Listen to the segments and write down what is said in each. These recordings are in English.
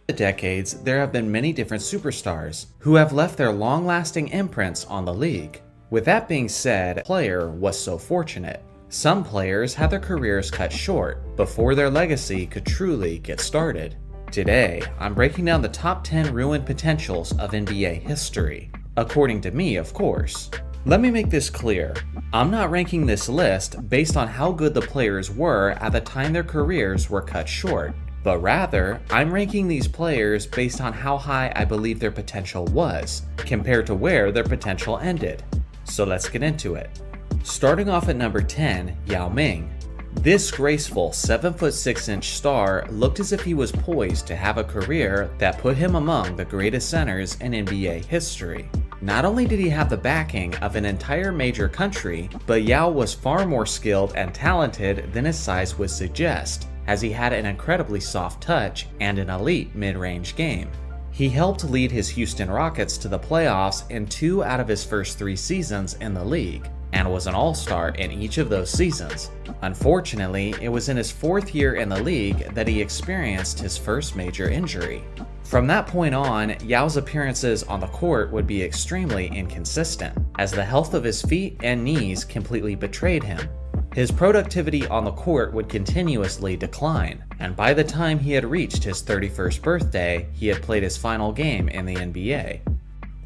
The decades, there have been many different superstars who have left their long-lasting imprints on the league. With that being said, the player was so fortunate. Some players had their careers cut short before their legacy could truly get started. Today, I'm breaking down the top 10 ruined potentials of NBA history. According to me, of course. Let me make this clear. I'm not ranking this list based on how good the players were at the time their careers were cut short, but rather, I'm ranking these players based on how high I believe their potential was, compared to where their potential ended. So let's get into it. Starting off at number 10, Yao Ming. This graceful 7'6" star looked as if he was poised to have a career that put him among the greatest centers in NBA history. Not only did he have the backing of an entire major country, but Yao was far more skilled and talented than his size would suggest, as he had an incredibly soft touch and an elite mid-range game. He helped lead his Houston Rockets to the playoffs in 2 out of his first 3 seasons in the league, and was an all-star in each of those seasons. Unfortunately, it was in his 4th year in the league that he experienced his first major injury. From that point on, Yao's appearances on the court would be extremely inconsistent, as the health of his feet and knees completely betrayed him. His productivity on the court would continuously decline, and by the time he had reached his 31st birthday, he had played his final game in the NBA.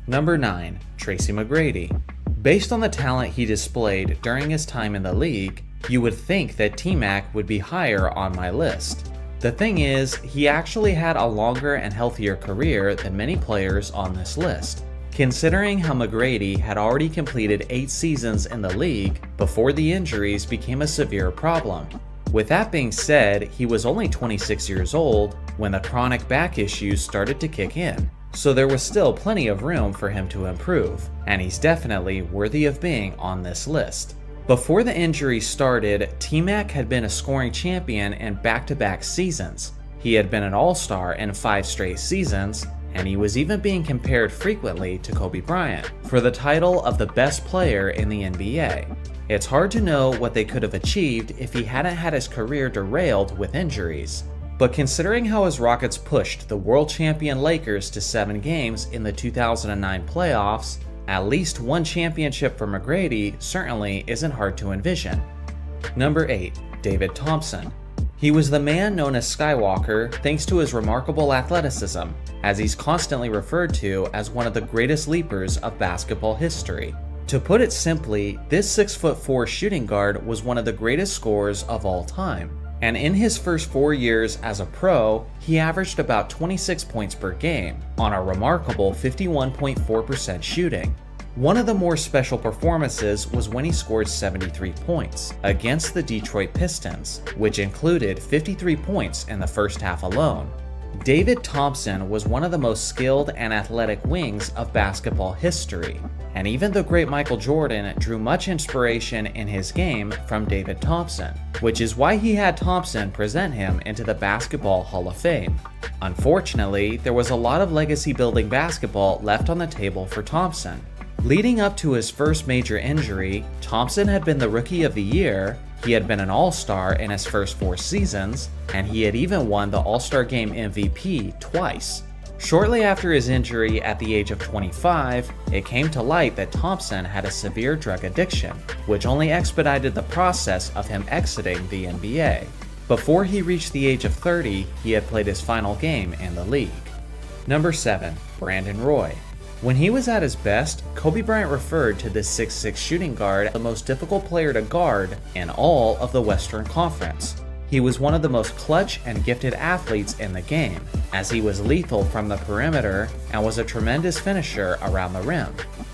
Number 9. Tracy McGrady. Based on the talent he displayed during his time in the league, you would think that T-Mac would be higher on my list. The thing is, he actually had a longer and healthier career than many players on this list. Considering how McGrady had already completed 8 seasons in the league before the injuries became a severe problem. With that being said, he was only 26 years old when the chronic back issues started to kick in, so there was still plenty of room for him to improve, and he's definitely worthy of being on this list. Before the injury started, T-Mac had been a scoring champion in back-to-back seasons. He had been an all-star in 5 straight seasons, and he was even being compared frequently to Kobe Bryant for the title of the best player in the NBA. It's hard to know what they could have achieved if he hadn't had his career derailed with injuries. But considering how his Rockets pushed the world champion Lakers to 7 games in the 2009 playoffs, at least one championship for McGrady certainly isn't hard to envision. Number 8. David Thompson. He was the man known as Skywalker thanks to his remarkable athleticism, as he's constantly referred to as one of the greatest leapers of basketball history. To put it simply, this 6'4" shooting guard was one of the greatest scorers of all time. And in his first 4 years as a pro, he averaged about 26 points per game on a remarkable 51.4% shooting. One of the more special performances was when he scored 73 points against the Detroit Pistons, which included 53 points in the first half alone. David Thompson was one of the most skilled and athletic wings of basketball history, and even the great Michael Jordan drew much inspiration in his game from David Thompson, which is why he had Thompson present him into the Basketball Hall of Fame. Unfortunately, there was a lot of legacy-building basketball left on the table for Thompson. Leading up to his first major injury, Thompson had been the Rookie of the Year, he had been an All-Star in his first 4 seasons, and he had even won the All-Star Game MVP twice. Shortly after his injury at the age of 25, it came to light that Thompson had a severe drug addiction, which only expedited the process of him exiting the NBA. Before he reached the age of 30, he had played his final game in the league. Number 7. Brandon Roy. When he was at his best, Kobe Bryant referred to this 6'6" shooting guard as the most difficult player to guard in all of the Western Conference. He was one of the most clutch and gifted athletes in the game, as he was lethal from the perimeter and was a tremendous finisher around the rim.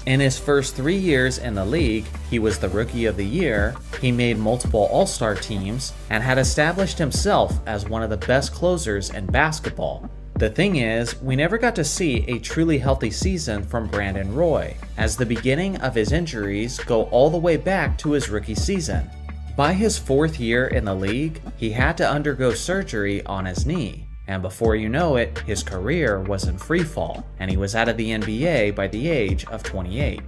In his first 3 years in the league, he was the Rookie of the Year, he made multiple All-Star teams, and had established himself as one of the best closers in basketball. The thing is, we never got to see a truly healthy season from Brandon Roy, as the beginning of his injuries go all the way back to his rookie season. By his 4th year in the league, he had to undergo surgery on his knee, and before you know it, his career was in freefall, and he was out of the NBA by the age of 28.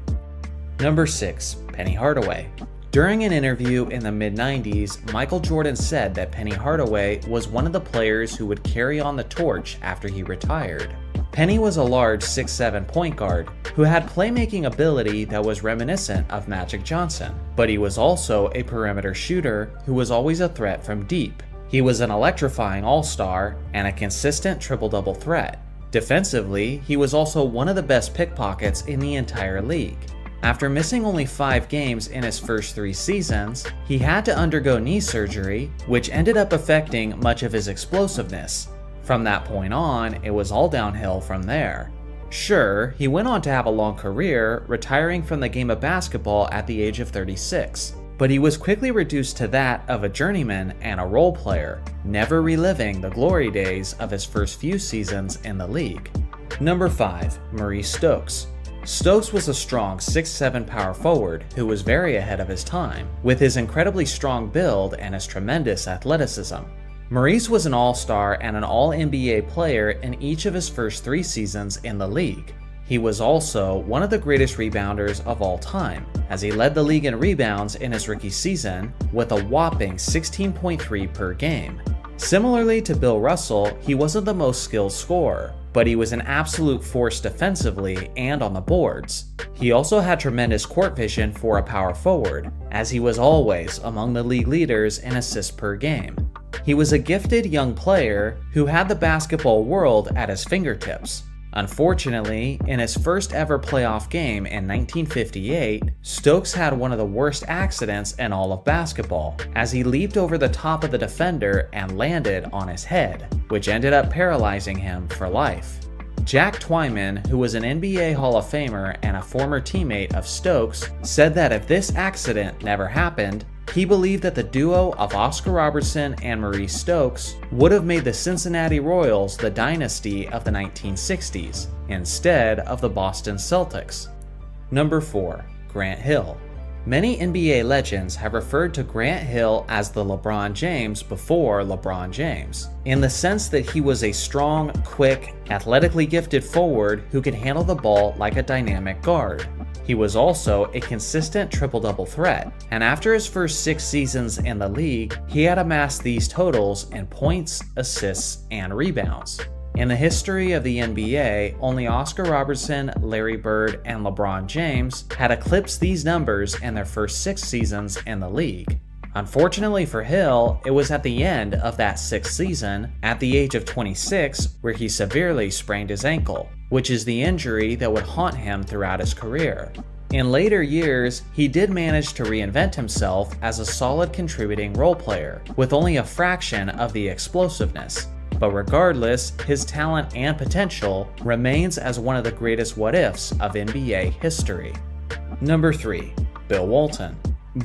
Number 6. Penny Hardaway. During an interview in the mid-90s, Michael Jordan said that Penny Hardaway was one of the players who would carry on the torch after he retired. Penny was a large 6'7" point guard who had playmaking ability that was reminiscent of Magic Johnson, but he was also a perimeter shooter who was always a threat from deep. He was an electrifying all-star and a consistent triple-double threat. Defensively, he was also one of the best pickpockets in the entire league. After missing only 5 games in his first 3 seasons, he had to undergo knee surgery, which ended up affecting much of his explosiveness. From that point on, it was all downhill from there. Sure, he went on to have a long career, retiring from the game of basketball at the age of 36, but he was quickly reduced to that of a journeyman and a role player, never reliving the glory days of his first few seasons in the league. Number 5. Maurice Stokes. Stokes was a strong 6'7" power forward who was very ahead of his time, with his incredibly strong build and his tremendous athleticism. Maurice was an all-star and an all-NBA player in each of his first 3 seasons in the league. He was also one of the greatest rebounders of all time, as he led the league in rebounds in his rookie season with a whopping 16.3 per game. Similarly to Bill Russell, he wasn't the most skilled scorer, but he was an absolute force defensively and on the boards. He also had tremendous court vision for a power forward, as he was always among the league leaders in assists per game. He was a gifted young player who had the basketball world at his fingertips. Unfortunately, in his first ever playoff game in 1958, Stokes had one of the worst accidents in all of basketball, as he leaped over the top of the defender and landed on his head, which ended up paralyzing him for life. Jack Twyman, who was an NBA Hall of Famer and a former teammate of Stokes, said that if this accident never happened, he believed that the duo of Oscar Robertson and Maurice Stokes would have made the Cincinnati Royals the dynasty of the 1960s, instead of the Boston Celtics. Number 4. Grant Hill. Many NBA legends have referred to Grant Hill as the LeBron James before LeBron James, in the sense that he was a strong, quick, athletically gifted forward who could handle the ball like a dynamic guard. He was also a consistent triple-double threat, and after his first 6 seasons in the league, he had amassed these totals in points, assists, and rebounds. In the history of the NBA, only Oscar Robertson, Larry Bird, and LeBron James had eclipsed these numbers in their first 6 seasons in the league. Unfortunately for Hill, it was at the end of that 6th season, at the age of 26, where he severely sprained his ankle, which is the injury that would haunt him throughout his career. In later years, he did manage to reinvent himself as a solid contributing role player, with only a fraction of the explosiveness. But regardless, his talent and potential remains as one of the greatest what-ifs of NBA history. Number 3. Bill Walton.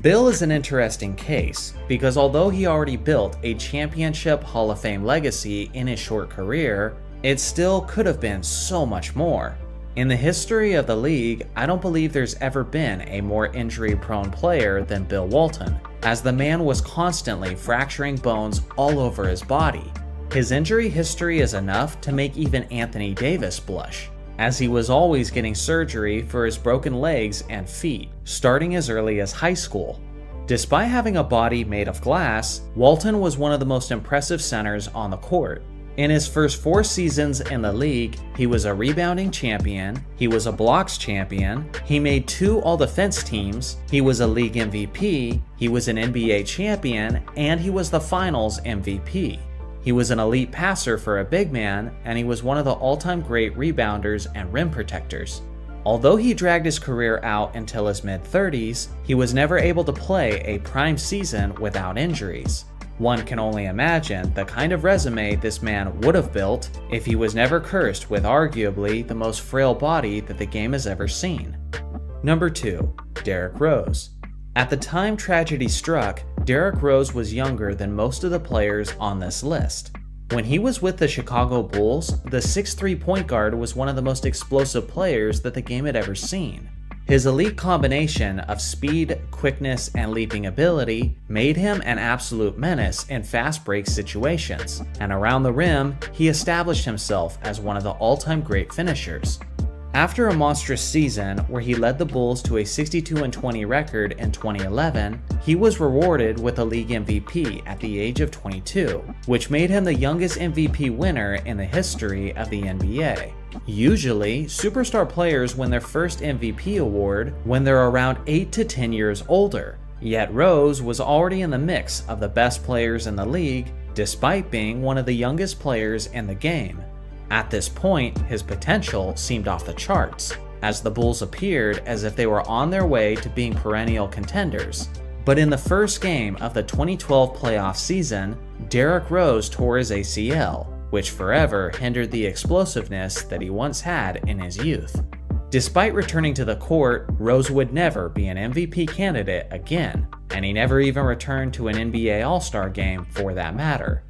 Bill is an interesting case, because although he already built a championship Hall of Fame legacy in his short career, it still could have been so much more. In the history of the league, I don't believe there's ever been a more injury-prone player than Bill Walton, as the man was constantly fracturing bones all over his body. His injury history is enough to make even Anthony Davis blush, as he was always getting surgery for his broken legs and feet, starting as early as high school. Despite having a body made of glass, Walton was one of the most impressive centers on the court. In his first 4 seasons in the league, he was a rebounding champion, he was a blocks champion, he made 2 all-defense teams, he was a league MVP, he was an NBA champion, and he was the finals MVP. He was an elite passer for a big man, and he was one of the all-time great rebounders and rim protectors. Although he dragged his career out until his mid-30s, he was never able to play a prime season without injuries. One can only imagine the kind of resume this man would have built if he was never cursed with arguably the most frail body that the game has ever seen. Number 2. Derrick Rose. At the time tragedy struck, Derrick Rose was younger than most of the players on this list. When he was with the Chicago Bulls, the 6'3" point guard was one of the most explosive players that the game had ever seen. His elite combination of speed, quickness, and leaping ability made him an absolute menace in fast break situations, and around the rim, he established himself as one of the all-time great finishers. After a monstrous season where he led the Bulls to a 62-20 record in 2011, he was rewarded with a league MVP at the age of 22, which made him the youngest MVP winner in the history of the NBA. Usually, superstar players win their first MVP award when they're around 8 to 10 years older, yet Rose was already in the mix of the best players in the league, despite being one of the youngest players in the game. At this point, his potential seemed off the charts, as the Bulls appeared as if they were on their way to being perennial contenders. But in the first game of the 2012 playoff season, Derrick Rose tore his ACL, which forever hindered the explosiveness that he once had in his youth. Despite returning to the court, Rose would never be an MVP candidate again, and he never even returned to an NBA All-Star game for that matter.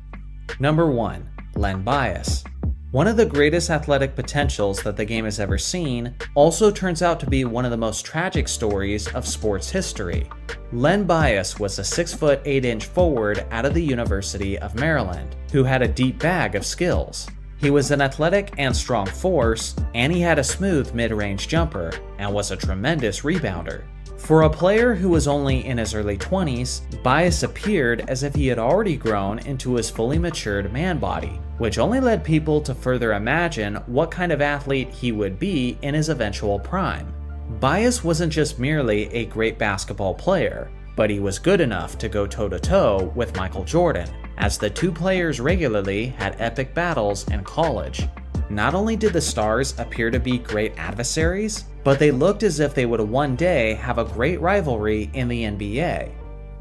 Number 1. Len Bias. One of the greatest athletic potentials that the game has ever seen also turns out to be one of the most tragic stories of sports history. Len Bias was a 6'8" forward out of the University of Maryland, who had a deep bag of skills. He was an athletic and strong force, and he had a smooth mid-range jumper, and was a tremendous rebounder. For a player who was only in his early 20s, Bias appeared as if he had already grown into his fully matured man body, which only led people to further imagine what kind of athlete he would be in his eventual prime. Bias wasn't just merely a great basketball player, but he was good enough to go toe-to-toe with Michael Jordan, as the two players regularly had epic battles in college. Not only did the stars appear to be great adversaries, but they looked as if they would one day have a great rivalry in the NBA.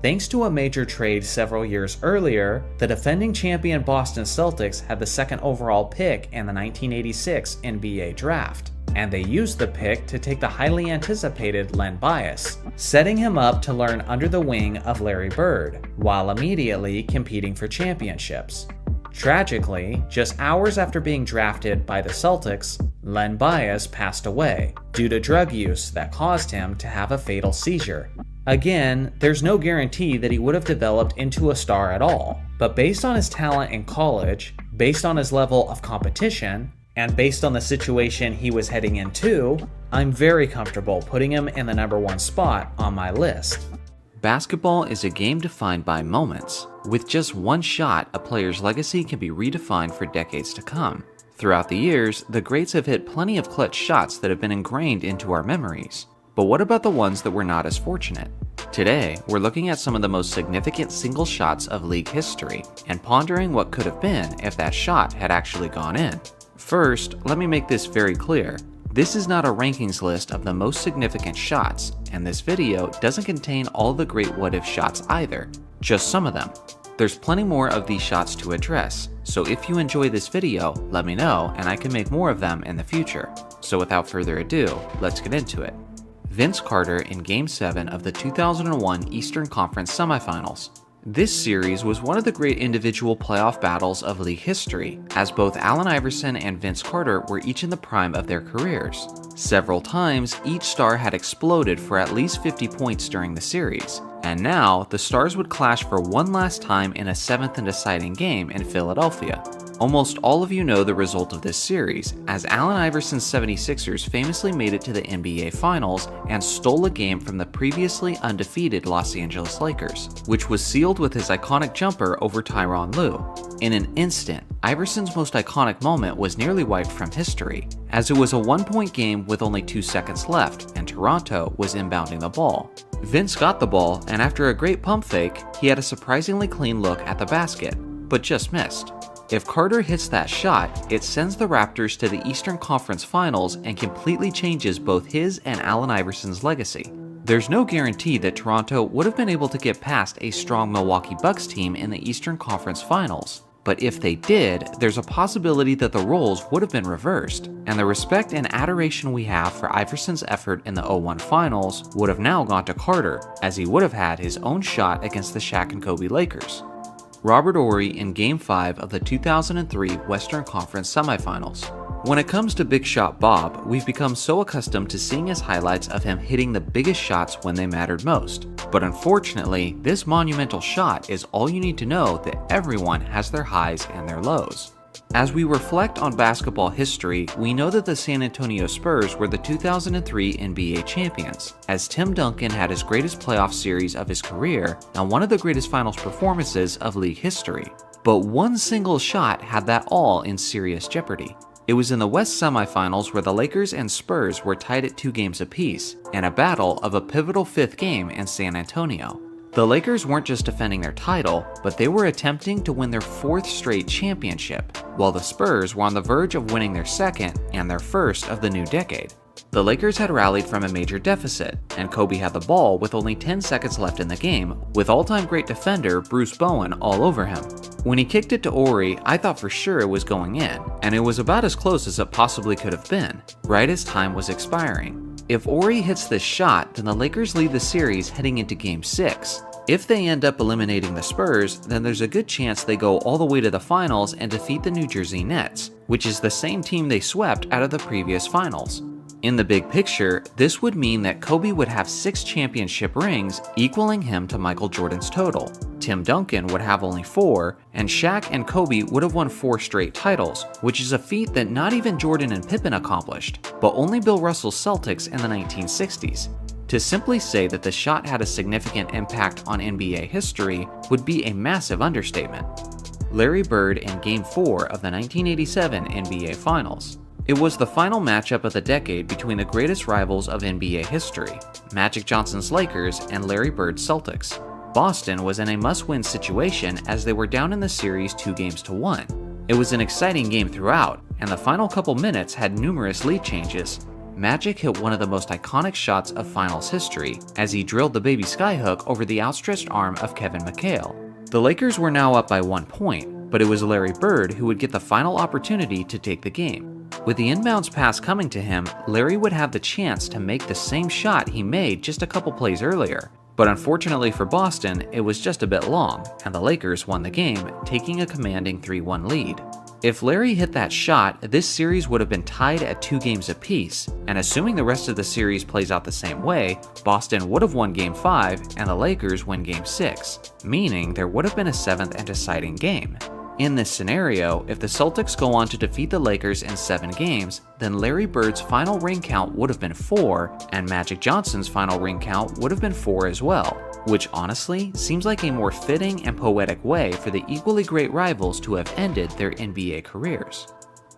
Thanks to a major trade several years earlier, the defending champion Boston Celtics had the second overall pick in the 1986 NBA draft, and they used the pick to take the highly anticipated Len Bias, setting him up to learn under the wing of Larry Bird, while immediately competing for championships. Tragically, just hours after being drafted by the Celtics, Len Bias passed away due to drug use that caused him to have a fatal seizure. Again, there's no guarantee that he would have developed into a star at all, but based on his talent in college, based on his level of competition, and based on the situation he was heading into, I'm very comfortable putting him in the number 1 spot on my list. Basketball is a game defined by moments. With just one shot, a player's legacy can be redefined for decades to come. Throughout the years, the greats have hit plenty of clutch shots that have been ingrained into our memories. But what about the ones that were not as fortunate? Today, we're looking at some of the most significant single shots of league history, and pondering what could have been if that shot had actually gone in. First, let me make this very clear. This is not a rankings list of the most significant shots, and this video doesn't contain all the great what-if shots either, just some of them. There's plenty more of these shots to address, so if you enjoy this video, let me know and I can make more of them in the future. So without further ado, let's get into it. Vince Carter in Game 7 of the 2001 Eastern Conference Semifinals. This series was one of the great individual playoff battles of league history, as both Allen Iverson and Vince Carter were each in the prime of their careers. Several times, each star had exploded for at least 50 points during the series, and now the stars would clash for one last time in a 7th and deciding game in Philadelphia. Almost all of you know the result of this series, as Allen Iverson's 76ers famously made it to the NBA Finals and stole a game from the previously undefeated Los Angeles Lakers, which was sealed with his iconic jumper over Tyronn Lue. In an instant, Iverson's most iconic moment was nearly wiped from history, as it was a 1-point game with only 2 seconds left and Toronto was inbounding the ball. Vince got the ball, and after a great pump fake, he had a surprisingly clean look at the basket, but just missed. If Carter hits that shot, it sends the Raptors to the Eastern Conference Finals and completely changes both his and Allen Iverson's legacy. There's no guarantee that Toronto would have been able to get past a strong Milwaukee Bucks team in the Eastern Conference Finals. But if they did, there's a possibility that the roles would have been reversed, and the respect and adoration we have for Iverson's effort in the 01 Finals would have now gone to Carter, as he would have had his own shot against the Shaq and Kobe Lakers. Robert Horry in Game 5 of the 2003 Western Conference Semifinals. When it comes to Big Shot Bob, we've become so accustomed to seeing his highlights of him hitting the biggest shots when they mattered most. But unfortunately, this monumental shot is all you need to know that everyone has their highs and their lows. As we reflect on basketball history, we know that the San Antonio Spurs were the 2003 NBA champions, as Tim Duncan had his greatest playoff series of his career and one of the greatest finals performances of league history. But one single shot had that all in serious jeopardy. It was in the West semifinals where the Lakers and Spurs were tied at 2 games apiece, and a battle of a pivotal 5th game in San Antonio. The Lakers weren't just defending their title, but they were attempting to win their 4th straight championship, while the Spurs were on the verge of winning their 2nd and their 1st of the new decade. The Lakers had rallied from a major deficit, and Kobe had the ball with only 10 seconds left in the game, with all-time great defender Bruce Bowen all over him. When he kicked it to Horry, I thought for sure it was going in, and it was about as close as it possibly could have been, right as time was expiring. If Horry hits this shot, then the Lakers lead the series heading into Game 6. If they end up eliminating the Spurs, then there's a good chance they go all the way to the finals and defeat the New Jersey Nets, which is the same team they swept out of the previous finals. In the big picture, this would mean that Kobe would have 6 championship rings, equaling him to Michael Jordan's total. Tim Duncan would have only 4, and Shaq and Kobe would have won 4 straight titles, which is a feat that not even Jordan and Pippen accomplished, but only Bill Russell's Celtics in the 1960s. To simply say that the shot had a significant impact on NBA history would be a massive understatement. Larry Bird in Game 4 of the 1987 NBA Finals. It was the final matchup of the decade between the greatest rivals of NBA history, Magic Johnson's Lakers and Larry Bird's Celtics. Boston was in a must-win situation as they were down in the series 2-1. It was an exciting game throughout, and the final couple minutes had numerous lead changes. Magic hit one of the most iconic shots of finals history as he drilled the baby skyhook over the outstretched arm of Kevin McHale. The Lakers were now up by 1 point, but it was Larry Bird who would get the final opportunity to take the game. With the inbounds pass coming to him, Larry would have the chance to make the same shot he made just a couple plays earlier. But unfortunately for Boston, it was just a bit long, and the Lakers won the game, taking a commanding 3-1 lead. If Larry hit that shot, this series would have been tied at 2 games apiece, and assuming the rest of the series plays out the same way, Boston would have won Game 5 and the Lakers win Game 6, meaning there would have been a 7th and deciding game. In this scenario, if the Celtics go on to defeat the Lakers in 7 games, then Larry Bird's final ring count would have been 4, and Magic Johnson's final ring count would have been 4 as well, which honestly seems like a more fitting and poetic way for the equally great rivals to have ended their NBA careers.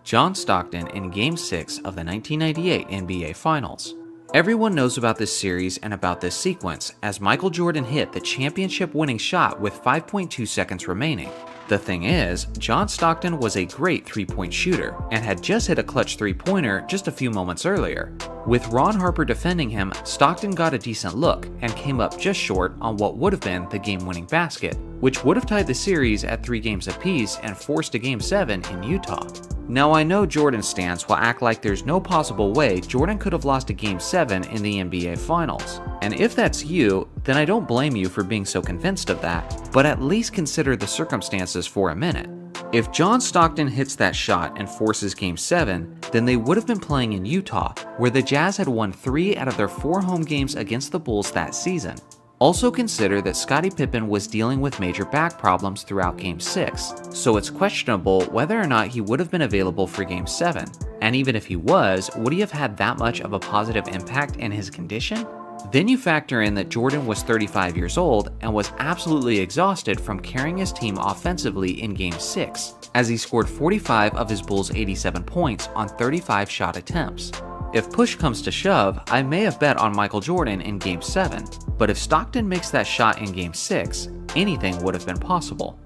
John Stockton in Game 6 of the 1998 NBA Finals. Everyone knows about this series and about this sequence, as Michael Jordan hit the championship-winning shot with 5.2 seconds remaining. The thing is, John Stockton was a great 3-point shooter, and had just hit a clutch 3-pointer just a few moments earlier. With Ron Harper defending him, Stockton got a decent look, and came up just short on what would have been the game-winning basket, which would have tied the series at 3 games apiece and forced a Game 7 in Utah. Now I know Jordan stans will act like there's no possible way Jordan could have lost a Game 7 in the NBA Finals. And if that's you, then I don't blame you for being so convinced of that, but at least consider the circumstances for a minute. If John Stockton hits that shot and forces Game 7, then they would have been playing in Utah, where the Jazz had won 3 out of their 4 home games against the Bulls that season. Also consider that Scottie Pippen was dealing with major back problems throughout Game 6, so it's questionable whether or not he would have been available for Game 7. And even if he was, would he have had that much of a positive impact in his condition? Then you factor in that Jordan was 35 years old and was absolutely exhausted from carrying his team offensively in Game 6, as he scored 45 of his Bulls' 87 points on 35 shot attempts. If push comes to shove, I may have bet on Michael Jordan in Game 7, but if Stockton makes that shot in Game 6, anything would have been possible.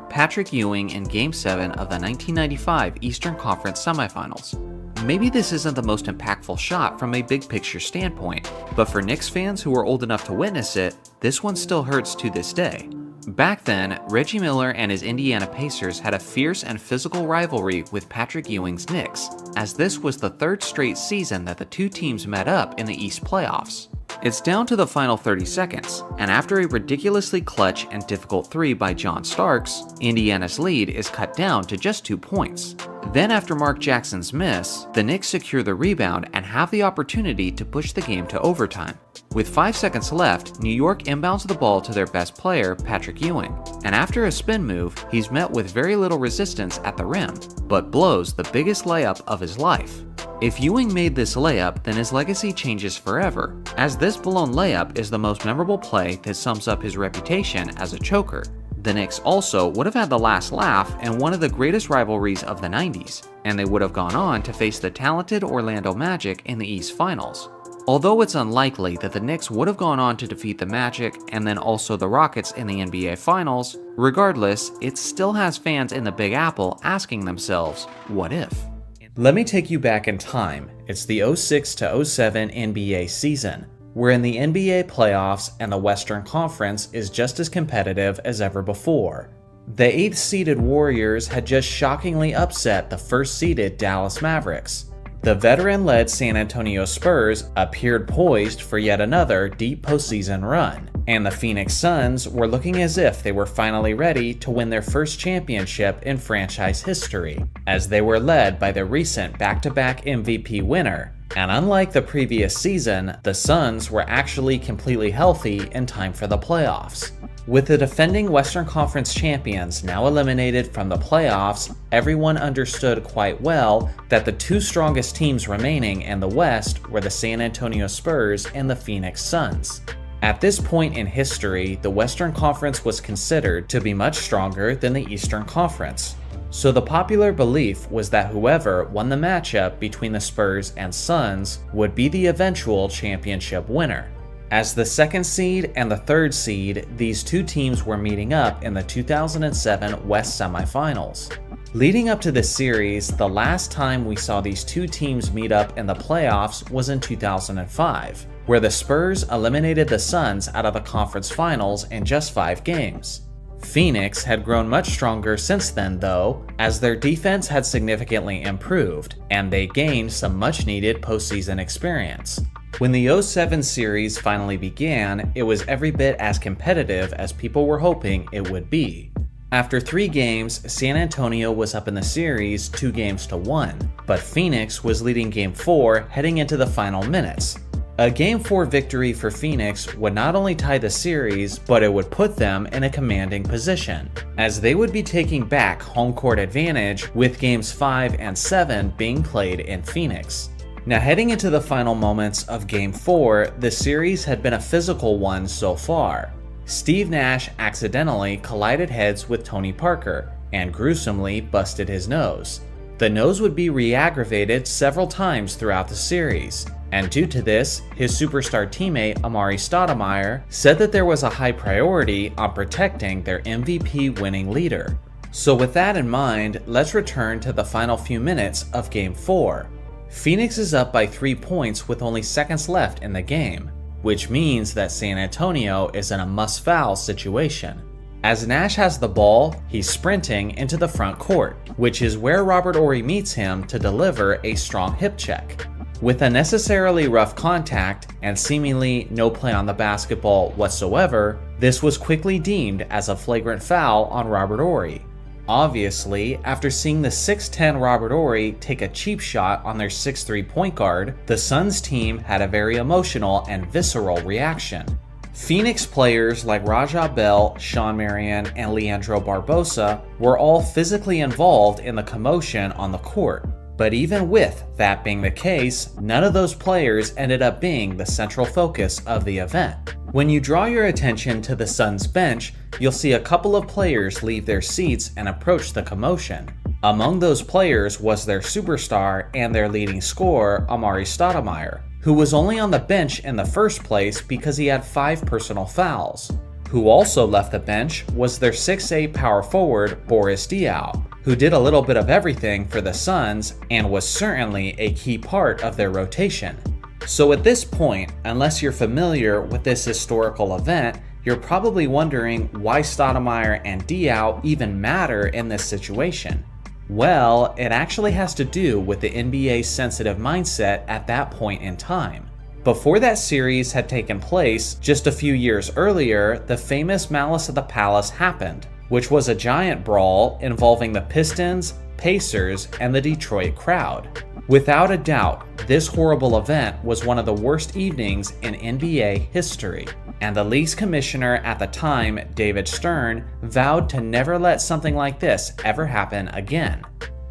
Patrick Ewing in Game 7 of the 1995 Eastern Conference Semifinals. Maybe this isn't the most impactful shot from a big picture standpoint, but for Knicks fans who are old enough to witness it, this one still hurts to this day. Back then, Reggie Miller and his Indiana Pacers had a fierce and physical rivalry with Patrick Ewing's Knicks, as this was the 3rd straight season that the two teams met up in the East playoffs. It's down to the final 30 seconds, and after a ridiculously clutch and difficult 3 by John Starks, Indiana's lead is cut down to just 2 points. Then after Mark Jackson's miss, the Knicks secure the rebound and have the opportunity to push the game to overtime. With 5 seconds left, New York inbounds the ball to their best player, Patrick Ewing, and after a spin move, he's met with very little resistance at the rim, but blows the biggest layup of his life. If Ewing made this layup, then his legacy changes forever, as this blown layup is the most memorable play that sums up his reputation as a choker. The Knicks also would have had the last laugh in one of the greatest rivalries of the 90s, and they would have gone on to face the talented Orlando Magic in the East Finals. Although it's unlikely that the Knicks would have gone on to defeat the Magic and then also the Rockets in the NBA Finals, regardless, it still has fans in the Big Apple asking themselves, what if? Let me take you back in time. It's the 06 to 07 NBA season. We're in the NBA playoffs and the Western Conference is just as competitive as ever before. The 8th seeded Warriors had just shockingly upset the 1st seeded Dallas Mavericks. The veteran-led San Antonio Spurs appeared poised for yet another deep postseason run, and the Phoenix Suns were looking as if they were finally ready to win their first championship in franchise history, as they were led by the recent back-to-back MVP winner. And unlike the previous season, the Suns were actually completely healthy in time for the playoffs. With the defending Western Conference champions now eliminated from the playoffs, everyone understood quite well that the two strongest teams remaining in the West were the San Antonio Spurs and the Phoenix Suns. At this point in history, the Western Conference was considered to be much stronger than the Eastern Conference. So the popular belief was that whoever won the matchup between the Spurs and Suns would be the eventual championship winner. As the 2nd seed and the 3rd seed, these two teams were meeting up in the 2007 West semifinals. Leading up to this series, the last time we saw these two teams meet up in the playoffs was in 2005, where the Spurs eliminated the Suns out of the conference finals in just 5 games. Phoenix had grown much stronger since then though, as their defense had significantly improved, and they gained some much needed postseason experience. When the 07 series finally began, it was every bit as competitive as people were hoping it would be. After 3 games, San Antonio was up in the series 2-1, but Phoenix was leading Game 4 heading into the final minutes. A Game 4 victory for Phoenix would not only tie the series, but it would put them in a commanding position, as they would be taking back home court advantage with Games 5 and 7 being played in Phoenix. Now heading into the final moments of Game 4, the series had been a physical one so far. Steve Nash accidentally collided heads with Tony Parker and gruesomely busted his nose. The nose would be re-aggravated several times throughout the series, and due to this, his superstar teammate Amari Stoudemire said that there was a high priority on protecting their MVP winning leader. So with that in mind, let's return to the final few minutes of Game 4. Phoenix is up by 3 points with only seconds left in the game, which means that San Antonio is in a must-foul situation. As Nash has the ball, he's sprinting into the front court, which is where Robert Horry meets him to deliver a strong hip check. With unnecessarily rough contact and seemingly no play on the basketball whatsoever, this was quickly deemed as a flagrant foul on Robert Horry. Obviously, after seeing the 6'10 Robert Horry take a cheap shot on their 6'3 point guard, the Suns team had a very emotional and visceral reaction. Phoenix players like Raja Bell, Sean Marion, and Leandro Barbosa were all physically involved in the commotion on the court. But even with that being the case, none of those players ended up being the central focus of the event. When you draw your attention to the Suns bench, you'll see a couple of players leave their seats and approach the commotion. Among those players was their superstar and their leading scorer, Amari Stoudemire, who was only on the bench in the first place because he had 5 personal fouls. Who also left the bench was their 6'8 power forward, Boris Diaw, who did a little bit of everything for the Suns and was certainly a key part of their rotation. So at this point, unless you're familiar with this historical event, you're probably wondering why Stoudemire and Diaw even matter in this situation. Well, it actually has to do with the NBA's sensitive mindset at that point in time. Before that series had taken place, just a few years earlier, the famous Malice at the Palace happened, which was a giant brawl involving the Pistons, Pacers, and the Detroit crowd. Without a doubt, this horrible event was one of the worst evenings in NBA history, and the league's commissioner at the time, David Stern, vowed to never let something like this ever happen again.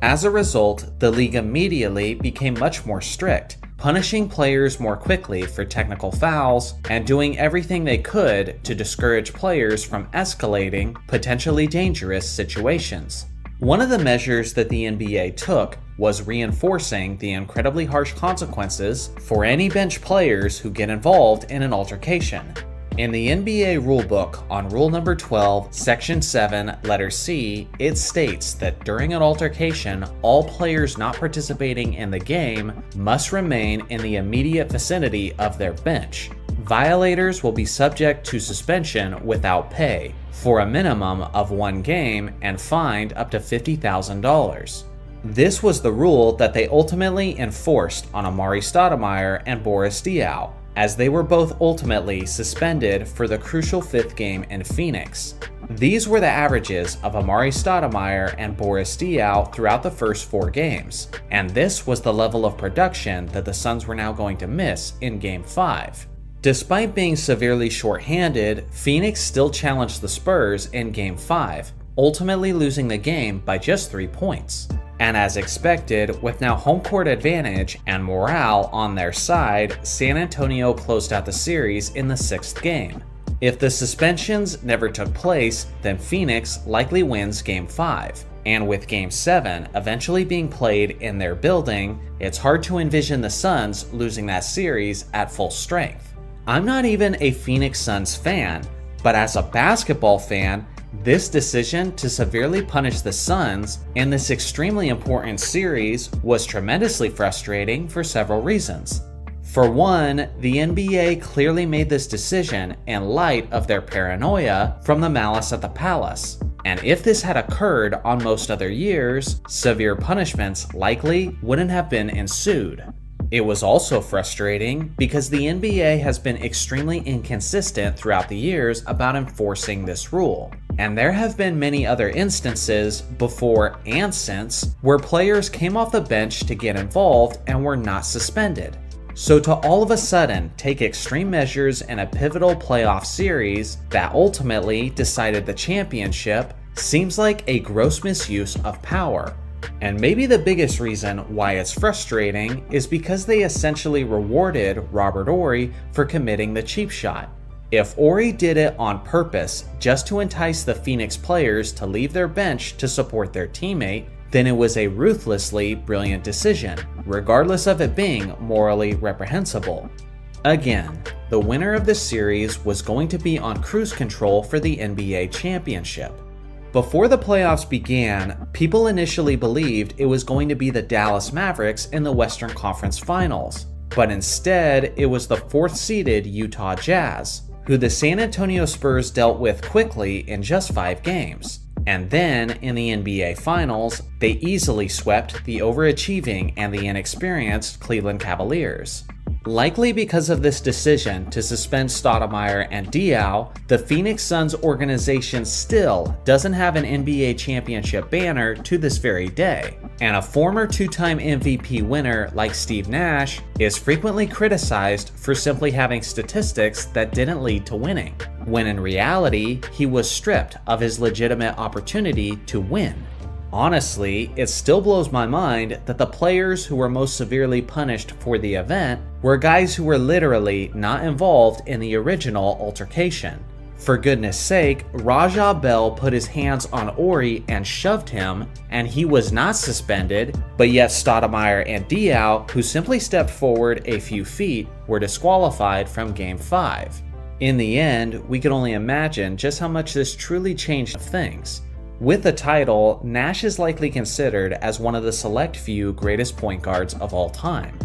As a result, the league immediately became much more strict, punishing players more quickly for technical fouls and doing everything they could to discourage players from escalating potentially dangerous situations. One of the measures that the NBA took was reinforcing the incredibly harsh consequences for any bench players who get involved in an altercation. In the NBA rulebook on Rule number 12, Section 7, letter C, it states that during an altercation, all players not participating in the game must remain in the immediate vicinity of their bench. Violators will be subject to suspension without pay for a minimum of 1 game and fined up to $50,000. This was the rule that they ultimately enforced on Amari Stoudemire and Boris Diaw, as they were both ultimately suspended for the crucial 5th game in Phoenix. These were the averages of Amari Stoudemire and Boris Diaw throughout the first 4 games, and this was the level of production that the Suns were now going to miss in Game 5. Despite being severely short-handed, Phoenix still challenged the Spurs in Game 5, ultimately losing the game by just 3 points. And as expected, with now home court advantage and morale on their side, San Antonio closed out the series in the 6th game. If the suspensions never took place, then Phoenix likely wins Game 5. And with Game 7 eventually being played in their building, it's hard to envision the Suns losing that series at full strength. I'm not even a Phoenix Suns fan, but as a basketball fan, this decision to severely punish the Suns in this extremely important series was tremendously frustrating for several reasons. For one, the NBA clearly made this decision in light of their paranoia from the Malice at the Palace. And if this had occurred on most other years, severe punishments likely wouldn't have been ensued. It was also frustrating because the NBA has been extremely inconsistent throughout the years about enforcing this rule. And there have been many other instances, before and since, where players came off the bench to get involved and were not suspended. So to all of a sudden take extreme measures in a pivotal playoff series that ultimately decided the championship seems like a gross misuse of power. And maybe the biggest reason why it's frustrating is because they essentially rewarded Robert Horry for committing the cheap shot. If Horry did it on purpose just to entice the Phoenix players to leave their bench to support their teammate, then it was a ruthlessly brilliant decision, regardless of it being morally reprehensible. Again, the winner of this series was going to be on cruise control for the NBA championship. Before the playoffs began, people initially believed it was going to be the Dallas Mavericks in the Western Conference Finals, but instead it was the 4th-seeded Utah Jazz, who the San Antonio Spurs dealt with quickly in just 5 games. And then, in the NBA Finals, they easily swept the overachieving and the inexperienced Cleveland Cavaliers. Likely because of this decision to suspend Stoudemire and Diaw, the Phoenix Suns organization still doesn't have an NBA championship banner to this very day, and a former 2-time MVP winner like Steve Nash is frequently criticized for simply having statistics that didn't lead to winning, when in reality, he was stripped of his legitimate opportunity to win. Honestly, it still blows my mind that the players who were most severely punished for the event were guys who were literally not involved in the original altercation. For goodness sake, Raja Bell put his hands on Horry and shoved him, and he was not suspended, but yet Stoudemire and Diaw, who simply stepped forward a few feet, were disqualified from Game 5. In the end, we can only imagine just how much this truly changed things. With the title, Nash is likely considered as one of the select few greatest point guards of all time.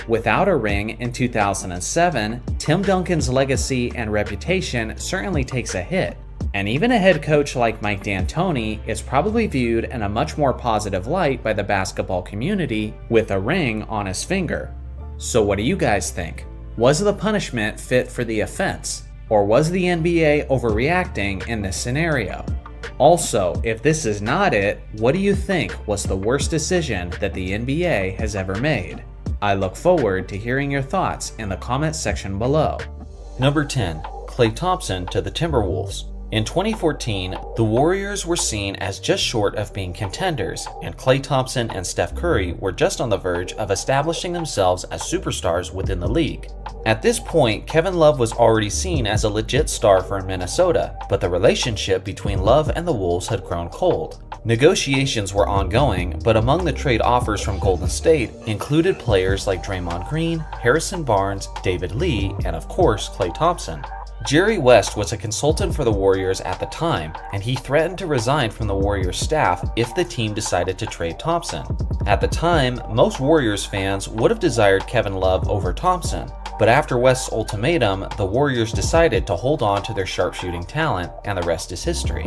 Without a ring in 2007, Tim Duncan's legacy and reputation certainly takes a hit, and even a head coach like Mike D'Antoni is probably viewed in a much more positive light by the basketball community with a ring on his finger. So what do you guys think? Was the punishment fit for the offense, or was the NBA overreacting in this scenario? Also, if this is not it, what do you think was the worst decision that the NBA has ever made? I look forward to hearing your thoughts in the comment section below. Number 10. Klay Thompson to the Timberwolves. In 2014, the Warriors were seen as just short of being contenders, and Klay Thompson and Steph Curry were just on the verge of establishing themselves as superstars within the league. At this point, Kevin Love was already seen as a legit star for Minnesota, but the relationship between Love and the Wolves had grown cold. Negotiations were ongoing, but among the trade offers from Golden State included players like Draymond Green, Harrison Barnes, David Lee, and of course Klay Thompson. Jerry West was a consultant for the Warriors at the time, and he threatened to resign from the Warriors staff if the team decided to trade Thompson. At the time, most Warriors fans would have desired Kevin Love over Thompson, but after West's ultimatum, the Warriors decided to hold on to their sharpshooting talent, and the rest is history.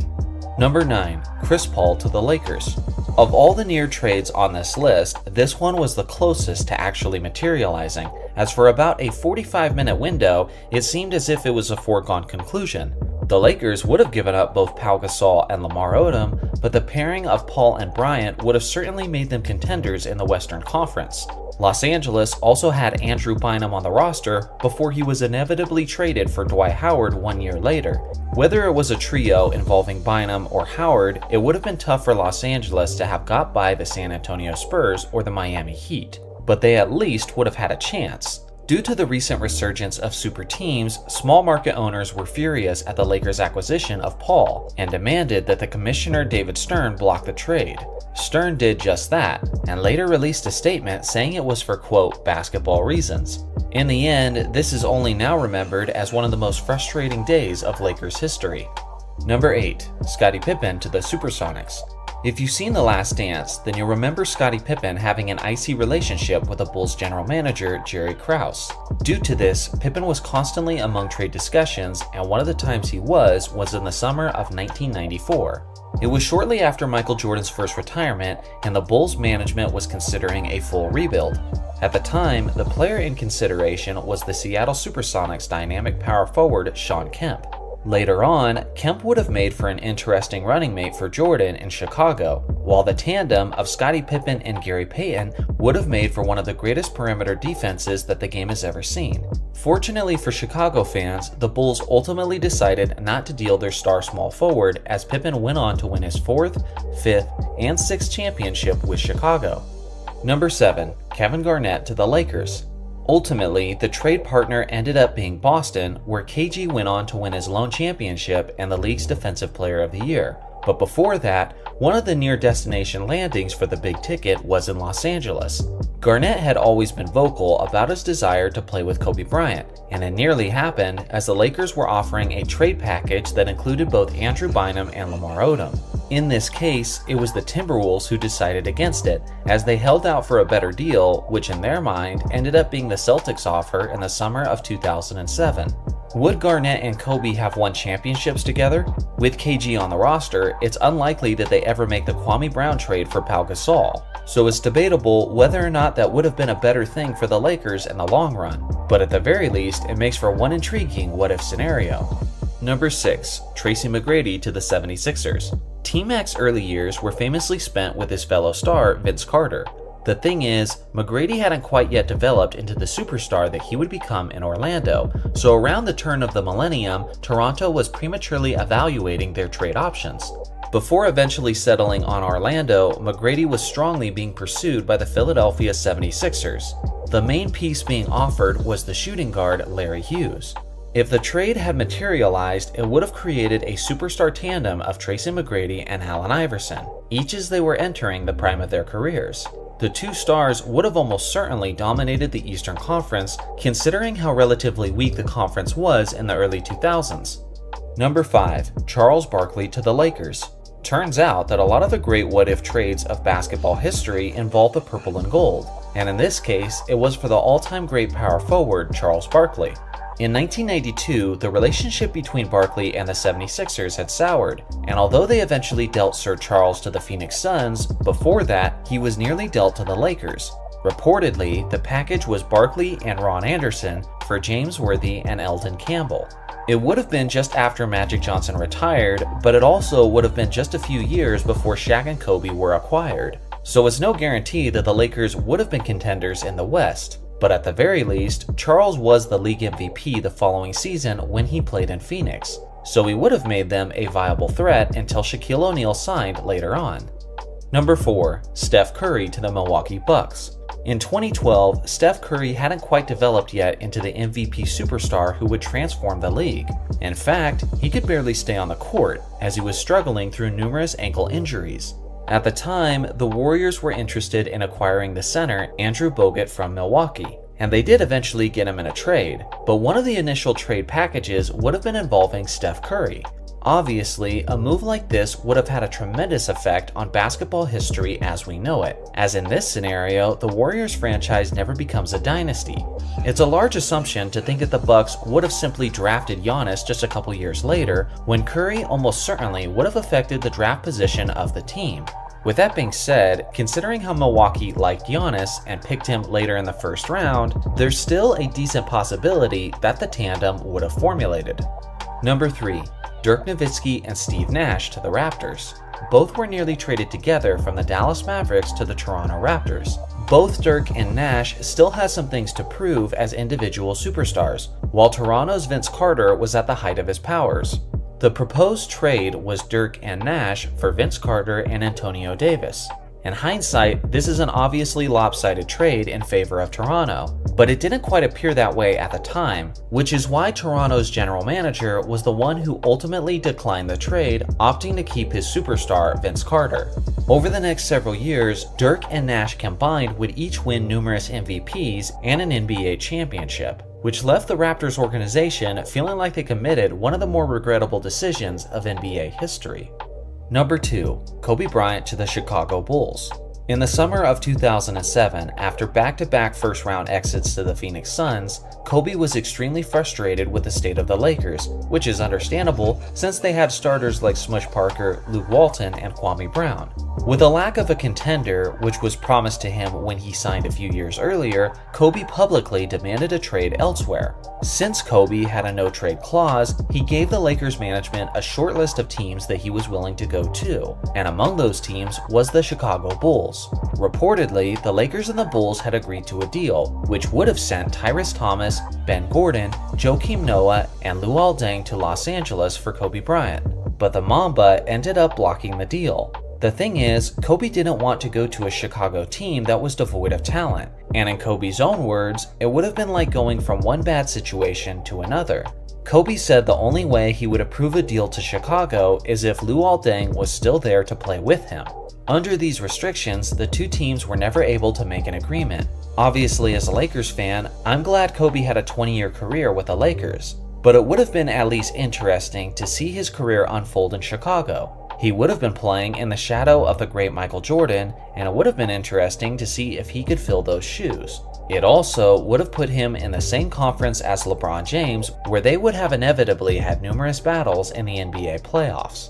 Number 9. Chris Paul to the Lakers. Of all the near trades on this list, this one was the closest to actually materializing, as for about a 45-minute window, it seemed as if it was a foregone conclusion. The Lakers would have given up both Pau Gasol and Lamar Odom, but the pairing of Paul and Bryant would have certainly made them contenders in the Western Conference. Los Angeles also had Andrew Bynum on the roster before he was inevitably traded for Dwight Howard 1 year later. Whether it was a trio involving Bynum or Howard, it would have been tough for Los Angeles to have got by the San Antonio Spurs or the Miami Heat, but they at least would have had a chance. Due to the recent resurgence of super teams, small market owners were furious at the Lakers' acquisition of Paul and demanded that the commissioner David Stern block the trade. Stern did just that, and later released a statement saying it was for, quote, basketball reasons. In the end, this is only now remembered as one of the most frustrating days of Lakers history. Number 8. Scottie Pippen to the Supersonics. If you've seen The Last Dance, then you'll remember Scottie Pippen having an icy relationship with the Bulls general manager Jerry Krause. Due to this, Pippen was constantly among trade discussions, and one of the times he was in the summer of 1994. It was shortly after Michael Jordan's first retirement, and the Bulls management was considering a full rebuild. At the time, the player in consideration was the Seattle Supersonics dynamic power forward Shawn Kemp. Later on, Kemp would have made for an interesting running mate for Jordan in Chicago, while the tandem of Scottie Pippen and Gary Payton would have made for one of the greatest perimeter defenses that the game has ever seen. Fortunately for Chicago fans, the Bulls ultimately decided not to deal their star small forward as Pippen went on to win his 4th, 5th, and 6th championship with Chicago. Number 7. Kevin Garnett to the Lakers. Ultimately, the trade partner ended up being Boston, where KG went on to win his lone championship and the league's Defensive Player of the Year. But before that, one of the near destination landings for the big ticket was in Los Angeles. Garnett had always been vocal about his desire to play with Kobe Bryant, and it nearly happened as the Lakers were offering a trade package that included both Andrew Bynum and Lamar Odom. In this case, it was the Timberwolves who decided against it, as they held out for a better deal, which in their mind ended up being the Celtics offer in the summer of 2007. Would Garnett and Kobe have won championships together? With KG on the roster, it's unlikely that they ever make the Kwame Brown trade for Pau Gasol, so it's debatable whether or not that would have been a better thing for the Lakers in the long run, but at the very least, it makes for one intriguing what-if scenario. Number 6. Tracy McGrady to the 76ers. T-Mac's early years were famously spent with his fellow star Vince Carter. The thing is, McGrady hadn't quite yet developed into the superstar that he would become in Orlando, so around the turn of the millennium, Toronto was prematurely evaluating their trade options. Before eventually settling on Orlando, McGrady was strongly being pursued by the Philadelphia 76ers. The main piece being offered was the shooting guard Larry Hughes. If the trade had materialized, it would have created a superstar tandem of Tracy McGrady and Allen Iverson, each as they were entering the prime of their careers. The two stars would have almost certainly dominated the Eastern Conference, considering how relatively weak the conference was in the early 2000s. Number 5. Charles Barkley to the Lakers. Turns out that a lot of the great what-if trades of basketball history involve the purple and gold, and in this case, it was for the all-time great power forward Charles Barkley. In 1992, the relationship between Barkley and the 76ers had soured, and although they eventually dealt Sir Charles to the Phoenix Suns, before that, he was nearly dealt to the Lakers. Reportedly, the package was Barkley and Ron Anderson for James Worthy and Eldon Campbell. It would have been just after Magic Johnson retired, but it also would have been just a few years before Shaq and Kobe were acquired. So it's no guarantee that the Lakers would have been contenders in the West. But at the very least, Charles was the league MVP the following season when he played in Phoenix, so he would have made them a viable threat until Shaquille O'Neal signed later on. Number 4. Steph Curry to the Milwaukee Bucks. In 2012, Steph Curry hadn't quite developed yet into the MVP superstar who would transform the league. In fact, he could barely stay on the court, as he was struggling through numerous ankle injuries. At the time, the Warriors were interested in acquiring the center Andrew Bogut from Milwaukee, and they did eventually get him in a trade, but one of the initial trade packages would have been involving Steph Curry. Obviously, a move like this would have had a tremendous effect on basketball history as we know it, as in this scenario, the Warriors franchise never becomes a dynasty. It's a large assumption to think that the Bucks would have simply drafted Giannis just a couple years later, when Curry almost certainly would have affected the draft position of the team. With that being said, considering how Milwaukee liked Giannis and picked him later in the first round, there's still a decent possibility that the tandem would have formulated. Number 3. Dirk Nowitzki and Steve Nash to the Raptors. Both were nearly traded together from the Dallas Mavericks to the Toronto Raptors. Both Dirk and Nash still had some things to prove as individual superstars, while Toronto's Vince Carter was at the height of his powers. The proposed trade was Dirk and Nash for Vince Carter and Antonio Davis. In hindsight, this is an obviously lopsided trade in favor of Toronto, but it didn't quite appear that way at the time, which is why Toronto's general manager was the one who ultimately declined the trade, opting to keep his superstar Vince Carter. Over the next several years, Dirk and Nash combined would each win numerous MVPs and an NBA championship, which left the Raptors organization feeling like they committed one of the more regrettable decisions of NBA history. Number 2. Kobe Bryant to the Chicago Bulls. In the summer of 2007, after back-to-back first-round exits to the Phoenix Suns, Kobe was extremely frustrated with the state of the Lakers, which is understandable since they had starters like Smush Parker, Luke Walton, and Kwame Brown. With a lack of a contender, which was promised to him when he signed a few years earlier, Kobe publicly demanded a trade elsewhere. Since Kobe had a no-trade clause, he gave the Lakers management a short list of teams that he was willing to go to, and among those teams was the Chicago Bulls. Reportedly, the Lakers and the Bulls had agreed to a deal, which would have sent Tyrese Thomas, Ben Gordon, Joakim Noah, and Luol Deng to Los Angeles for Kobe Bryant, but the Mamba ended up blocking the deal. The thing is, Kobe didn't want to go to a Chicago team that was devoid of talent, and in Kobe's own words, it would have been like going from one bad situation to another. Kobe said the only way he would approve a deal to Chicago is if Luol Deng was still there to play with him. Under these restrictions, the two teams were never able to make an agreement. Obviously, as a Lakers fan, I'm glad Kobe had a 20-year career with the Lakers, but it would have been at least interesting to see his career unfold in Chicago. He would have been playing in the shadow of the great Michael Jordan, and it would have been interesting to see if he could fill those shoes. It also would have put him in the same conference as LeBron James, where they would have inevitably had numerous battles in the NBA playoffs.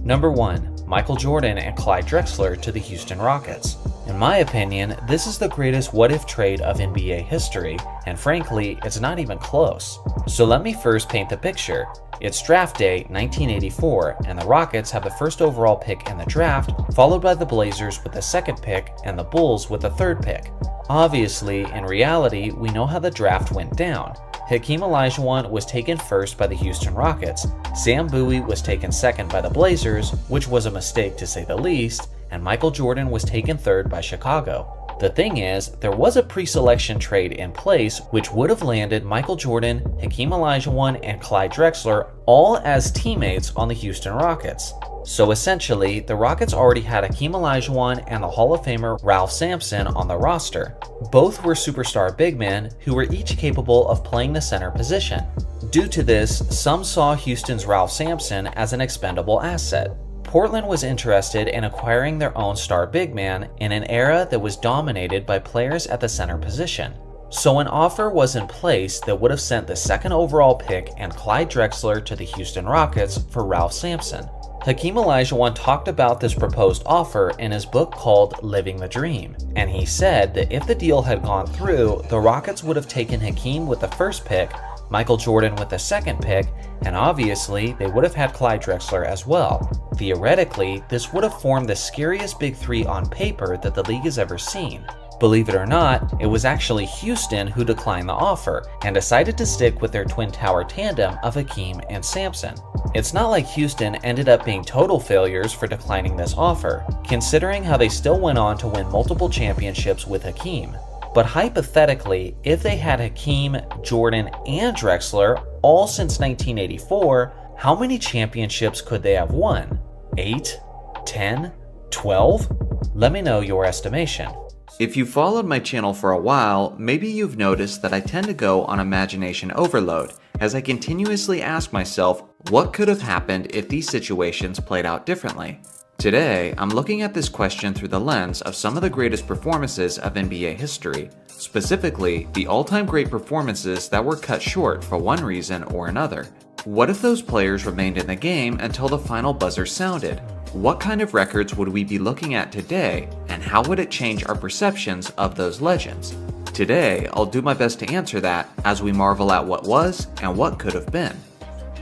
Number 1. Michael Jordan and Clyde Drexler to the Houston Rockets. In my opinion, this is the greatest what-if trade of NBA history, and frankly, it's not even close. So let me first paint the picture. It's draft day 1984, and the Rockets have the first overall pick in the draft, followed by the Blazers with the second pick and the Bulls with the third pick. Obviously, in reality, we know how the draft went down. Hakeem Olajuwon was taken first by the Houston Rockets, Sam Bowie was taken second by the Blazers, which was a mistake to say the least, and Michael Jordan was taken third by Chicago. The thing is, there was a pre-selection trade in place which would have landed Michael Jordan, Hakeem Olajuwon, and Clyde Drexler all as teammates on the Houston Rockets. So essentially, the Rockets already had Hakeem Olajuwon and the Hall of Famer Ralph Sampson on the roster. Both were superstar big men who were each capable of playing the center position. Due to this, some saw Houston's Ralph Sampson as an expendable asset. Portland was interested in acquiring their own star big man in an era that was dominated by players at the center position. So an offer was in place that would have sent the second overall pick and Clyde Drexler to the Houston Rockets for Ralph Sampson. Hakeem Olajuwon talked about this proposed offer in his book called Living the Dream, and he said that if the deal had gone through, the Rockets would have taken Hakeem with the first pick, Michael Jordan with the second pick, and obviously they would have had Clyde Drexler as well. Theoretically, this would have formed the scariest big three on paper that the league has ever seen. Believe it or not, it was actually Houston who declined the offer and decided to stick with their twin tower tandem of Hakeem and Sampson. It's not like Houston ended up being total failures for declining this offer, considering how they still went on to win multiple championships with Hakeem. But hypothetically, if they had Hakeem, Jordan, and Drexler all since 1984, how many championships could they have won? 8? 10? 12? Let me know your estimation. If you followed my channel for a while, maybe you've noticed that I tend to go on imagination overload as I continuously ask myself what could have happened if these situations played out differently. Today, I'm looking at this question through the lens of some of the greatest performances of NBA history, specifically the all-time great performances that were cut short for one reason or another. What if those players remained in the game until the final buzzer sounded? What kind of records would we be looking at today, and how would it change our perceptions of those legends? Today, I'll do my best to answer that as we marvel at what was and what could have been.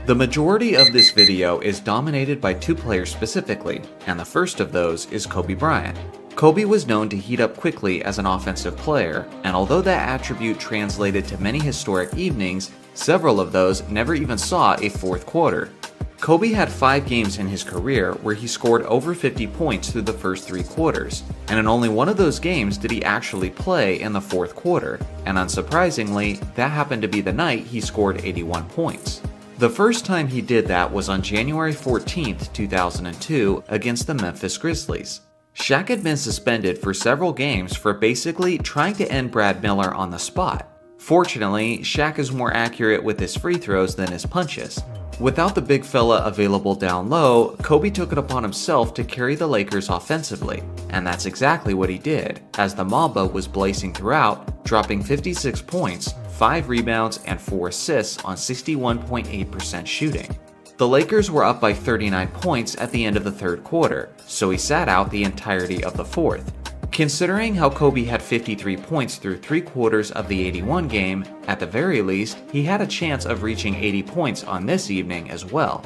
The majority of this video is dominated by two players specifically, and the first of those is Kobe Bryant. Kobe was known to heat up quickly as an offensive player, and although that attribute translated to many historic evenings, several of those never even saw a fourth quarter. Kobe had 5 games in his career where he scored over 50 points through the first 3 quarters, and in only one of those games did he actually play in the fourth quarter, and unsurprisingly, that happened to be the night he scored 81 points. The first time he did that was on January 14, 2002 against the Memphis Grizzlies. Shaq had been suspended for several games for basically trying to end Brad Miller on the spot. Fortunately, Shaq is more accurate with his free throws than his punches. Without the big fella available down low, Kobe took it upon himself to carry the Lakers offensively, and that's exactly what he did, as the Mamba was blazing throughout, dropping 56 points, 5 rebounds, and 4 assists on 61.8% shooting. The Lakers were up by 39 points at the end of the third quarter, so he sat out the entirety of the fourth. Considering how Kobe had 53 points through 3 quarters of the 81 game, at the very least, he had a chance of reaching 80 points on this evening as well.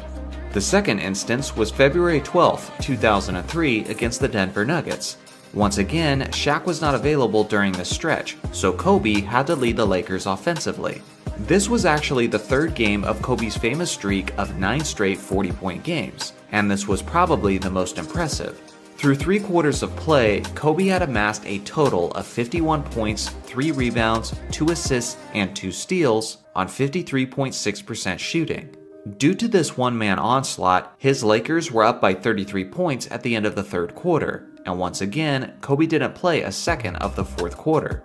The second instance was February 12, 2003 against the Denver Nuggets. Once again, Shaq was not available during this stretch, so Kobe had to lead the Lakers offensively. This was actually the third game of Kobe's famous streak of 9 straight 40-point games, and this was probably the most impressive. Through 3 quarters of play, Kobe had amassed a total of 51 points, 3 rebounds, 2 assists, and 2 steals on 53.6% shooting. Due to this one-man onslaught, his Lakers were up by 33 points at the end of the third quarter, and once again, Kobe didn't play a second of the fourth quarter.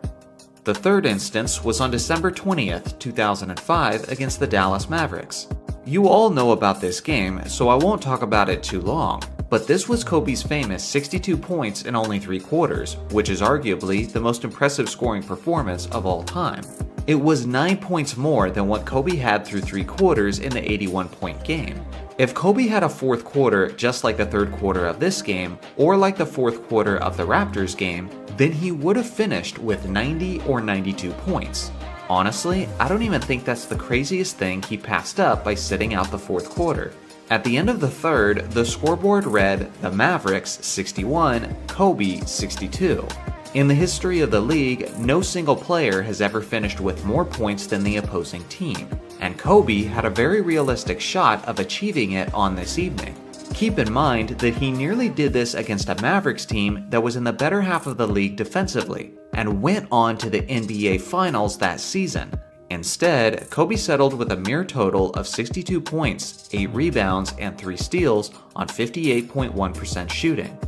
The third instance was on December 20th, 2005 against the Dallas Mavericks. You all know about this game, so I won't talk about it too long. But this was Kobe's famous 62 points in only 3 quarters, which is arguably the most impressive scoring performance of all time. It was 9 points more than what Kobe had through 3 quarters in the 81-point game. If Kobe had a fourth quarter just like the third quarter of this game, or like the fourth quarter of the Raptors game, then he would have finished with 90 or 92 points. Honestly, I don't even think that's the craziest thing he passed up by sitting out the fourth quarter. At the end of the third, the scoreboard read the Mavericks 61, Kobe 62. In the history of the league, no single player has ever finished with more points than the opposing team, and Kobe had a very realistic shot of achieving it on this evening. Keep in mind that he nearly did this against a Mavericks team that was in the better half of the league defensively, and went on to the NBA Finals that season. Instead, Kobe settled with a mere total of 62 points, 8 rebounds, and 3 steals on 58.1% shooting.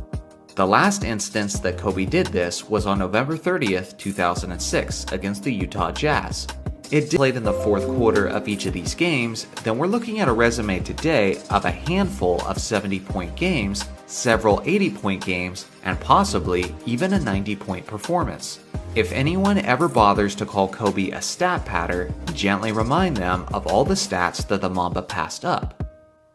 The last instance that Kobe did this was on November 30th, 2006 against the Utah Jazz. It played in the fourth quarter of each of these games, then we're looking at a resume today of a handful of 70-point games, several 80-point games, and possibly even a 90-point performance. If anyone ever bothers to call Kobe a stat patter, gently remind them of all the stats that the Mamba passed up.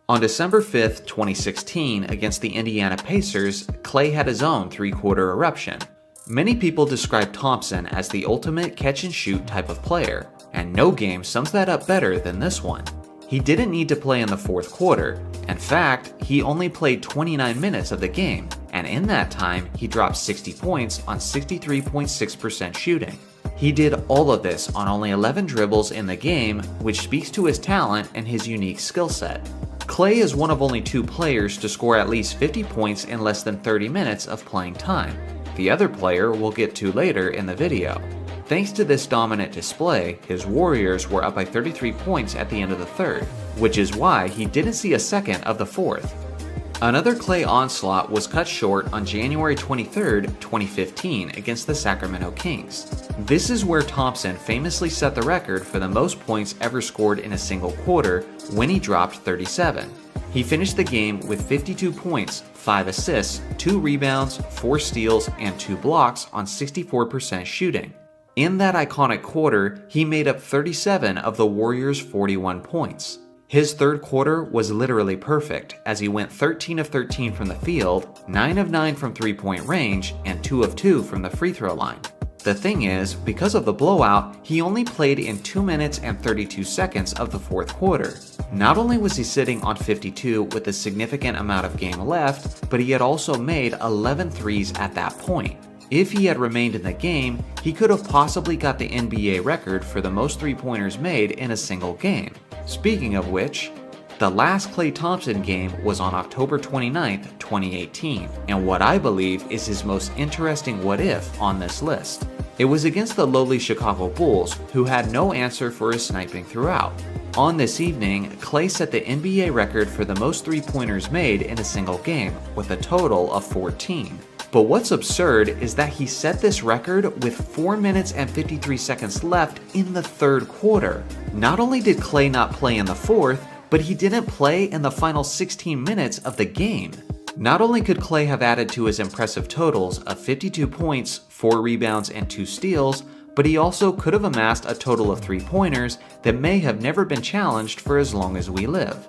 On December 5th, 2016, against the Indiana Pacers, Klay had his own 3-quarter eruption. Many people describe Thompson as the ultimate catch-and-shoot type of player, and no game sums that up better than this one. He didn't need to play in the fourth quarter. In fact, he only played 29 minutes of the game, and in that time, he dropped 60 points on 63.6% shooting. He did all of this on only 11 dribbles in the game, which speaks to his talent and his unique skill set. Klay is one of only 2 players to score at least 50 points in less than 30 minutes of playing time. The other player we'll get to later in the video. Thanks to this dominant display, his Warriors were up by 33 points at the end of the third, which is why he didn't see a second of the fourth. Another Klay onslaught was cut short on January 23, 2015 against the Sacramento Kings. This is where Thompson famously set the record for the most points ever scored in a single quarter when he dropped 37. He finished the game with 52 points, 5 assists, 2 rebounds, 4 steals, and 2 blocks on 64% shooting. In that iconic quarter, he made up 37 of the Warriors' 41 points. His third quarter was literally perfect, as he went 13 of 13 from the field, 9 of 9 from three-point range, and 2 of 2 from the free throw line. The thing is, because of the blowout, he only played in 2 minutes and 32 seconds of the fourth quarter. Not only was he sitting on 52 with a significant amount of game left, but he had also made 11 threes at that point. If he had remained in the game, he could have possibly got the NBA record for the most three-pointers made in a single game. Speaking of which, the last Klay Thompson game was on October 29, 2018, and what I believe is his most interesting what-if on this list. It was against the lowly Chicago Bulls, who had no answer for his sniping throughout. On this evening, Klay set the NBA record for the most three-pointers made in a single game, with a total of 14. But what's absurd is that he set this record with 4 minutes and 53 seconds left in the third quarter. Not only did Klay not play in the fourth, but he didn't play in the final 16 minutes of the game. Not only could Klay have added to his impressive totals of 52 points, 4 rebounds, and 2 steals, but he also could have amassed a total of 3-pointers that may have never been challenged for as long as we live.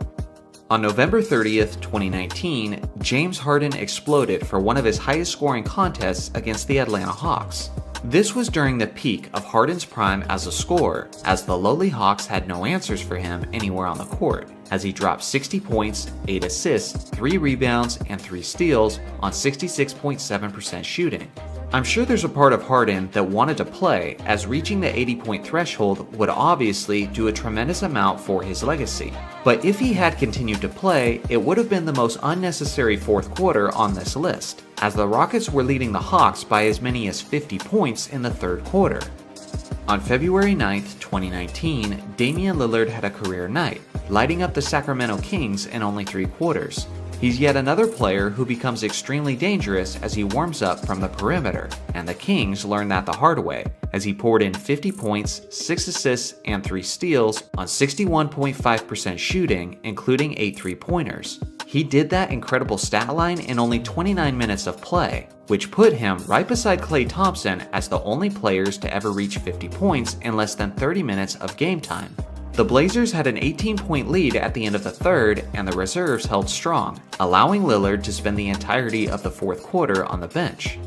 On November 30th, 2019, James Harden exploded for one of his highest scoring contests against the Atlanta Hawks. This was during the peak of Harden's prime as a scorer, as the lowly Hawks had no answers for him anywhere on the court, as he dropped 60 points, 8 assists, 3 rebounds, and 3 steals on 66.7% shooting. I'm sure there's a part of Harden that wanted to play, as reaching the 80-point threshold would obviously do a tremendous amount for his legacy. But if he had continued to play, it would have been the most unnecessary fourth quarter on this list, as the Rockets were leading the Hawks by as many as 50 points in the third quarter. On February 9th, 2019, Damian Lillard had a career night, lighting up the Sacramento Kings in only 3 quarters. He's yet another player who becomes extremely dangerous as he warms up from the perimeter, and the Kings learned that the hard way, as he poured in 50 points, 6 assists, and 3 steals on 61.5% shooting, including 8 three-pointers. He did that incredible stat line in only 29 minutes of play, which put him right beside Klay Thompson as the only players to ever reach 50 points in less than 30 minutes of game time. The Blazers had an 18-point lead at the end of the third, and the reserves held strong, allowing Lillard to spend the entirety of the fourth quarter on the bench.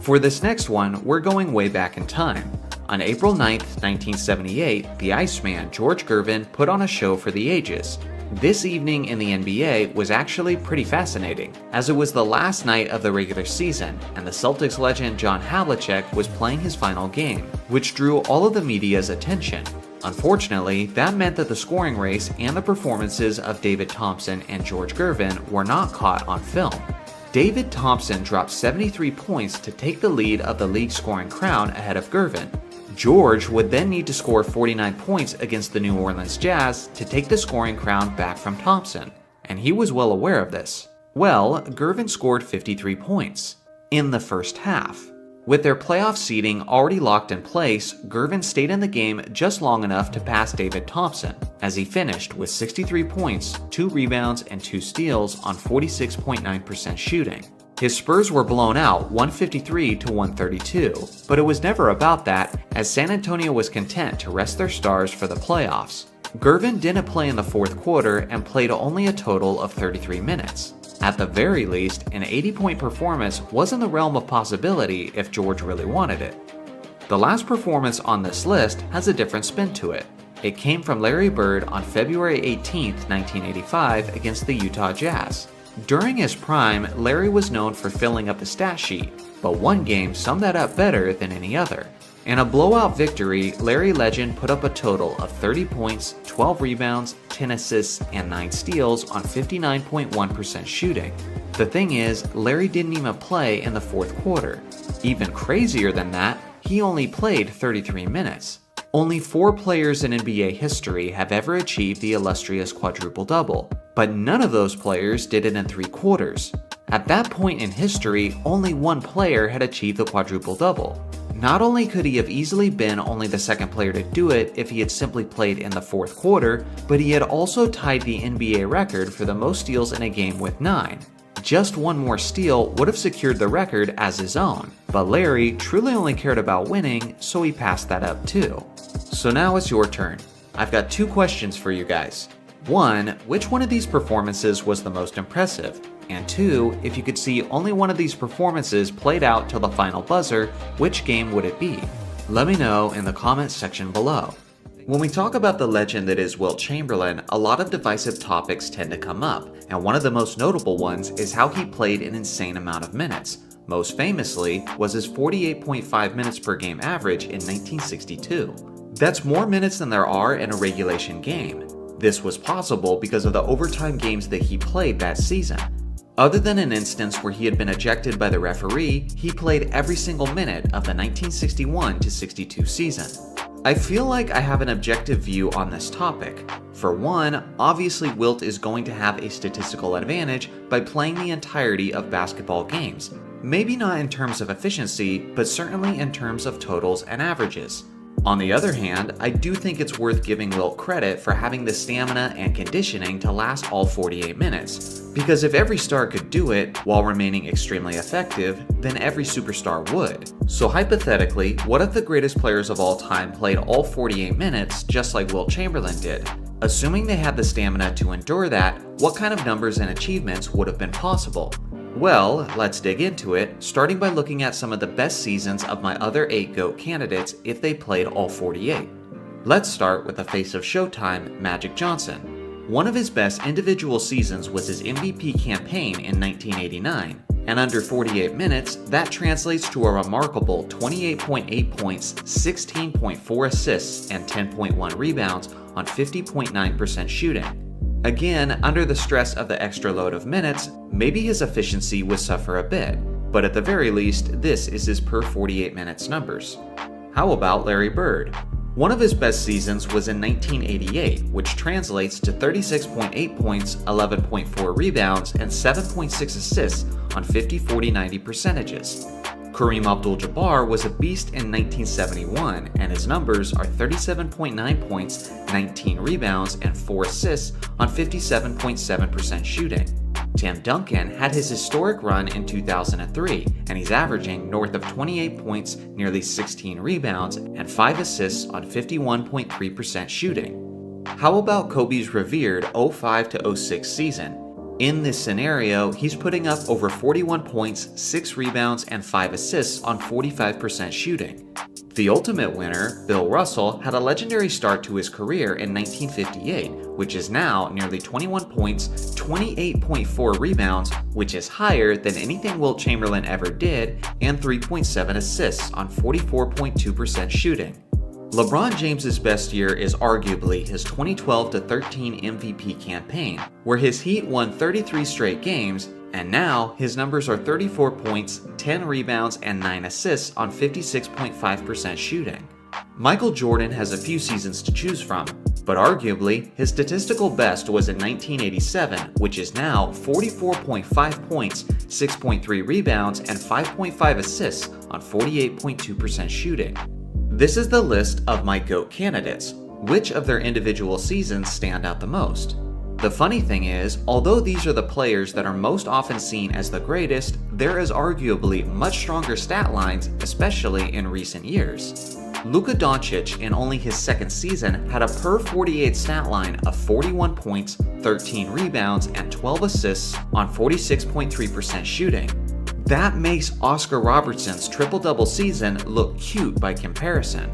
For this next one, we're going way back in time. On April 9th, 1978, the Iceman George Gervin put on a show for the ages. This evening in the NBA was actually pretty fascinating, as it was the last night of the regular season, and the Celtics legend John Havlicek was playing his final game, which drew all of the media's attention. Unfortunately, that meant that the scoring race and the performances of David Thompson and George Gervin were not caught on film. David Thompson dropped 73 points to take the lead of the league scoring crown ahead of Gervin. George would then need to score 49 points against the New Orleans Jazz to take the scoring crown back from Thompson, and he was well aware of this. Well, Gervin scored 53 points in the first half. With their playoff seeding already locked in place, Gervin stayed in the game just long enough to pass David Thompson, as he finished with 63 points, 2 rebounds, and 2 steals on 46.9% shooting. His Spurs were blown out 153 to 132, but it was never about that, as San Antonio was content to rest their stars for the playoffs. Gervin didn't play in the fourth quarter and played only a total of 33 minutes. At the very least, an 80-point performance was in the realm of possibility if George really wanted it. The last performance on this list has a different spin to it. It came from Larry Bird on February 18, 1985 against the Utah Jazz. During his prime, Larry was known for filling up the stat sheet, but one game summed that up better than any other. In a blowout victory, Larry Legend put up a total of 30 points, 12 rebounds, 10 assists, and 9 steals on 59.1% shooting. The thing is, Larry didn't even play in the fourth quarter. Even crazier than that, he only played 33 minutes. Only 4 players in NBA history have ever achieved the illustrious quadruple-double, but none of those players did it in 3 quarters. At that point in history, only one player had achieved the quadruple-double. Not only could he have easily been only the second player to do it if he had simply played in the fourth quarter, but he had also tied the NBA record for the most steals in a game with 9. Just one more steal would have secured the record as his own, but Larry truly only cared about winning, so he passed that up too. So now it's your turn. I've got 2 questions for you guys. 1, which one of these performances was the most impressive? And 2, if you could see only one of these performances played out till the final buzzer, which game would it be? Let me know in the comments section below. When we talk about the legend that is Wilt Chamberlain, a lot of divisive topics tend to come up, and one of the most notable ones is how he played an insane amount of minutes. Most famously was his 48.5 minutes per game average in 1962. That's more minutes than there are in a regulation game. This was possible because of the overtime games that he played that season. Other than an instance where he had been ejected by the referee, he played every single minute of the 1961-62 season. I feel like I have an objective view on this topic. For one, obviously Wilt is going to have a statistical advantage by playing the entirety of basketball games. Maybe not in terms of efficiency, but certainly in terms of totals and averages. On the other hand, I do think it's worth giving Wilt credit for having the stamina and conditioning to last all 48 minutes. Because if every star could do it while remaining extremely effective, then every superstar would. So hypothetically, what if the greatest players of all time played all 48 minutes just like Wilt Chamberlain did? Assuming they had the stamina to endure that, what kind of numbers and achievements would have been possible? Well, let's dig into it, starting by looking at some of the best seasons of my other 8 GOAT candidates if they played all 48. Let's start with the face of Showtime, Magic Johnson. One of his best individual seasons was his MVP campaign in 1989, and under 48 minutes, that translates to a remarkable 28.8 points, 16.4 assists, and 10.1 rebounds on 50.9% shooting. Again, under the stress of the extra load of minutes, maybe his efficiency would suffer a bit, but at the very least, this is his per 48 minutes numbers. How about Larry Bird? One of his best seasons was in 1988, which translates to 36.8 points, 11.4 rebounds, and 7.6 assists on 50-40-90 percentages. Kareem Abdul-Jabbar was a beast in 1971, and his numbers are 37.9 points, 19 rebounds, and 4 assists on 57.7% shooting. Tim Duncan had his historic run in 2003, and he's averaging north of 28 points, nearly 16 rebounds, and 5 assists on 51.3% shooting. How about Kobe's revered 05-06 season? In this scenario, he's putting up over 41 points, 6 rebounds, and 5 assists on 45% shooting. The ultimate winner, Bill Russell, had a legendary start to his career in 1958, which is now nearly 21 points, 28.4 rebounds, which is higher than anything Wilt Chamberlain ever did, and 3.7 assists on 44.2% shooting. LeBron James's best year is arguably his 2012-13 MVP campaign, where his Heat won 33 straight games, and now his numbers are 34 points, 10 rebounds, and 9 assists on 56.5% shooting. Michael Jordan has a few seasons to choose from, but arguably his statistical best was in 1987, which is now 44.5 points, 6.3 rebounds, and 5.5 assists on 48.2% shooting. This is the list of my GOAT candidates. Which of their individual seasons stand out the most? The funny thing is, although these are the players that are most often seen as the greatest, there is arguably much stronger stat lines, especially in recent years. Luka Doncic, in only his second season, had a per 48 stat line of 41 points, 13 rebounds, and 12 assists on 46.3% shooting. That makes Oscar Robertson's triple-double season look cute by comparison.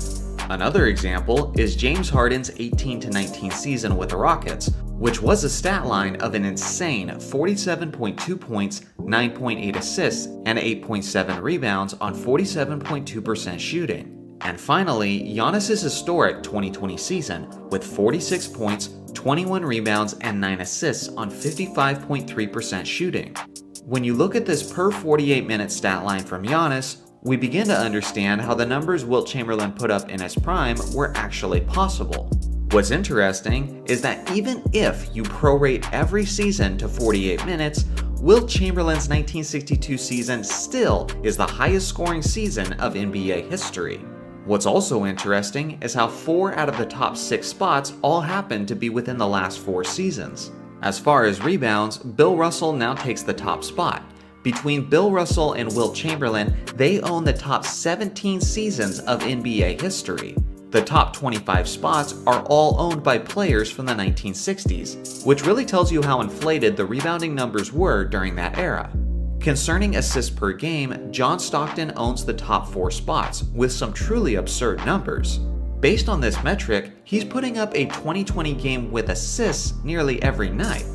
Another example is James Harden's 18-19 season with the Rockets, which was a stat line of an insane 47.2 points, 9.8 assists, and 8.7 rebounds on 47.2% shooting. And finally, Giannis's historic 2020 season with 46 points, 21 rebounds, and 9 assists on 55.3% shooting. When you look at this per 48-minute stat line from Giannis, we begin to understand how the numbers Wilt Chamberlain put up in his prime were actually possible. What's interesting is that even if you prorate every season to 48 minutes, Wilt Chamberlain's 1962 season still is the highest scoring season of NBA history. What's also interesting is how 4 out of the top 6 spots all happen to be within the last 4 seasons. As far as rebounds, Bill Russell now takes the top spot. Between Bill Russell and Wilt Chamberlain, they own the top 17 seasons of NBA history. The top 25 spots are all owned by players from the 1960s, which really tells you how inflated the rebounding numbers were during that era. Concerning assists per game, John Stockton owns the top 4 spots, with some truly absurd numbers. Based on this metric, he's putting up a 2020 game with assists nearly every night.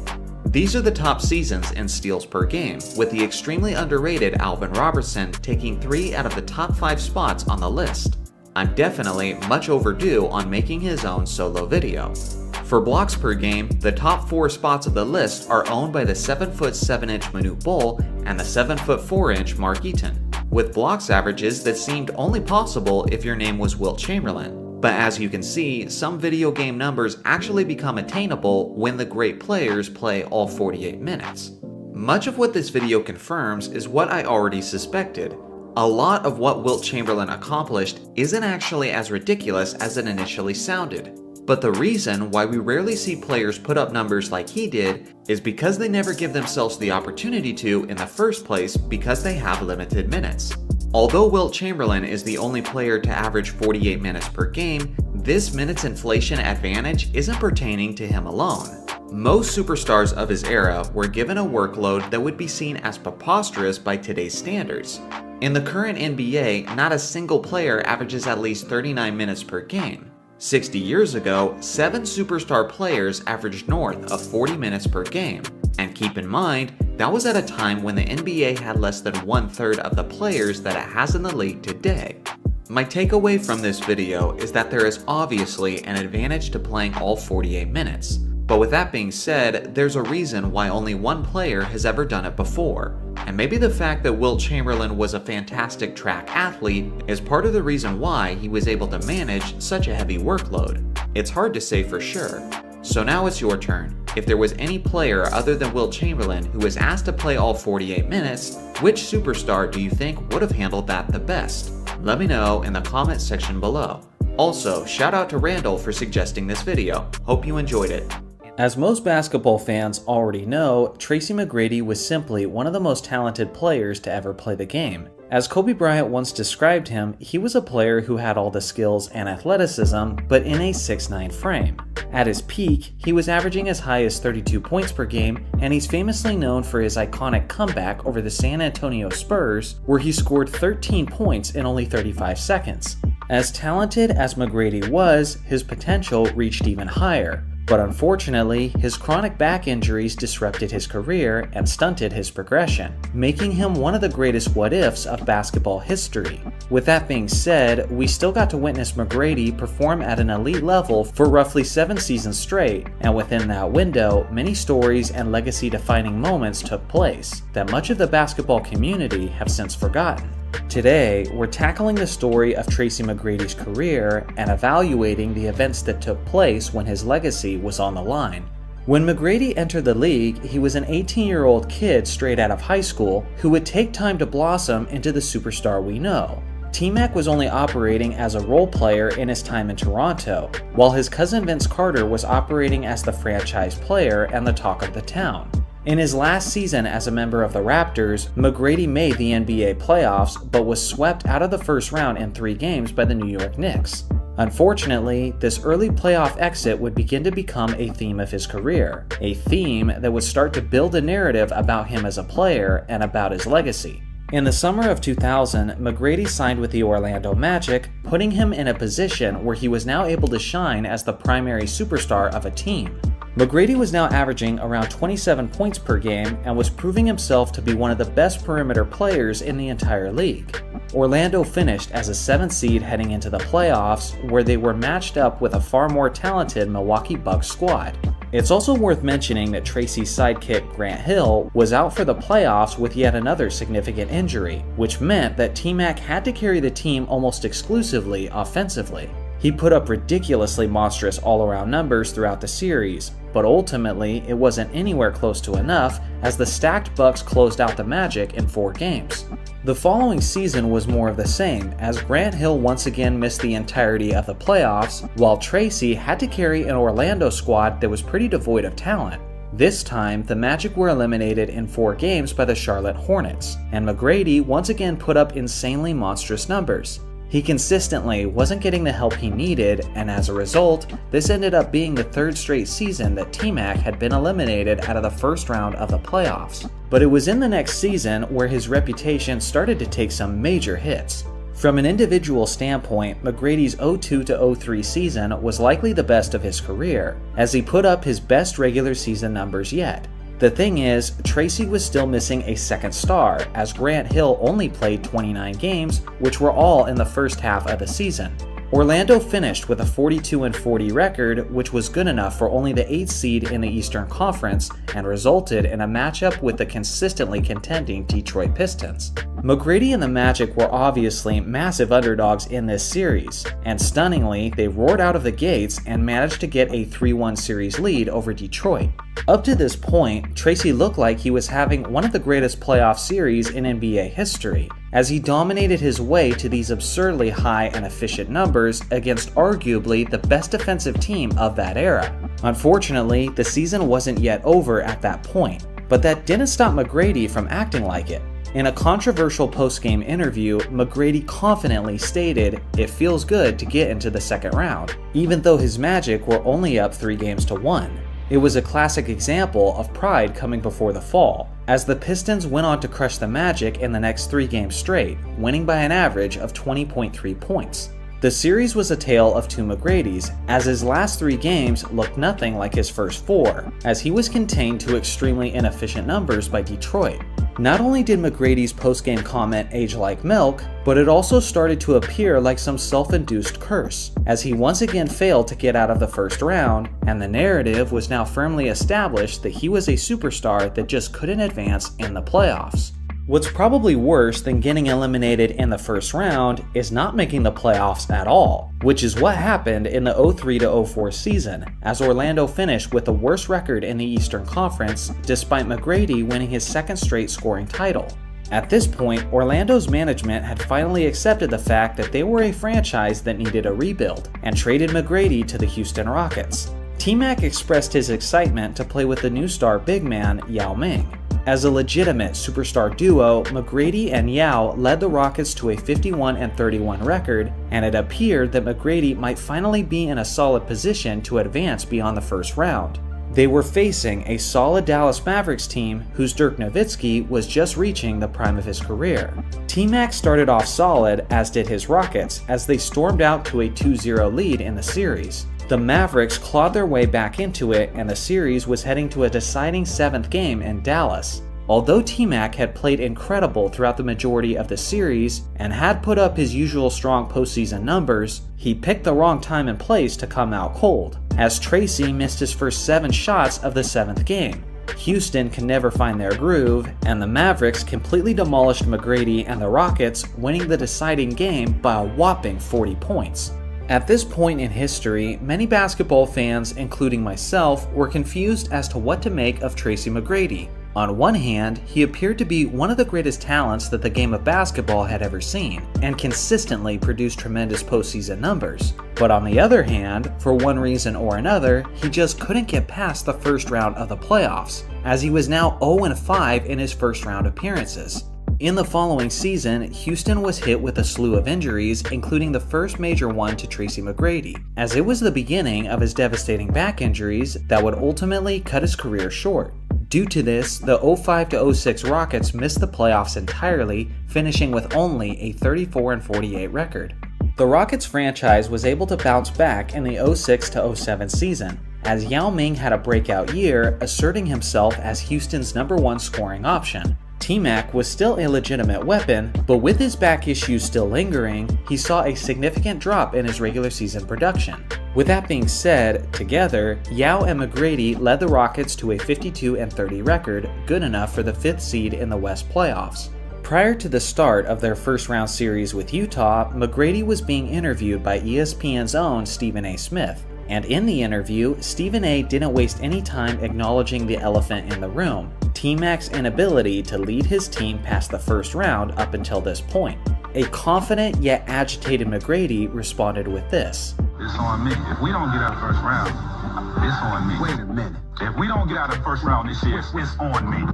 These are the top seasons in steals per game, with the extremely underrated Alvin Robertson taking 3 out of the top 5 spots on the list. I'm definitely much overdue on making his own solo video. For blocks per game, the top 4 spots of the list are owned by the 7'7" Manute Bol and the 7'4" Mark Eaton, with blocks averages that seemed only possible if your name was Wilt Chamberlain. But as you can see, some video game numbers actually become attainable when the great players play all 48 minutes. Much of what this video confirms is what I already suspected. A lot of what Wilt Chamberlain accomplished isn't actually as ridiculous as it initially sounded. But the reason why we rarely see players put up numbers like he did is because they never give themselves the opportunity to in the first place because they have limited minutes. Although Wilt Chamberlain is the only player to average 48 minutes per game, this minutes inflation advantage isn't pertaining to him alone. Most superstars of his era were given a workload that would be seen as preposterous by today's standards. In the current NBA, not a single player averages at least 39 minutes per game. 60 years ago, 7 superstar players averaged north of 40 minutes per game. And keep in mind, that was at a time when the NBA had less than 1/3 of the players that it has in the league today. My takeaway from this video is that there is obviously an advantage to playing all 48 minutes. But with that being said, there's a reason why only one player has ever done it before. And maybe the fact that Wilt Chamberlain was a fantastic track athlete is part of the reason why he was able to manage such a heavy workload. It's hard to say for sure. So now it's your turn. If there was any player other than Wilt Chamberlain who was asked to play all 48 minutes, which superstar do you think would have handled that the best? Let me know in the comment section below. Also, shout out to Randall for suggesting this video. Hope you enjoyed it. As most basketball fans already know, Tracy McGrady was simply one of the most talented players to ever play the game. As Kobe Bryant once described him, he was a player who had all the skills and athleticism, but in a 6'9" frame. At his peak, he was averaging as high as 32 points per game, and he's famously known for his iconic comeback over the San Antonio Spurs, where he scored 13 points in only 35 seconds. As talented as McGrady was, his potential reached even higher. But unfortunately, his chronic back injuries disrupted his career and stunted his progression, making him one of the greatest what-ifs of basketball history. With that being said, we still got to witness McGrady perform at an elite level for roughly 7 seasons straight, and within that window, many stories and legacy-defining moments took place that much of the basketball community have since forgotten. Today, we're tackling the story of Tracy McGrady's career and evaluating the events that took place when his legacy was on the line. When McGrady entered the league, he was an 18-year-old kid straight out of high school who would take time to blossom into the superstar we know. T-Mac was only operating as a role player in his time in Toronto, while his cousin Vince Carter was operating as the franchise player and the talk of the town. In his last season as a member of the Raptors, McGrady made the NBA playoffs but was swept out of the first round in 3 games by the New York Knicks. Unfortunately, this early playoff exit would begin to become a theme of his career, a theme that would start to build a narrative about him as a player and about his legacy. In the summer of 2000, McGrady signed with the Orlando Magic, putting him in a position where he was now able to shine as the primary superstar of a team. McGrady was now averaging around 27 points per game and was proving himself to be one of the best perimeter players in the entire league. Orlando finished as a 7th seed heading into the playoffs, where they were matched up with a far more talented Milwaukee Bucks squad. It's also worth mentioning that Tracy's sidekick Grant Hill was out for the playoffs with yet another significant injury, which meant that T-Mac had to carry the team almost exclusively offensively. He put up ridiculously monstrous all-around numbers throughout the series, but ultimately it wasn't anywhere close to enough as the stacked Bucks closed out the Magic in 4 games. The following season was more of the same, as Grant Hill once again missed the entirety of the playoffs, while Tracy had to carry an Orlando squad that was pretty devoid of talent. This time, the Magic were eliminated in 4 games by the Charlotte Hornets, and McGrady once again put up insanely monstrous numbers. He consistently wasn't getting the help he needed, and as a result, this ended up being the 3rd straight season that T-Mac had been eliminated out of the first round of the playoffs. But it was in the next season where his reputation started to take some major hits. From an individual standpoint, McGrady's 02-03 season was likely the best of his career, as he put up his best regular season numbers yet. The thing is, Tracy was still missing a second star, as Grant Hill only played 29 games, which were all in the first half of the season. Orlando finished with a 42-40 record, which was good enough for only the 8th seed in the Eastern Conference and resulted in a matchup with the consistently contending Detroit Pistons. McGrady and the Magic were obviously massive underdogs in this series, and stunningly, they roared out of the gates and managed to get a 3-1 series lead over Detroit. Up to this point, Tracy looked like he was having one of the greatest playoff series in NBA history, as he dominated his way to these absurdly high and efficient numbers against arguably the best defensive team of that era. Unfortunately, the season wasn't yet over at that point, but that didn't stop McGrady from acting like it. In a controversial post-game interview, McGrady confidently stated, "It feels good to get into the second round," even though his Magic were only up 3-1. It was a classic example of pride coming before the fall, as the Pistons went on to crush the Magic in the next 3 games straight, winning by an average of 20.3 points. The series was a tale of 2 McGradys, as his last 3 games looked nothing like his first 4, as he was contained to extremely inefficient numbers by Detroit. Not only did McGrady's post-game comment age like milk, but it also started to appear like some self-induced curse, as he once again failed to get out of the first round, and the narrative was now firmly established that he was a superstar that just couldn't advance in the playoffs. What's probably worse than getting eliminated in the first round is not making the playoffs at all, which is what happened in the 03-04 season, as Orlando finished with the worst record in the Eastern Conference, despite McGrady winning his 2nd straight scoring title. At this point, Orlando's management had finally accepted the fact that they were a franchise that needed a rebuild, and traded McGrady to the Houston Rockets. T-Mac expressed his excitement to play with the new star big man Yao Ming. As a legitimate superstar duo, McGrady and Yao led the Rockets to a 51-31 record, and it appeared that McGrady might finally be in a solid position to advance beyond the first round. They were facing a solid Dallas Mavericks team whose Dirk Nowitzki was just reaching the prime of his career. T-Mac started off solid, as did his Rockets, as they stormed out to a 2-0 lead in the series. The Mavericks clawed their way back into it, and the series was heading to a deciding 7th game in Dallas. Although T-Mac had played incredible throughout the majority of the series and had put up his usual strong postseason numbers, he picked the wrong time and place to come out cold, as Tracy missed his first 7 shots of the 7th game. Houston could never find their groove, and the Mavericks completely demolished McGrady and the Rockets, winning the deciding game by a whopping 40 points. At this point in history, many basketball fans, including myself, were confused as to what to make of Tracy McGrady. On one hand, he appeared to be one of the greatest talents that the game of basketball had ever seen, and consistently produced tremendous postseason numbers. But on the other hand, for one reason or another, he just couldn't get past the first round of the playoffs, as he was now 0-5 in his first round appearances. In the following season, Houston was hit with a slew of injuries, including the first major one to Tracy McGrady, as it was the beginning of his devastating back injuries that would ultimately cut his career short. Due to this, the 05-06 Rockets missed the playoffs entirely, finishing with only a 34-48 record. The Rockets franchise was able to bounce back in the 06-07 season, as Yao Ming had a breakout year, asserting himself as Houston's #1 scoring option. T-Mac was still a legitimate weapon, but with his back issues still lingering, he saw a significant drop in his regular season production. With that being said, together, Yao and McGrady led the Rockets to a 52-30 record, good enough for the 5th seed in the West playoffs. Prior to the start of their first-round series with Utah, McGrady was being interviewed by ESPN's own Stephen A. Smith. And in the interview, Stephen A. didn't waste any time acknowledging the elephant in the room, T-Mac's inability to lead his team past the first round up until this point. A confident yet agitated McGrady responded with this. It's on me. If we don't get out of the first round, it's on me. Wait a minute. If we don't get out of the first round this year, it's on me.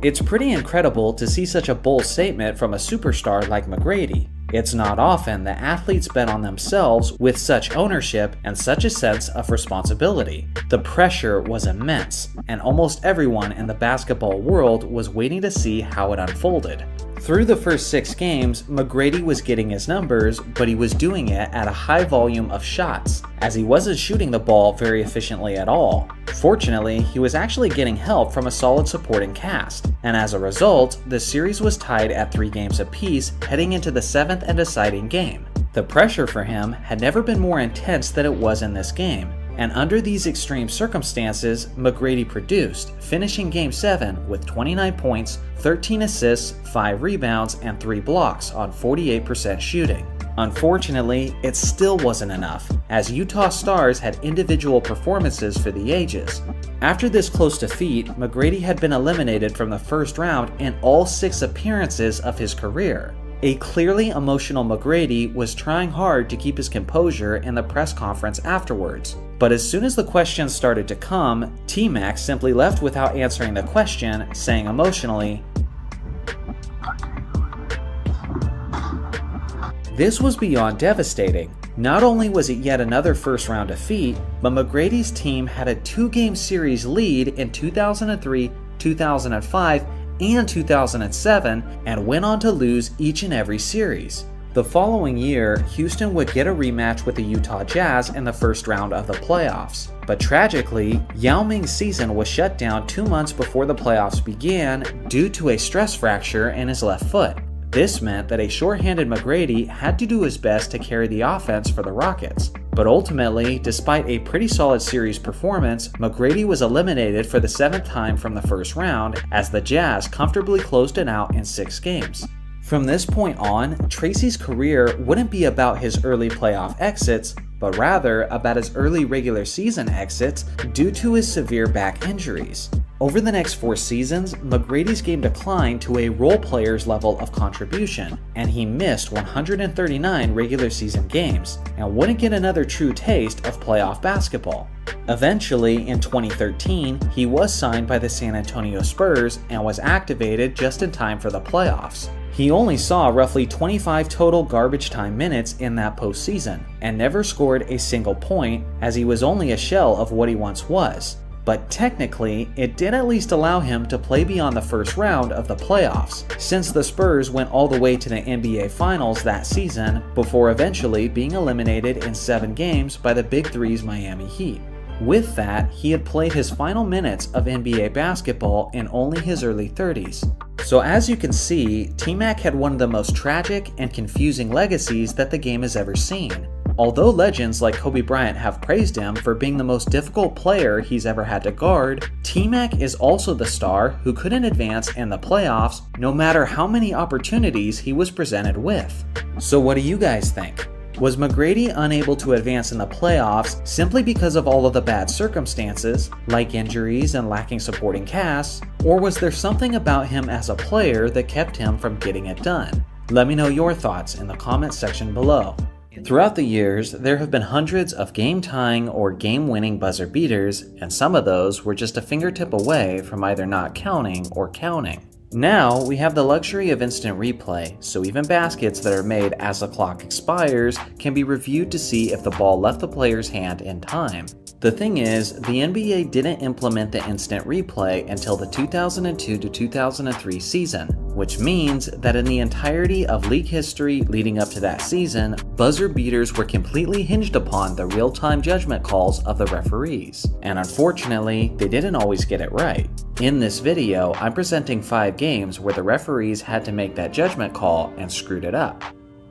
It's pretty incredible to see such a bold statement from a superstar like McGrady. It's not often that athletes bet on themselves with such ownership and such a sense of responsibility. The pressure was immense, and almost everyone in the basketball world was waiting to see how it unfolded. Through the first 6 games, McGrady was getting his numbers, but he was doing it at a high volume of shots, as he wasn't shooting the ball very efficiently at all. Fortunately, he was actually getting help from a solid supporting cast, and as a result, the series was tied at 3 games apiece heading into the 7th and deciding game. The pressure for him had never been more intense than it was in this game, and under these extreme circumstances, McGrady produced, finishing Game 7 with 29 points, 13 assists, 5 rebounds, and 3 blocks on 48% shooting. Unfortunately, it still wasn't enough, as Utah Stars had individual performances for the ages. After this close defeat, McGrady had been eliminated from the first round in all 6 appearances of his career. A clearly emotional McGrady was trying hard to keep his composure in the press conference afterwards. But as soon as the questions started to come, T-Mac simply left without answering the question, saying emotionally, this was beyond devastating. Not only was it yet another first-round defeat, but McGrady's team had a 2-game series lead in 2003, 2005, and 2007, and went on to lose each and every series. The following year, Houston would get a rematch with the Utah Jazz in the first round of the playoffs. But tragically, Yao Ming's season was shut down 2 months before the playoffs began due to a stress fracture in his left foot. This meant that a shorthanded McGrady had to do his best to carry the offense for the Rockets. But ultimately, despite a pretty solid series performance, McGrady was eliminated for the 7th time from the first round, as the Jazz comfortably closed it out in 6 games. From this point on, Tracy's career wouldn't be about his early playoff exits, but rather about his early regular season exits due to his severe back injuries. Over the next 4 seasons, McGrady's game declined to a role player's level of contribution, and he missed 139 regular season games, and wouldn't get another true taste of playoff basketball. Eventually, in 2013, he was signed by the San Antonio Spurs and was activated just in time for the playoffs. He only saw roughly 25 total garbage time minutes in that postseason, and never scored a single point, as he was only a shell of what he once was. But technically, it did at least allow him to play beyond the first round of the playoffs, since the Spurs went all the way to the NBA Finals that season, before eventually being eliminated in 7 games by the Big Three's Miami Heat. With that, he had played his final minutes of NBA basketball in only his early 30s. So as you can see, T-Mac had one of the most tragic and confusing legacies that the game has ever seen. Although legends like Kobe Bryant have praised him for being the most difficult player he's ever had to guard, T-Mac is also the star who couldn't advance in the playoffs no matter how many opportunities he was presented with. So what do you guys think? Was McGrady unable to advance in the playoffs simply because of all of the bad circumstances, like injuries and lacking supporting casts, or was there something about him as a player that kept him from getting it done? Let me know your thoughts in the comment section below. Throughout the years, there have been hundreds of game-tying or game-winning buzzer beaters, and some of those were just a fingertip away from either not counting or counting. Now, we have the luxury of instant replay, so even baskets that are made as the clock expires can be reviewed to see if the ball left the player's hand in time. The thing is, the NBA didn't implement the instant replay until the 2002 to 2003 season, which means that in the entirety of league history leading up to that season, buzzer beaters were completely hinged upon the real-time judgment calls of the referees, and unfortunately, they didn't always get it right. In this video, I'm presenting 5 games where the referees had to make that judgment call and screwed it up.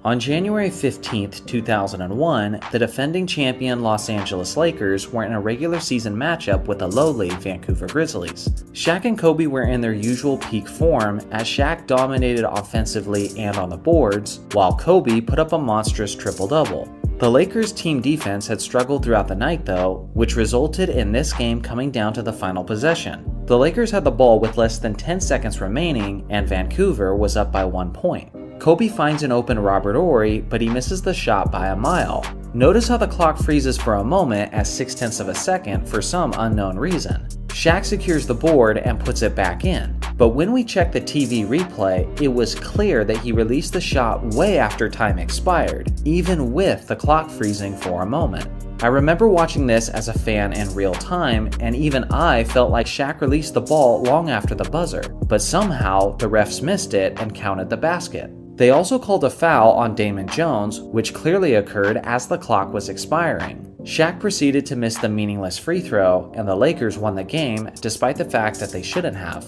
On January 15, 2001, the defending champion Los Angeles Lakers were in a regular season matchup with the lowly Vancouver Grizzlies. Shaq and Kobe were in their usual peak form as Shaq dominated offensively and on the boards, while Kobe put up a monstrous triple-double. The Lakers' team defense had struggled throughout the night though, which resulted in this game coming down to the final possession. The Lakers had the ball with less than 10 seconds remaining, and Vancouver was up by 1 point. Kobe finds an open Robert Horry, but he misses the shot by a mile. Notice how the clock freezes for a moment at 0.6 of a second for some unknown reason. Shaq secures the board and puts it back in, but when we checked the TV replay, it was clear that he released the shot way after time expired, even with the clock freezing for a moment. I remember watching this as a fan in real time, and even I felt like Shaq released the ball long after the buzzer, but somehow the refs missed it and counted the basket. They also called a foul on Damon Jones, which clearly occurred as the clock was expiring. Shaq proceeded to miss the meaningless free throw, and the Lakers won the game despite the fact that they shouldn't have.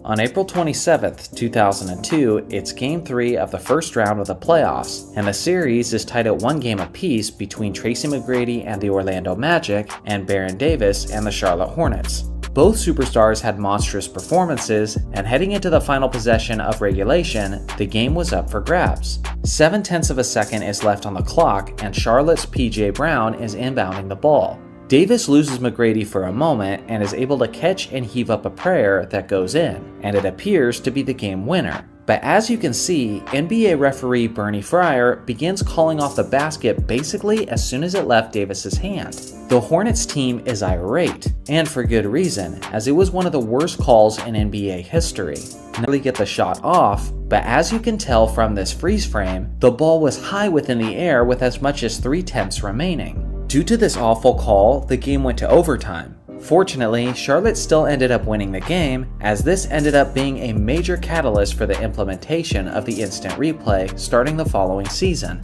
On April 27, 2002, it's Game 3 of the first round of the playoffs, and the series is tied at 1 game apiece between Tracy McGrady and the Orlando Magic and Baron Davis and the Charlotte Hornets. Both superstars had monstrous performances, and heading into the final possession of regulation, the game was up for grabs. 0.7 of a second is left on the clock, and Charlotte's PJ Brown is inbounding the ball. Davis loses McGrady for a moment and is able to catch and heave up a prayer that goes in, and it appears to be the game winner. But as you can see, NBA referee Bernie Fryer begins calling off the basket basically as soon as it left Davis's hand. The Hornets team is irate, and for good reason, as it was one of the worst calls in NBA history. Nearly get the shot off, but as you can tell from this freeze frame, the ball was high within the air with as much as 0.3 remaining. Due to this awful call, the game went to overtime. Fortunately, Charlotte still ended up winning the game, as this ended up being a major catalyst for the implementation of the instant replay starting the following season.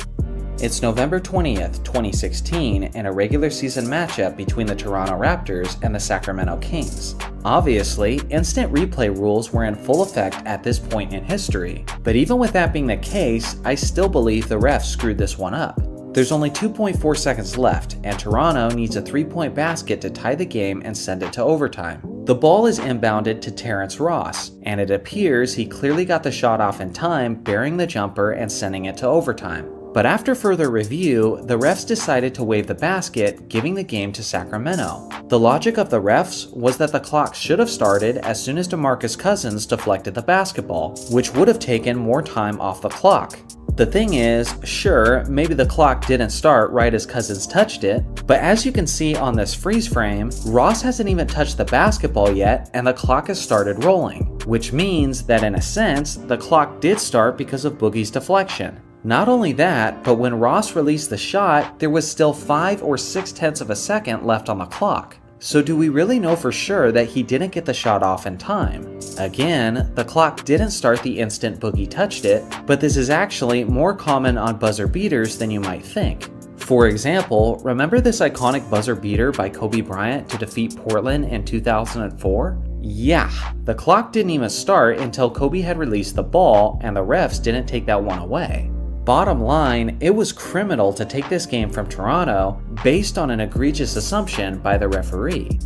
It's November 20th, 2016, in a regular season matchup between the Toronto Raptors and the Sacramento Kings. Obviously, instant replay rules were in full effect at this point in history, but even with that being the case, I still believe the refs screwed this one up. There's only 2.4 seconds left, and Toronto needs a 3-point basket to tie the game and send it to overtime. The ball is inbounded to Terrence Ross, and it appears he clearly got the shot off in time, burying the jumper and sending it to overtime. But after further review, the refs decided to wave the basket, giving the game to Sacramento. The logic of the refs was that the clock should have started as soon as DeMarcus Cousins deflected the basketball, which would have taken more time off the clock. The thing is, sure, maybe the clock didn't start right as Cousins touched it, but as you can see on this freeze frame, Ross hasn't even touched the basketball yet and the clock has started rolling, which means that in a sense, the clock did start because of Boogie's deflection. Not only that, but when Ross released the shot, there was still 5 or 0.6 of a second left on the clock. So do we really know for sure that he didn't get the shot off in time? Again, the clock didn't start the instant Boogie touched it, but this is actually more common on buzzer beaters than you might think. For example, remember this iconic buzzer beater by Kobe Bryant to defeat Portland in 2004? Yeah, the clock didn't even start until Kobe had released the ball and the refs didn't take that one away. Bottom line, it was criminal to take this game from Toronto based on an egregious assumption by the referee.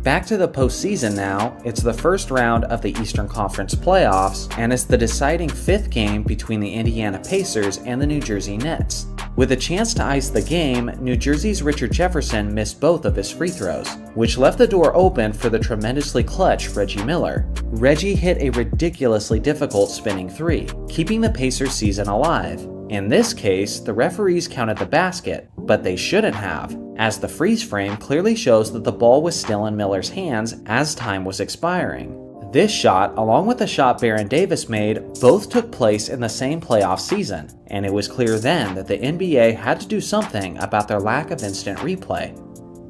Back to the postseason now, it's the first round of the Eastern Conference playoffs, and it's the deciding 5th game between the Indiana Pacers and the New Jersey Nets. With a chance to ice the game, New Jersey's Richard Jefferson missed both of his free throws, which left the door open for the tremendously clutch Reggie Miller. Reggie hit a ridiculously difficult spinning 3, keeping the Pacers' season alive. In this case, the referees counted the basket, but they shouldn't have, as the freeze frame clearly shows that the ball was still in Miller's hands as time was expiring. This shot, along with the shot Baron Davis made, both took place in the same playoff season, and it was clear then that the NBA had to do something about their lack of instant replay.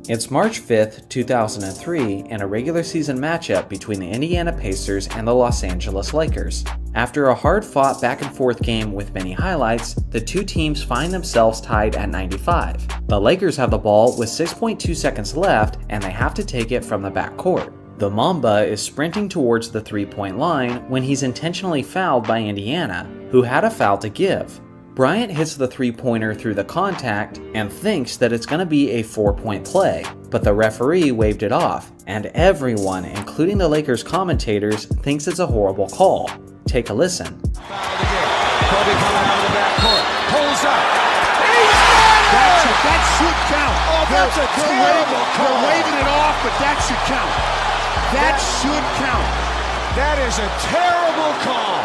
It's March 5th, 2003, in a regular season matchup between the Indiana Pacers and the Los Angeles Lakers. After a hard-fought back-and-forth game with many highlights, the two teams find themselves tied at 95. The Lakers have the ball with 6.2 seconds left, and they have to take it from the backcourt. The Mamba is sprinting towards the three-point line when he's intentionally fouled by Indiana, who had a foul to give. Bryant hits the three-pointer through the contact and thinks that it's going to be a 4-point play, but the referee waved it off, and everyone, including the Lakers commentators, thinks it's a horrible call. Take a listen. Kobe coming out of the backcourt, pulls up. That should count. Oh, that's a terrible call. They're waving it off, but that should count. That should count. That is a terrible call.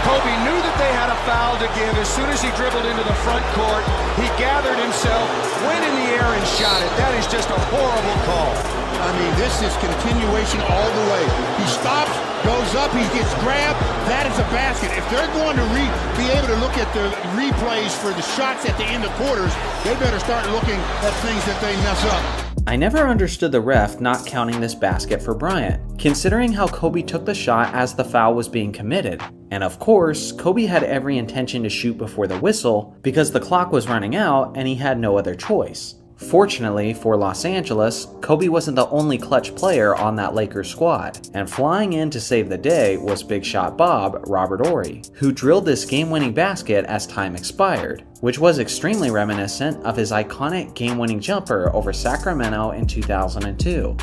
Kobe knew that they had a foul to give. As soon as he dribbled into the front court, he gathered himself, went in the air and shot it. That is just a horrible call. I mean, this is continuation all the way. He stops, goes up, he gets grabbed. That is a basket. If they're going to be able to look at the replays for the shots at the end of quarters, they better start looking at things that they mess up. I never understood the ref not counting this basket for Bryant, considering how Kobe took the shot as the foul was being committed. And of course, Kobe had every intention to shoot before the whistle because the clock was running out and he had no other choice. Fortunately for Los Angeles, Kobe wasn't the only clutch player on that Lakers squad, and flying in to save the day was Big Shot Bob, Robert Horry, who drilled this game-winning basket as time expired, which was extremely reminiscent of his iconic game-winning jumper over Sacramento in 2002.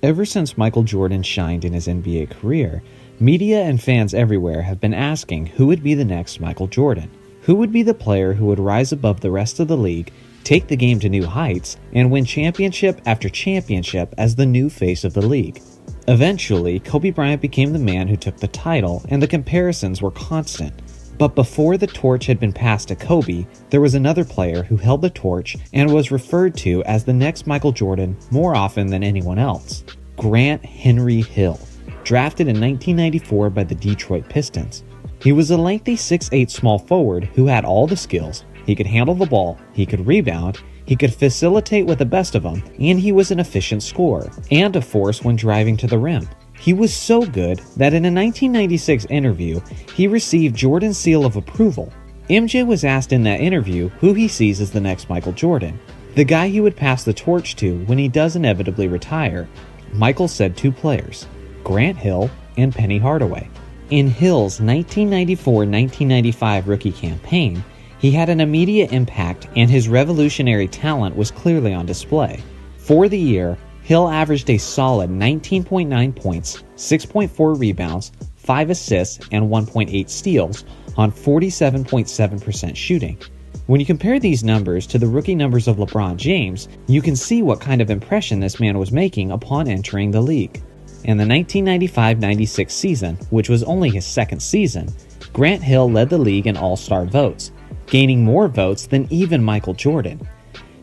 Ever since Michael Jordan shined in his NBA career, media and fans everywhere have been asking who would be the next Michael Jordan. Who would be the player who would rise above the rest of the league, take the game to new heights, and win championship after championship as the new face of the league? Eventually, Kobe Bryant became the man who took the title, and the comparisons were constant. But before the torch had been passed to Kobe, there was another player who held the torch and was referred to as the next Michael Jordan more often than anyone else. Grant Henry Hill, drafted in 1994 by the Detroit Pistons. He was a lengthy 6'8" small forward who had all the skills. He could handle the ball, he could rebound, he could facilitate with the best of them, and he was an efficient scorer, and a force when driving to the rim. He was so good that in a 1996 interview, he received Jordan's seal of approval. MJ was asked in that interview who he sees as the next Michael Jordan, the guy he would pass the torch to when he does inevitably retire. Michael said two players, Grant Hill and Penny Hardaway. In Hill's 1994-1995 rookie campaign, he had an immediate impact and his revolutionary talent was clearly on display. For the year, Hill averaged a solid 19.9 points, 6.4 rebounds, 5 assists, and 1.8 steals on 47.7% shooting. When you compare these numbers to the rookie numbers of LeBron James, you can see what kind of impression this man was making upon entering the league. In the 1995-96 season, which was only his second season, Grant Hill led the league in all-star votes, gaining more votes than even Michael Jordan.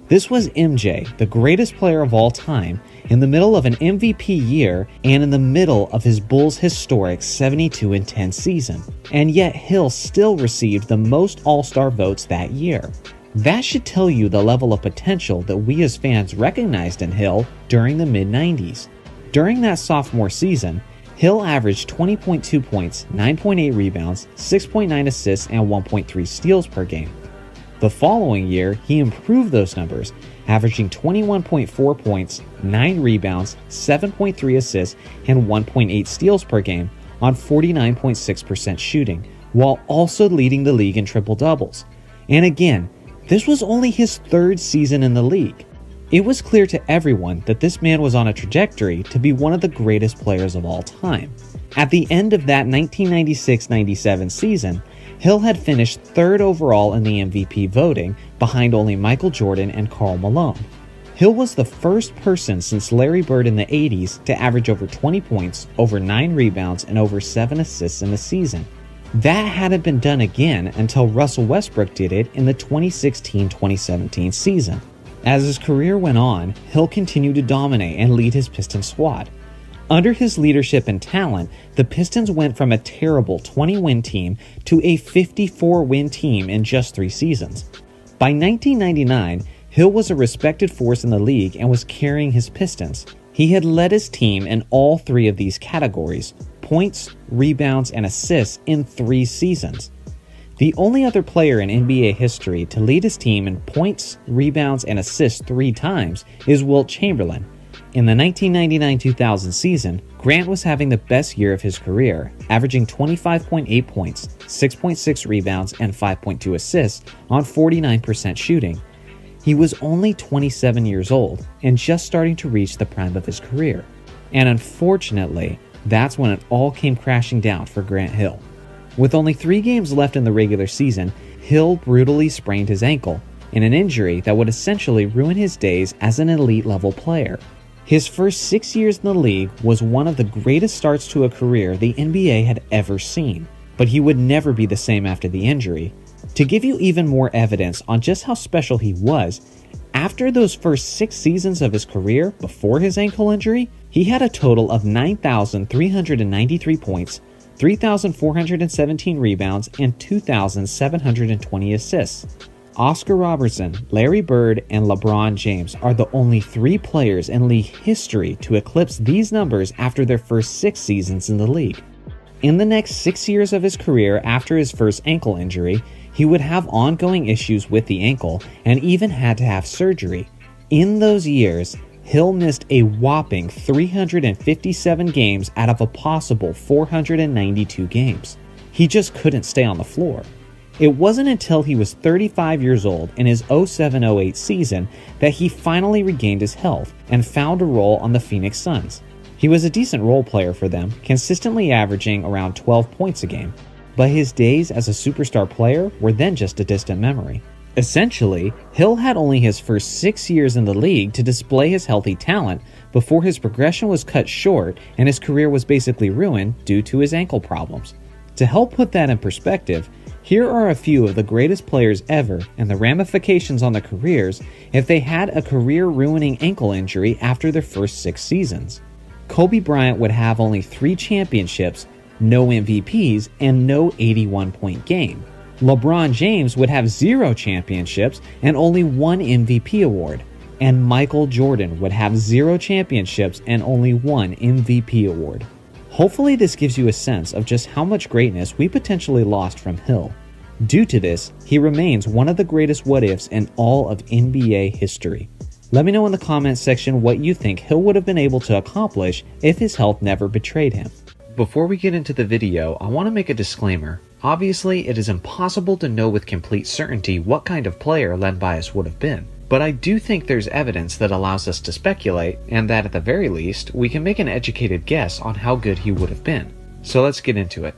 This was MJ, the greatest player of all time, in the middle of an MVP year and in the middle of his Bulls' historic 72-10 season, and yet Hill still received the most all-star votes that year. That should tell you the level of potential that we as fans recognized in Hill during the mid-90s. During that sophomore season, Hill averaged 20.2 points, 9.8 rebounds, 6.9 assists, and 1.3 steals per game. The following year, he improved those numbers, averaging 21.4 points, 9 rebounds, 7.3 assists, and 1.8 steals per game on 49.6% shooting, while also leading the league in triple-doubles. And again, this was only his third season in the league. It was clear to everyone that this man was on a trajectory to be one of the greatest players of all time. At the end of that 1996-97 season, Hill had finished third overall in the MVP voting, behind only Michael Jordan and Karl Malone. Hill was the first person since Larry Bird in the 80s to average over 20 points, over 9 rebounds, and over 7 assists in a season. That hadn't been done again until Russell Westbrook did it in the 2016-2017 season. As his career went on, Hill continued to dominate and lead his Pistons squad. Under his leadership and talent, the Pistons went from a terrible 20-win team to a 54-win team in just 3 seasons. By 1999, Hill was a respected force in the league and was carrying his Pistons. He had led his team in all 3 of these categories: points, rebounds, and assists in 3 seasons. The only other player in NBA history to lead his team in points, rebounds, and assists 3 times is Wilt Chamberlain. In the 1999-2000 season, Grant was having the best year of his career, averaging 25.8 points, 6.6 rebounds, and 5.2 assists on 49% shooting. He was only 27 years old and just starting to reach the prime of his career. And unfortunately, that's when it all came crashing down for Grant Hill. With only 3 games left in the regular season, Hill brutally sprained his ankle, in an injury that would essentially ruin his days as an elite-level player. His first 6 years in the league was one of the greatest starts to a career the NBA had ever seen, but he would never be the same after the injury. To give you even more evidence on just how special he was, after those first 6 seasons of his career before his ankle injury, he had a total of 9,393 points, 3,417 rebounds, and 2,720 assists. Oscar Robertson, Larry Bird, and LeBron James are the only 3 players in league history to eclipse these numbers after their first 6 seasons in the league. In the next 6 years of his career after his first ankle injury, he would have ongoing issues with the ankle and even had to have surgery. In those years, Hill missed a whopping 357 games out of a possible 492 games. He just couldn't stay on the floor. It wasn't until he was 35 years old in his 07-08 season that he finally regained his health and found a role on the Phoenix Suns. He was a decent role player for them, consistently averaging around 12 points a game, but his days as a superstar player were then just a distant memory. Essentially, Hill had only his first 6 years in the league to display his healthy talent before his progression was cut short and his career was basically ruined due to his ankle problems. To help put that in perspective, here are a few of the greatest players ever and the ramifications on their careers if they had a career-ruining ankle injury after their first 6 seasons. Kobe Bryant would have only 3 championships, no MVPs, and no 81-point game. LeBron James would have 0 championships and only 1 MVP award. And Michael Jordan would have 0 championships and only 1 MVP award. Hopefully this gives you a sense of just how much greatness we potentially lost from Hill. Due to this, he remains one of the greatest what-ifs in all of NBA history. Let me know in the comments section what you think Hill would have been able to accomplish if his health never betrayed him. Before we get into the video, I want to make a disclaimer. Obviously, it is impossible to know with complete certainty what kind of player Len Bias would have been. But I do think there's evidence that allows us to speculate, and that at the very least, we can make an educated guess on how good he would have been. So let's get into it.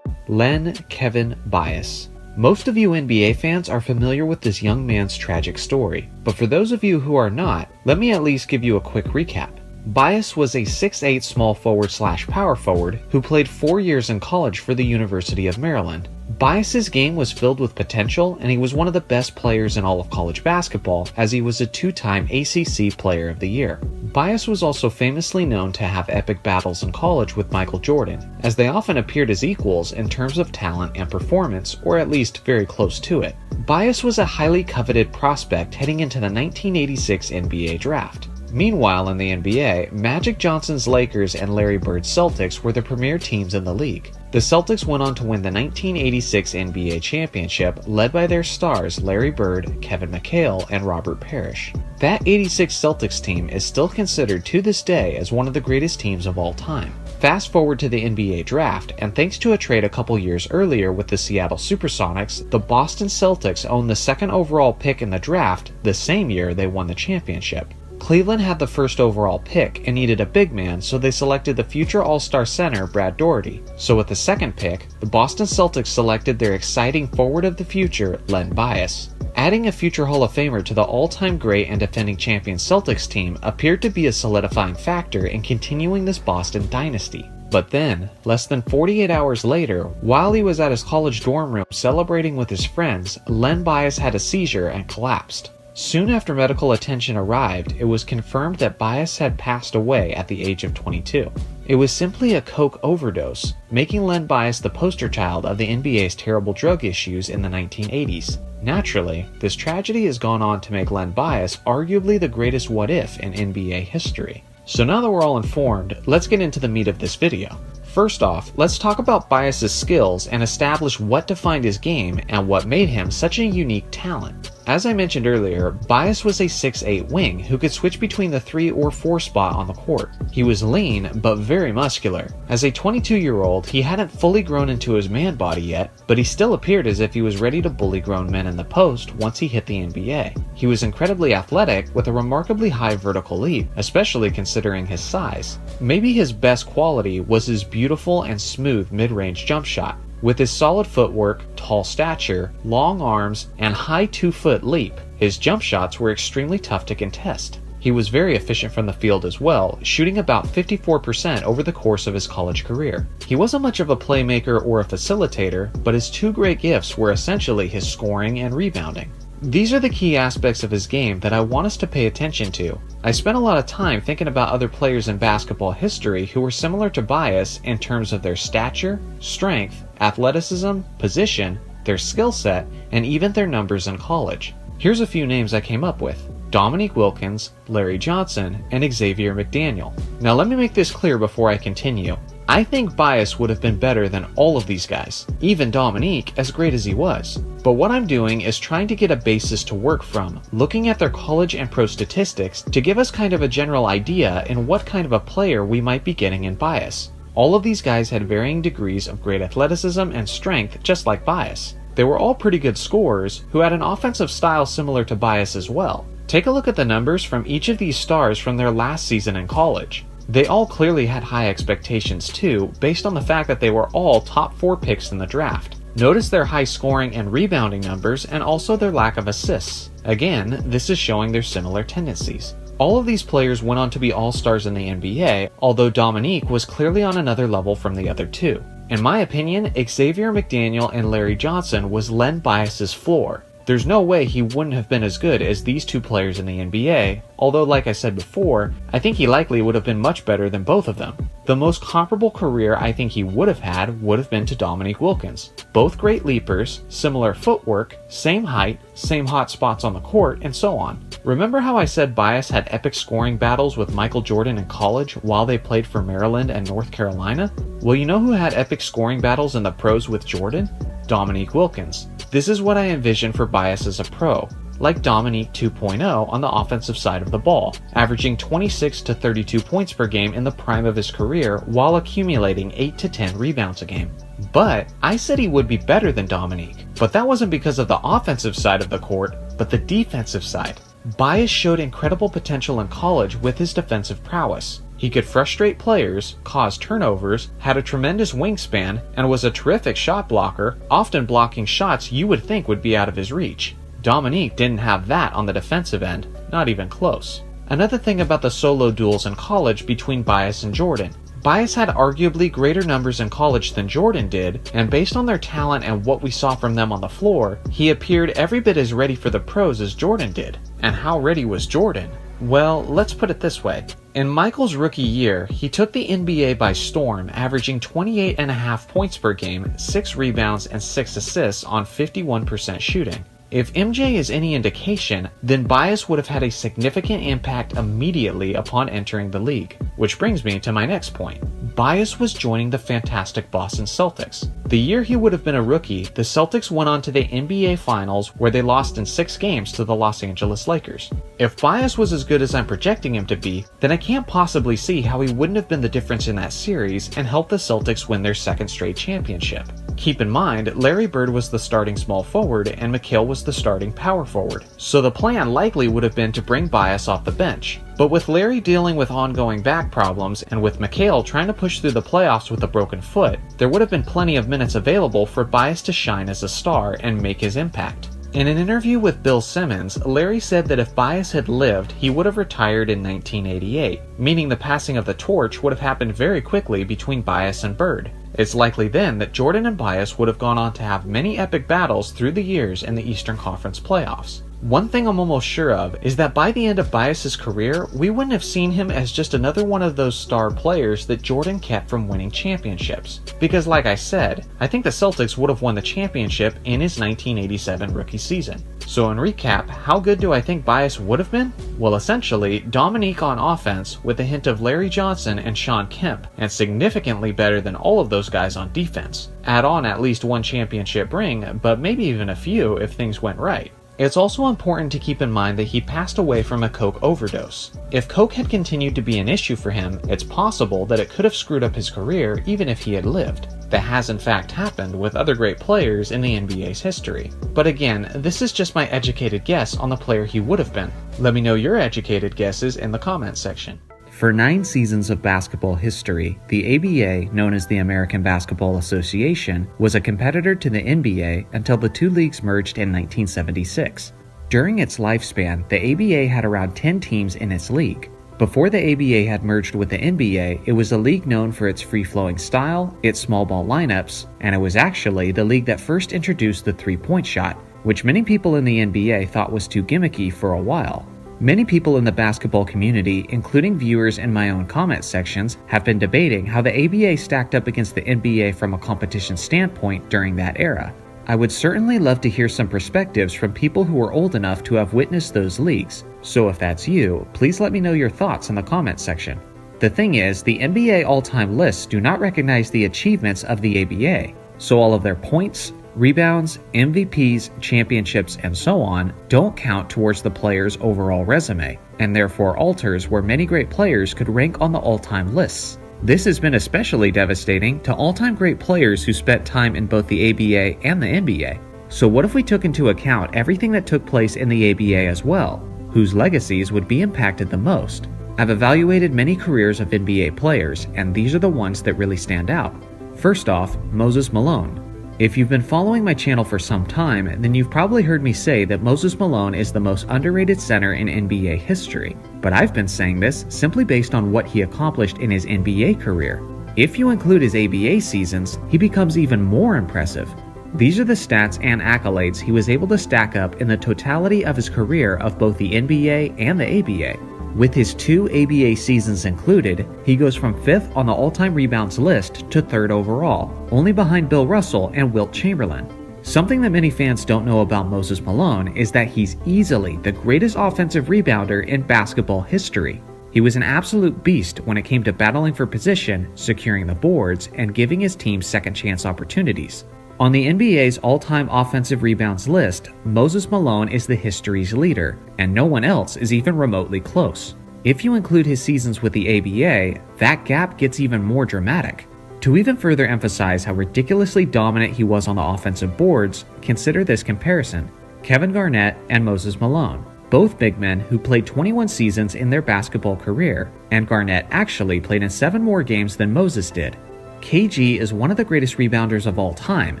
Len Kevin Bias. Most of you NBA fans are familiar with this young man's tragic story, but for those of you who are not, let me at least give you a quick recap. Bias was a 6'8" small forward/power forward who played 4 years in college for the University of Maryland. Bias's game was filled with potential, and he was one of the best players in all of college basketball, as he was a 2-time ACC Player of the Year. Bias was also famously known to have epic battles in college with Michael Jordan, as they often appeared as equals in terms of talent and performance, or at least very close to it. Bias was a highly coveted prospect heading into the 1986 NBA draft. Meanwhile, in the NBA, Magic Johnson's Lakers and Larry Bird's Celtics were the premier teams in the league. The Celtics went on to win the 1986 NBA championship, led by their stars Larry Bird, Kevin McHale, and Robert Parrish. That 86 Celtics team is still considered to this day as one of the greatest teams of all time. Fast forward to the NBA draft, and thanks to a trade a couple years earlier with the Seattle Supersonics, the Boston Celtics owned the 2nd overall pick in the draft the same year they won the championship. Cleveland had the 1st overall pick and needed a big man, so they selected the future All-Star center Brad Daugherty. So with the 2nd pick, the Boston Celtics selected their exciting forward of the future, Len Bias. Adding a future Hall of Famer to the all-time great and defending champion Celtics team appeared to be a solidifying factor in continuing this Boston dynasty. But then, less than 48 hours later, while he was at his college dorm room celebrating with his friends, Len Bias had a seizure and collapsed. Soon after medical attention arrived, it was confirmed that Bias had passed away at the age of 22. It was simply a coke overdose, making Len Bias the poster child of the NBA's terrible drug issues in the 1980s. Naturally, this tragedy has gone on to make Len Bias arguably the greatest what-if in NBA history. So now that we're all informed, let's get into the meat of this video. First off, let's talk about Bias's skills and establish what defined his game and what made him such a unique talent. As I mentioned earlier, Bias was a 6'8" wing who could switch between the 3 or 4 spot on the court. He was lean, but very muscular. As a 22-year-old, he hadn't fully grown into his man body yet, but he still appeared as if he was ready to bully grown men in the post once he hit the NBA. He was incredibly athletic with a remarkably high vertical leap, especially considering his size. Maybe his best quality was his beautiful and smooth mid-range jump shot. With his solid footwork, tall stature, long arms, and high 2-foot leap, his jump shots were extremely tough to contest. He was very efficient from the field as well, shooting about 54% over the course of his college career. He wasn't much of a playmaker or a facilitator, but his two great gifts were essentially his scoring and rebounding. These are the key aspects of his game that I want us to pay attention to. I spent a lot of time thinking about other players in basketball history who were similar to Bias in terms of their stature, strength, athleticism, position, their skill set, and even their numbers in college. Here's a few names I came up with: Dominique Wilkins, Larry Johnson, and Xavier McDaniel. Now let me make this clear before I continue. I think Bias would have been better than all of these guys, even Dominique, as great as he was. But what I'm doing is trying to get a basis to work from, looking at their college and pro statistics to give us kind of a general idea in what kind of a player we might be getting in Bias. All of these guys had varying degrees of great athleticism and strength, just like Bias. They were all pretty good scorers who had an offensive style similar to Bias as well. Take a look at the numbers from each of these stars from their last season in college. They all clearly had high expectations too, based on the fact that they were all top 4 picks in the draft. Notice their high scoring and rebounding numbers and also their lack of assists. Again, this is showing their similar tendencies. All of these players went on to be all-stars in the NBA, although Dominique was clearly on another level from the other two. In my opinion, Xavier McDaniel and Larry Johnson was Len Bias's floor. There's no way he wouldn't have been as good as these two players in the NBA, although like I said before, I think he likely would have been much better than both of them. The most comparable career I think he would have been to Dominique Wilkins. Both great leapers, similar footwork, same height, same hot spots on the court, and so on. Remember how I said Bias had epic scoring battles with Michael Jordan in college while they played for Maryland and North Carolina? Well, you know who had epic scoring battles in the pros with Jordan? Dominique Wilkins. This is what I envision for Bias as a pro, like Dominique 2.0 on the offensive side of the ball, averaging 26 to 32 points per game in the prime of his career while accumulating 8 to 10 rebounds a game. But I said he would be better than Dominique, but that wasn't because of the offensive side of the court, but the defensive side. Bias showed incredible potential in college with his defensive prowess. He could frustrate players, cause turnovers, had a tremendous wingspan, and was a terrific shot blocker, often blocking shots you would think would be out of his reach. Dominique didn't have that on the defensive end, not even close. Another thing about the solo duels in college between Bias and Jordan. Bias had arguably greater numbers in college than Jordan did, and based on their talent and what we saw from them on the floor, he appeared every bit as ready for the pros as Jordan did. And how ready was Jordan? Well, let's put it this way. In Michael's rookie year, he took the NBA by storm, averaging 28.5 points per game, 6 rebounds, and 6 assists on 51% shooting. If MJ is any indication, then Bias would have had a significant impact immediately upon entering the league. Which brings me to my next point. Bias was joining the fantastic Boston Celtics. The year he would have been a rookie, the Celtics went on to the NBA Finals where they lost in 6 games to the Los Angeles Lakers. If Bias was as good as I'm projecting him to be, then I can't possibly see how he wouldn't have been the difference in that series and helped the Celtics win their 2nd straight championship. Keep in mind, Larry Bird was the starting small forward and McHale was the starting power forward, so the plan likely would have been to bring Bias off the bench. But with Larry dealing with ongoing back problems and with McHale trying to push through the playoffs with a broken foot, there would have been plenty of minutes available for Bias to shine as a star and make his impact. In an interview with Bill Simmons, Larry said that if Bias had lived, he would have retired in 1988, meaning the passing of the torch would have happened very quickly between Bias and Bird. It's likely then that Jordan and Bias would have gone on to have many epic battles through the years in the Eastern Conference playoffs. One thing I'm almost sure of is that by the end of Bias's career, we wouldn't have seen him as just another one of those star players that Jordan kept from winning championships. Because like I said, I think the Celtics would have won the championship in his 1987 rookie season. So in recap, how good do I think Bias would have been? Well, essentially, Dominique on offense with a hint of Larry Johnson and Sean Kemp, and significantly better than all of those guys on defense. Add on at least one championship ring, but maybe even a few if things went right. It's also important to keep in mind that he passed away from a coke overdose. If coke had continued to be an issue for him, it's possible that it could have screwed up his career even if he had lived. That has in fact happened with other great players in the NBA's history. But again, this is just my educated guess on the player he would have been. Let me know your educated guesses in the comments section. For 9 seasons of basketball history, the ABA, known as the American Basketball Association, was a competitor to the NBA until the two leagues merged in 1976. During its lifespan, the ABA had around 10 teams in its league. Before the ABA had merged with the NBA, it was a league known for its free-flowing style, its small ball lineups, and it was actually the league that first introduced the three-point shot, which many people in the NBA thought was too gimmicky for a while. Many people in the basketball community, including viewers in my own comment sections, have been debating how the ABA stacked up against the NBA from a competition standpoint during that era. I would certainly love to hear some perspectives from people who are old enough to have witnessed those leagues, so if that's you, please let me know your thoughts in the comment section. The thing is, the NBA all-time lists do not recognize the achievements of the ABA, so all of their points, rebounds, MVPs, championships, and so on don't count towards the player's overall resume, and therefore alters where many great players could rank on the all-time lists. This has been especially devastating to all-time great players who spent time in both the ABA and the NBA. So what if we took into account everything that took place in the ABA as well? Whose legacies would be impacted the most? I've evaluated many careers of NBA players, and these are the ones that really stand out. First off, Moses Malone. If you've been following my channel for some time, then you've probably heard me say that Moses Malone is the most underrated center in NBA history, but I've been saying this simply based on what he accomplished in his NBA career. If you include his ABA seasons, he becomes even more impressive. These are the stats and accolades he was able to stack up in the totality of his career of both the NBA and the ABA. With his 2 ABA seasons included, he goes from 5th on the all-time rebounds list to 3rd overall, only behind Bill Russell and Wilt Chamberlain. Something that many fans don't know about Moses Malone is that he's easily the greatest offensive rebounder in basketball history. He was an absolute beast when it came to battling for position, securing the boards, and giving his team second-chance opportunities. On the NBA's all-time offensive rebounds list, Moses Malone is the history's leader, and no one else is even remotely close. If you include his seasons with the ABA, that gap gets even more dramatic. To even further emphasize how ridiculously dominant he was on the offensive boards, consider this comparison: Kevin Garnett and Moses Malone, both big men who played 21 seasons in their basketball career, and Garnett actually played in 7 more games than Moses did. KG is one of the greatest rebounders of all time,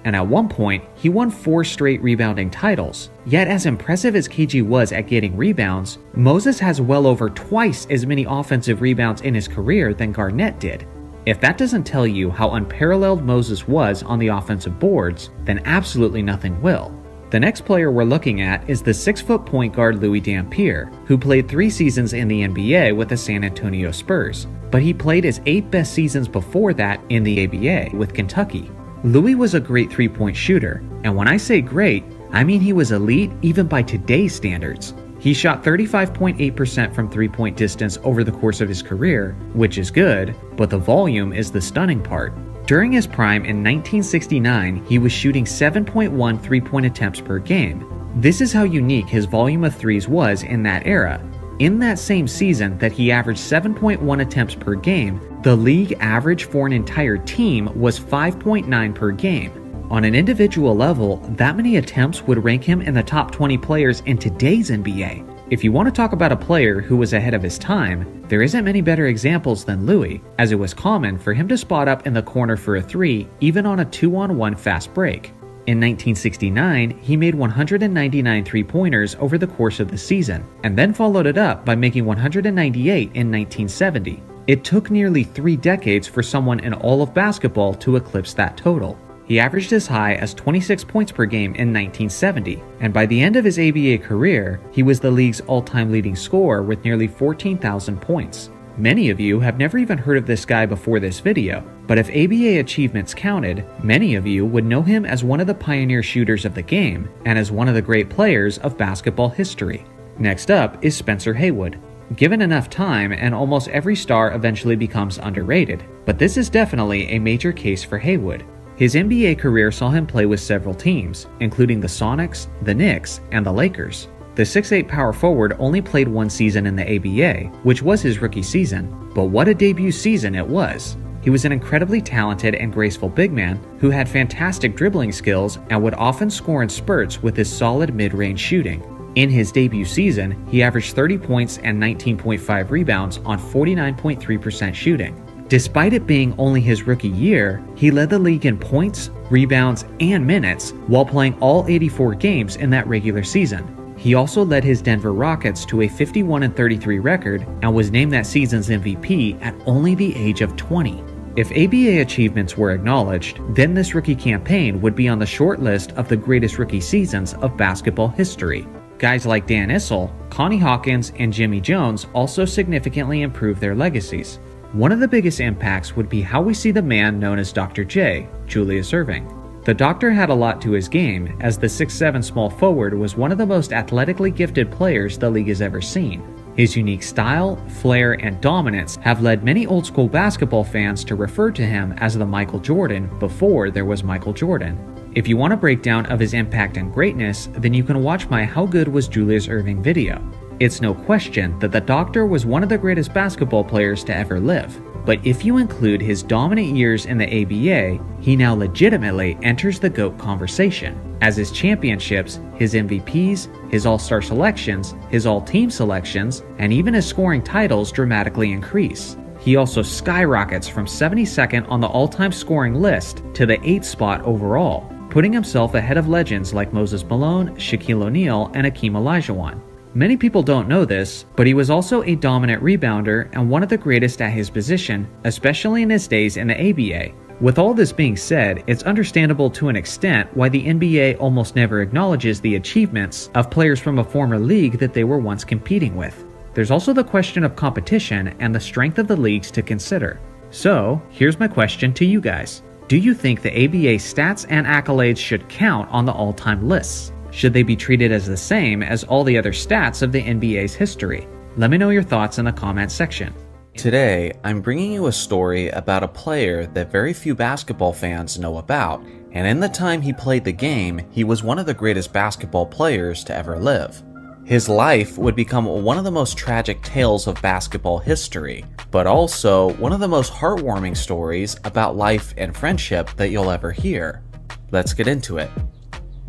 and at one point, he won 4 straight rebounding titles. Yet as impressive as KG was at getting rebounds, Moses has well over twice as many offensive rebounds in his career than Garnett did. If that doesn't tell you how unparalleled Moses was on the offensive boards, then absolutely nothing will. The next player we're looking at is the 6-foot point guard Louis Dampier, who played 3 seasons in the NBA with the San Antonio Spurs, but he played his 8 best seasons before that in the ABA with Kentucky. Louis was a great 3-point shooter, and when I say great, I mean he was elite even by today's standards. He shot 35.8% from 3-point distance over the course of his career, which is good, but the volume is the stunning part. During his prime in 1969, he was shooting 7.1 3-point attempts per game. This is how unique his volume of threes was in that era. In that same season that he averaged 7.1 attempts per game, the league average for an entire team was 5.9 per game. On an individual level, that many attempts would rank him in the top 20 players in today's NBA. If you want to talk about a player who was ahead of his time, there isn't many better examples than Louis, as it was common for him to spot up in the corner for a 3 even on a 2-on-1 fast break. In 1969, he made 199 3-pointers over the course of the season, and then followed it up by making 198 in 1970. It took nearly 3 decades for someone in all of basketball to eclipse that total. He averaged as high as 26 points per game in 1970, and by the end of his ABA career, he was the league's all-time leading scorer with nearly 14,000 points. Many of you have never even heard of this guy before this video, but if ABA achievements counted, many of you would know him as one of the pioneer shooters of the game and as one of the great players of basketball history. Next up is Spencer Haywood. Given enough time, and almost every star eventually becomes underrated, but this is definitely a major case for Haywood. His NBA career saw him play with several teams, including the Sonics, the Knicks, and the Lakers. The 6'8" power forward only played one season in the ABA, which was his rookie season, but what a debut season it was. He was an incredibly talented and graceful big man who had fantastic dribbling skills and would often score in spurts with his solid mid-range shooting. In his debut season, he averaged 30 points and 19.5 rebounds on 49.3% shooting. Despite it being only his rookie year, he led the league in points, rebounds, and minutes while playing all 84 games in that regular season. He also led his Denver Rockets to a 51-33 record and was named that season's MVP at only the age of 20. If ABA achievements were acknowledged, then this rookie campaign would be on the short list of the greatest rookie seasons of basketball history. Guys like Dan Issel, Connie Hawkins, and Jimmy Jones also significantly improved their legacies. One of the biggest impacts would be how we see the man known as Dr. J, Julius Erving. The Doctor had a lot to his game, as the 6'7" small forward was one of the most athletically gifted players the league has ever seen. His unique style, flair, and dominance have led many old school basketball fans to refer to him as the Michael Jordan before there was Michael Jordan. If you want a breakdown of his impact and greatness, then you can watch my How Good Was Julius Erving video. It's no question that the Doctor was one of the greatest basketball players to ever live, but if you include his dominant years in the ABA, he now legitimately enters the GOAT conversation, as his championships, his MVPs, his All-Star selections, his All-Team selections, and even his scoring titles dramatically increase. He also skyrockets from 72nd on the all-time scoring list to the 8th spot overall, putting himself ahead of legends like Moses Malone, Shaquille O'Neal, and Hakeem Olajuwon. Many people don't know this, but he was also a dominant rebounder and one of the greatest at his position, especially in his days in the ABA. With all this being said, it's understandable to an extent why the NBA almost never acknowledges the achievements of players from a former league that they were once competing with. There's also the question of competition and the strength of the leagues to consider. So, here's my question to you guys. Do you think the ABA stats and accolades should count on the all-time lists? Should they be treated as the same as all the other stats of the NBA's history? Let me know your thoughts in the comment section. Today, I'm bringing you a story about a player that very few basketball fans know about, and in the time he played the game, he was one of the greatest basketball players to ever live. His life would become one of the most tragic tales of basketball history, but also one of the most heartwarming stories about life and friendship that you'll ever hear. Let's get into it.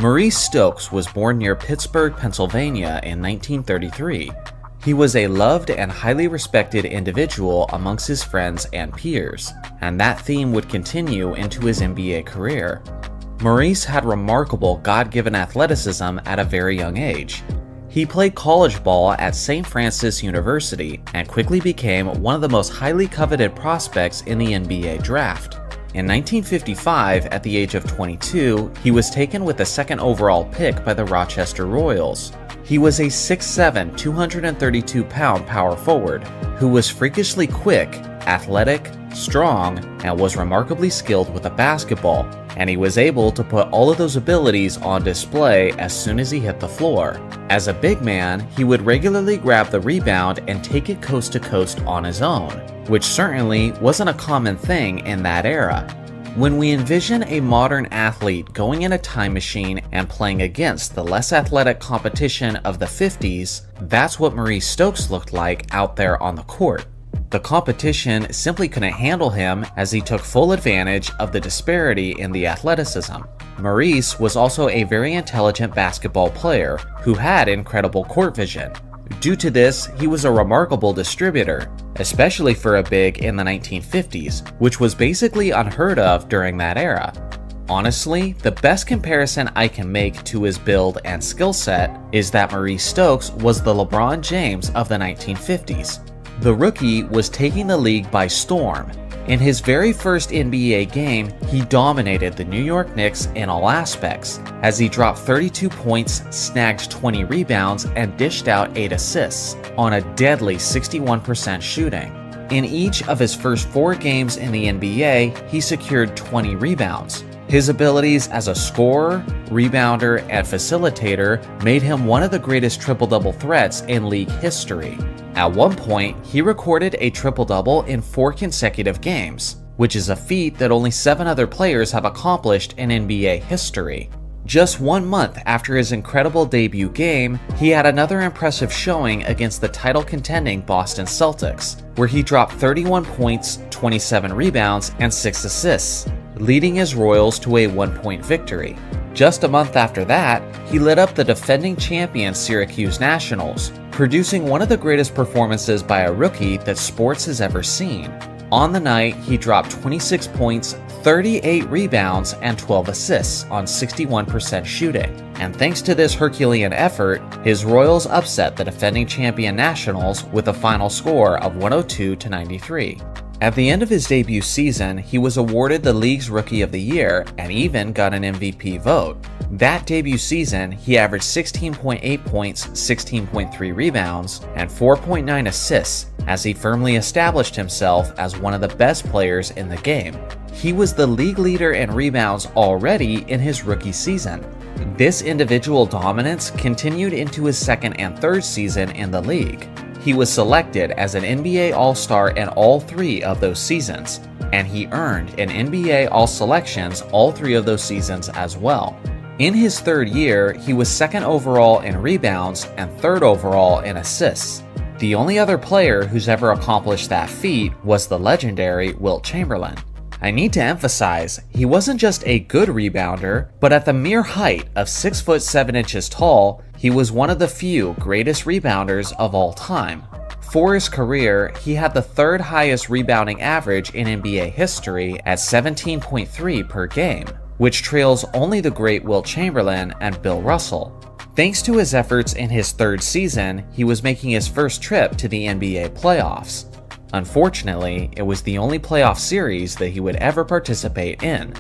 Maurice Stokes was born near Pittsburgh, Pennsylvania in 1933. He was a loved and highly respected individual amongst his friends and peers, and that theme would continue into his NBA career. Maurice had remarkable God-given athleticism at a very young age. He played college ball at St. Francis University and quickly became one of the most highly coveted prospects in the NBA draft. In 1955, at the age of 22, he was taken with the second overall pick by the Rochester Royals. He was a 6'7", 232-pound power forward who was freakishly quick, athletic, strong, and was remarkably skilled with a basketball, and he was able to put all of those abilities on display as soon as he hit the floor. As a big man, he would regularly grab the rebound and take it coast to coast on his own, which certainly wasn't a common thing in that era. When we envision a modern athlete going in a time machine and playing against the less athletic competition of the 50s, that's what Maurice Stokes looked like out there on the court. The competition simply couldn't handle him as he took full advantage of the disparity in the athleticism. Maurice was also a very intelligent basketball player who had incredible court vision. Due to this, he was a remarkable distributor, especially for a big in the 1950s, which was basically unheard of during that era. Honestly, the best comparison I can make to his build and skill set is that Maurice Stokes was the LeBron James of the 1950s. The rookie was taking the league by storm. In his very first NBA game, he dominated the New York Knicks in all aspects, as he dropped 32 points, snagged 20 rebounds, and dished out 8 assists on a deadly 61% shooting. In each of his first 4 games in the NBA, he secured 20 rebounds. His abilities as a scorer, rebounder, and facilitator made him one of the greatest triple-double threats in league history. At one point, he recorded a triple-double in 4 consecutive games, which is a feat that only 7 other players have accomplished in NBA history. Just 1 month after his incredible debut game, he had another impressive showing against the title-contending Boston Celtics, where he dropped 31 points, 27 rebounds, and 6 assists, leading his Royals to a 1-point victory. Just a month after that, he lit up the defending champion Syracuse Nationals, producing one of the greatest performances by a rookie that sports has ever seen. On the night, he dropped 26 points, 38 rebounds, and 12 assists on 61% shooting. And thanks to this Herculean effort, his Royals upset the defending champion Nationals with a final score of 102-93. At the end of his debut season, he was awarded the league's Rookie of the Year and even got an MVP vote. That debut season, he averaged 16.8 points, 16.3 rebounds, and 4.9 assists as he firmly established himself as one of the best players in the game. He was the league leader in rebounds already in his rookie season. This individual dominance continued into his second and third season in the league. He was selected as an NBA All-Star in all 3 of those seasons, and he earned an NBA All-Selections all 3 of those seasons as well. In his third year, he was second overall in rebounds and third overall in assists. The only other player who's ever accomplished that feat was the legendary Wilt Chamberlain. I need to emphasize, he wasn't just a good rebounder, but at the mere height of 6 foot 7 inches tall, he was one of the few greatest rebounders of all time. For his career, he had the 3rd highest rebounding average in NBA history at 17.3 per game, which trails only the great Wilt Chamberlain and Bill Russell. Thanks to his efforts in his 3rd season, he was making his first trip to the NBA playoffs. Unfortunately, it was the only playoff series that he would ever participate in.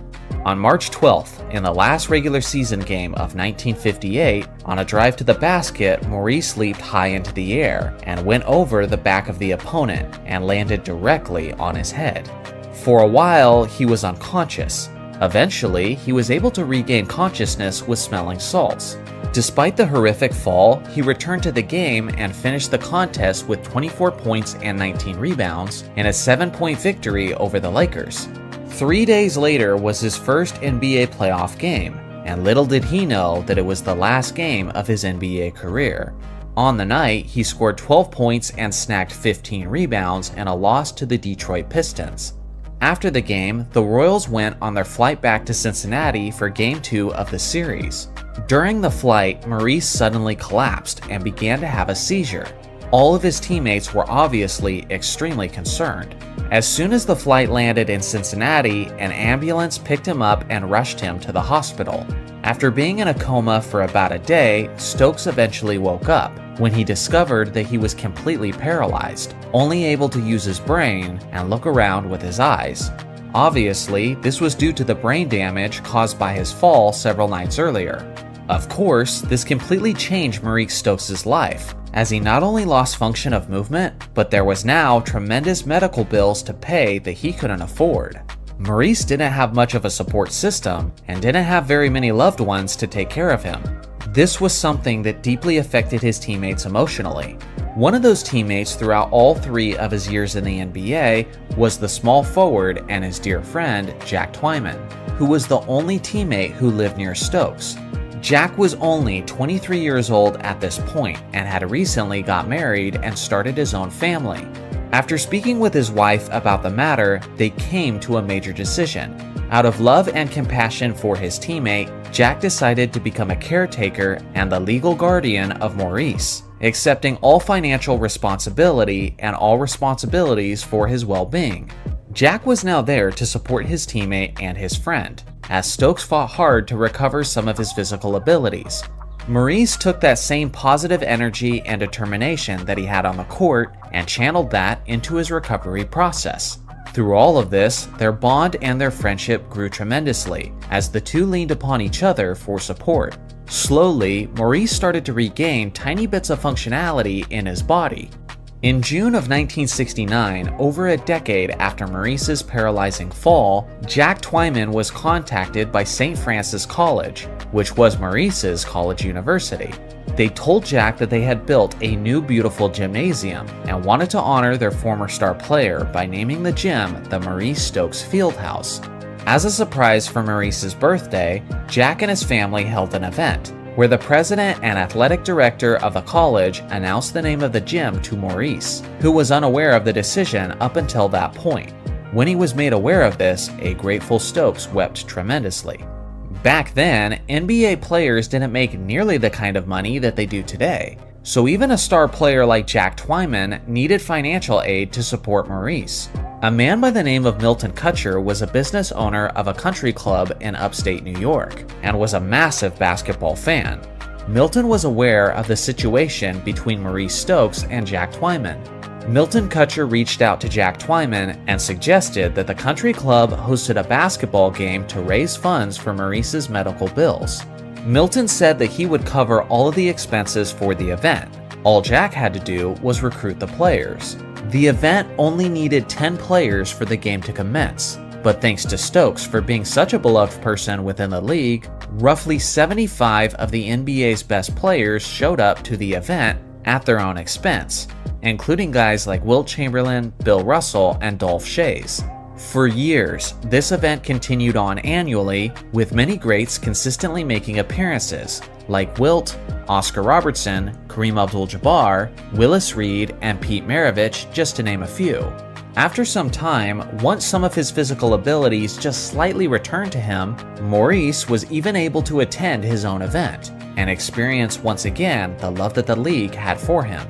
On March 12th, in the last regular season game of 1958, on a drive to the basket, Maurice leaped high into the air and went over the back of the opponent and landed directly on his head. For a while, he was unconscious. Eventually, he was able to regain consciousness with smelling salts. Despite the horrific fall, he returned to the game and finished the contest with 24 points and 19 rebounds in a 7-point victory over the Lakers. 3 days later was his first NBA playoff game, and little did he know that it was the last game of his NBA career. On the night, he scored 12 points and snagged 15 rebounds in a loss to the Detroit Pistons. After the game, the Royals went on their flight back to Cincinnati for Game 2 of the series. During the flight, Maurice suddenly collapsed and began to have a seizure. All of his teammates were obviously extremely concerned. As soon as the flight landed in Cincinnati, an ambulance picked him up and rushed him to the hospital. After being in a coma for about a day, Stokes eventually woke up when he discovered that he was completely paralyzed, only able to use his brain and look around with his eyes. Obviously, this was due to the brain damage caused by his fall several nights earlier. Of course, this completely changed Maurice Stokes' life, as he not only lost function of movement, but there was now tremendous medical bills to pay that he couldn't afford. Maurice didn't have much of a support system and didn't have very many loved ones to take care of him. This was something that deeply affected his teammates emotionally. One of those teammates throughout all 3 of his years in the NBA was the small forward and his dear friend, Jack Twyman, who was the only teammate who lived near Stokes. Jack was only 23 years old at this point and had recently got married and started his own family. After speaking with his wife about the matter, they came to a major decision. Out of love and compassion for his teammate, Jack decided to become a caretaker and the legal guardian of Maurice, accepting all financial responsibility and all responsibilities for his well-being. Jack was now there to support his teammate and his friend, as Stokes fought hard to recover some of his physical abilities. Maurice took that same positive energy and determination that he had on the court and channeled that into his recovery process. Through all of this, their bond and their friendship grew tremendously as the two leaned upon each other for support. Slowly, Maurice started to regain tiny bits of functionality in his body. In June of 1969, over a decade after Maurice's paralyzing fall, Jack Twyman was contacted by St. Francis College, which was Maurice's college university. They told Jack that they had built a new beautiful gymnasium and wanted to honor their former star player by naming the gym the Maurice Stokes Fieldhouse. As a surprise for Maurice's birthday, Jack and his family held an event where the president and athletic director of the college announced the name of the gym to Maurice, who was unaware of the decision up until that point. When he was made aware of this, a grateful Stokes wept tremendously. Back then, NBA players didn't make nearly the kind of money that they do today, so even a star player like Jack Twyman needed financial aid to support Maurice. A man by the name of Milton Kutcher was a business owner of a country club in upstate New York and was a massive basketball fan. Milton was aware of the situation between Maurice Stokes and Jack Twyman. Milton Kutcher reached out to Jack Twyman and suggested that the country club hosted a basketball game to raise funds for Maurice's medical bills. Milton said that he would cover all of the expenses for the event. All Jack had to do was recruit the players. The event only needed 10 players for the game to commence, but thanks to Stokes for being such a beloved person within the league, roughly 75 of the NBA's best players showed up to the event at their own expense, including guys like Wilt Chamberlain, Bill Russell, and Dolph Schayes. For years, this event continued on annually, with many greats consistently making appearances, like Wilt, Oscar Robertson, Kareem Abdul-Jabbar, Willis Reed, and Pete Maravich, just to name a few. After some time, once some of his physical abilities just slightly returned to him, Maurice was even able to attend his own event and experience once again the love that the league had for him.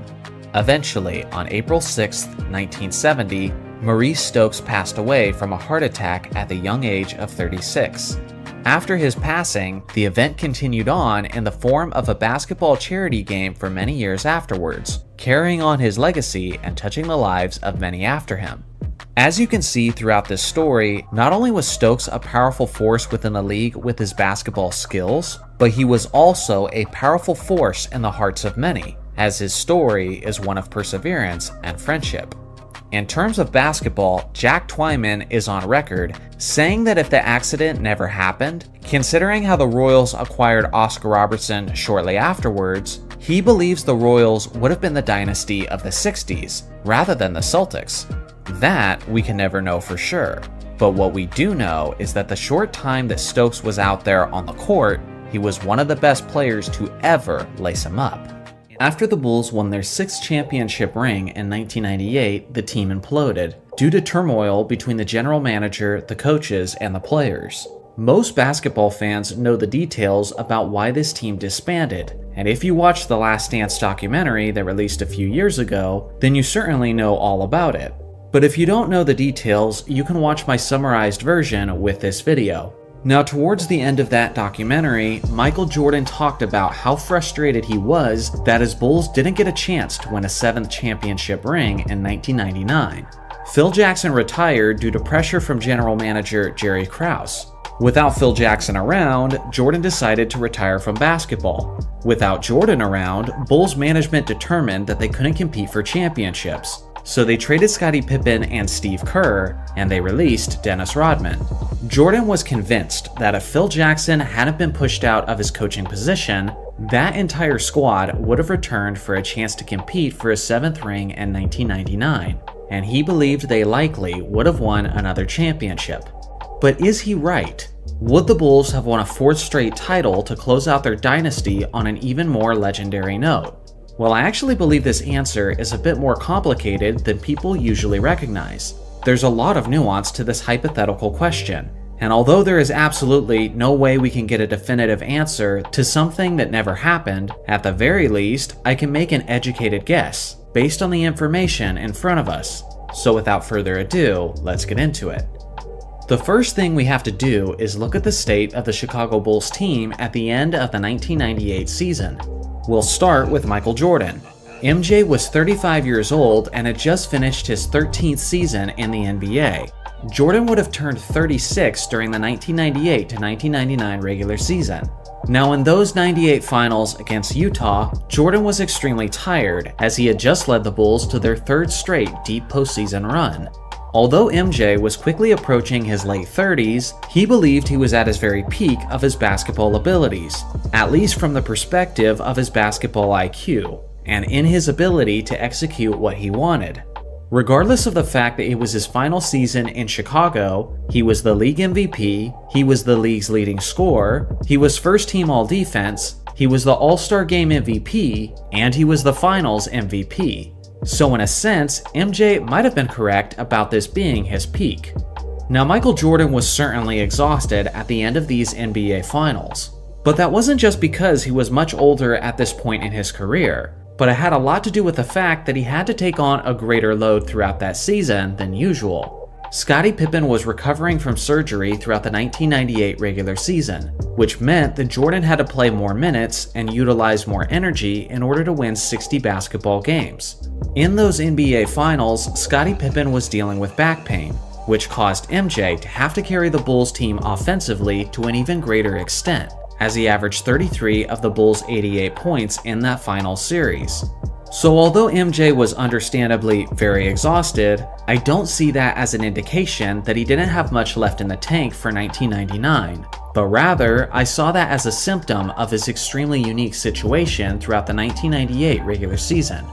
Eventually, on April 6, 1970, Maurice Stokes passed away from a heart attack at the young age of 36. After his passing, the event continued on in the form of a basketball charity game for many years afterwards, carrying on his legacy and touching the lives of many after him. As you can see throughout this story, not only was Stokes a powerful force within the league with his basketball skills, but he was also a powerful force in the hearts of many, as his story is one of perseverance and friendship. In terms of basketball, Jack Twyman is on record saying that if the accident never happened, considering how the Royals acquired Oscar Robertson shortly afterwards, he believes the Royals would have been the dynasty of the 60s rather than the Celtics. That we can never know for sure, but what we do know is that the short time that Stokes was out there on the court, he was one of the best players to ever lace him up. After the Bulls won their 6th championship ring in 1998, the team imploded due to turmoil between the general manager, the coaches, and the players. Most basketball fans know the details about why this team disbanded, and if you watched the Last Dance documentary that released a few years ago, then you certainly know all about it. But if you don't know the details, you can watch my summarized version with this video. Now, towards the end of that documentary, Michael Jordan talked about how frustrated he was that his Bulls didn't get a chance to win a 7th championship ring in 1999. Phil Jackson retired due to pressure from general manager Jerry Krause. Without Phil Jackson around, Jordan decided to retire from basketball. Without Jordan around, Bulls management determined that they couldn't compete for championships. So they traded Scottie Pippen and Steve Kerr, and they released Dennis Rodman. Jordan was convinced that if Phil Jackson hadn't been pushed out of his coaching position, that entire squad would have returned for a chance to compete for a 7th ring in 1999, and he believed they likely would have won another championship. But is he right? Would the Bulls have won a 4th straight title to close out their dynasty on an even more legendary note? Well, I actually believe this answer is a bit more complicated than people usually recognize. There's a lot of nuance to this hypothetical question, and although there is absolutely no way we can get a definitive answer to something that never happened, at the very least, I can make an educated guess based on the information in front of us. So without further ado, let's get into it. The first thing we have to do is look at the state of the Chicago Bulls team at the end of the 1998 season. We'll start with Michael Jordan. MJ was 35 years old and had just finished his 13th season in the NBA. Jordan would have turned 36 during the 1998 to 1999 regular season. Now in those 98 finals against Utah, Jordan was extremely tired as he had just led the Bulls to their third straight deep postseason run. Although MJ was quickly approaching his late 30s, he believed he was at his very peak of his basketball abilities, at least from the perspective of his basketball IQ, and in his ability to execute what he wanted. Regardless of the fact that it was his final season in Chicago, he was the league MVP, he was the league's leading scorer, he was first team all-defense, he was the All-Star Game MVP, and he was the Finals MVP. So in a sense, MJ might have been correct about this being his peak. Now Michael Jordan was certainly exhausted at the end of these NBA Finals. But that wasn't just because he was much older at this point in his career, but it had a lot to do with the fact that he had to take on a greater load throughout that season than usual. Scottie Pippen was recovering from surgery throughout the 1998 regular season, which meant that Jordan had to play more minutes and utilize more energy in order to win 60 basketball games. In those NBA Finals, Scottie Pippen was dealing with back pain, which caused MJ to have to carry the Bulls team offensively to an even greater extent, as he averaged 33 of the Bulls' 88 points in that final series. So although MJ was understandably very exhausted, I don't see that as an indication that he didn't have much left in the tank for 1999, but rather I saw that as a symptom of his extremely unique situation throughout the 1998 regular season.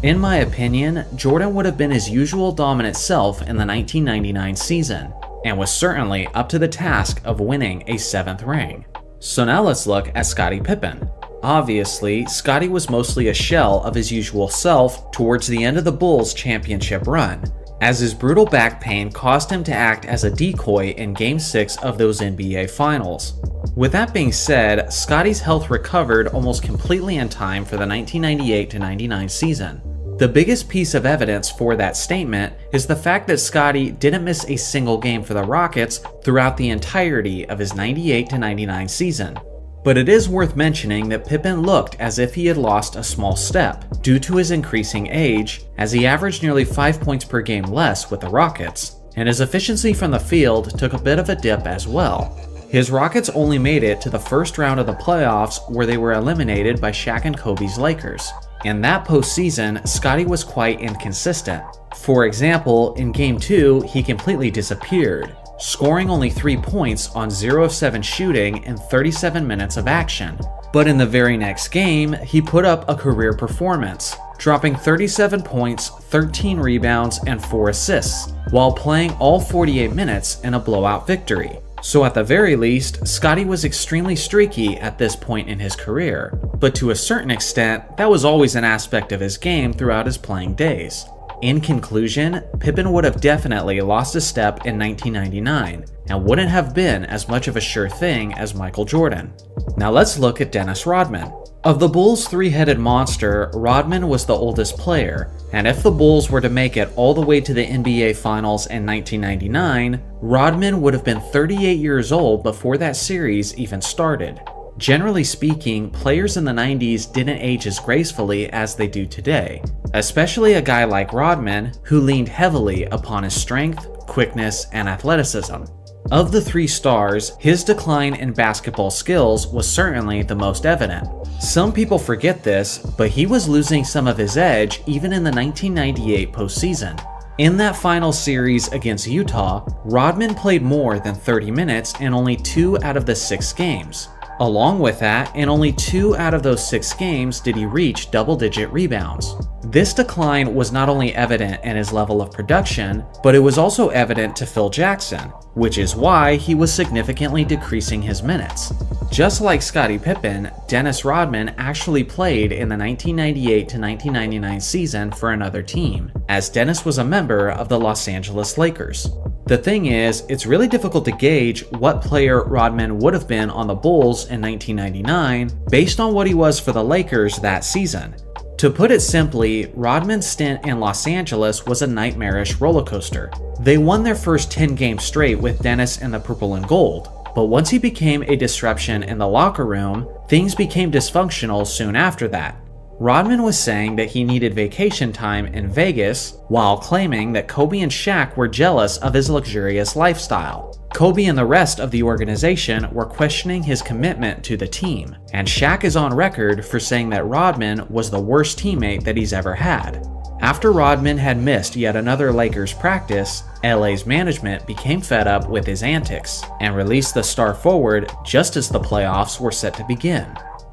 In my opinion, Jordan would have been his usual dominant self in the 1999 season, and was certainly up to the task of winning a 7th ring. So now let's look at Scottie Pippen. Obviously, Scottie was mostly a shell of his usual self towards the end of the Bulls' championship run, as his brutal back pain caused him to act as a decoy in Game 6 of those NBA Finals. With that being said, Scottie's health recovered almost completely in time for the 1998-99 season. The biggest piece of evidence for that statement is the fact that Scottie didn't miss a single game for the Rockets throughout the entirety of his 98-99 season. But it is worth mentioning that Pippen looked as if he had lost a small step due to his increasing age, as he averaged nearly 5 points per game less with the Rockets, and his efficiency from the field took a bit of a dip as well. His Rockets only made it to the first round of the playoffs, where they were eliminated by Shaq and Kobe's Lakers. In that postseason, Scottie was quite inconsistent. For example, in Game 2, he completely disappeared, scoring only 3 points on 0 of 7 shooting in 37 minutes of action. But in the very next game, he put up a career performance, dropping 37 points, 13 rebounds, and 4 assists, while playing all 48 minutes in a blowout victory. So at the very least, Scottie was extremely streaky at this point in his career, but to a certain extent, that was always an aspect of his game throughout his playing days. In conclusion, Pippen would have definitely lost a step in 1999, and wouldn't have been as much of a sure thing as Michael Jordan. Now let's look at Dennis Rodman. Of the Bulls' three-headed monster, Rodman was the oldest player, and if the Bulls were to make it all the way to the NBA Finals in 1999, Rodman would have been 38 years old before that series even started. Generally speaking, players in the 90s didn't age as gracefully as they do today, especially a guy like Rodman, who leaned heavily upon his strength, quickness, and athleticism. Of the three stars, his decline in basketball skills was certainly the most evident. Some people forget this, but he was losing some of his edge even in the 1998 postseason. In that final series against Utah, Rodman played more than 30 minutes in only 2 out of the 6 games. Along with that, in only 2 out of those 6 games did he reach double-digit rebounds. This decline was not only evident in his level of production, but it was also evident to Phil Jackson, which is why he was significantly decreasing his minutes. Just like Scottie Pippen, Dennis Rodman actually played in the 1998-1999 season for another team, as Dennis was a member of the Los Angeles Lakers. The thing is, it's really difficult to gauge what player Rodman would have been on the Bulls in 1999 based on what he was for the Lakers that season. To put it simply, Rodman's stint in Los Angeles was a nightmarish roller coaster. They won their first 10 games straight with Dennis in the purple and gold, but once he became a disruption in the locker room, things became dysfunctional soon after that. Rodman was saying that he needed vacation time in Vegas, while claiming that Kobe and Shaq were jealous of his luxurious lifestyle. Kobe and the rest of the organization were questioning his commitment to the team, and Shaq is on record for saying that Rodman was the worst teammate that he's ever had. After Rodman had missed yet another Lakers practice, LA's management became fed up with his antics and released the star forward just as the playoffs were set to begin.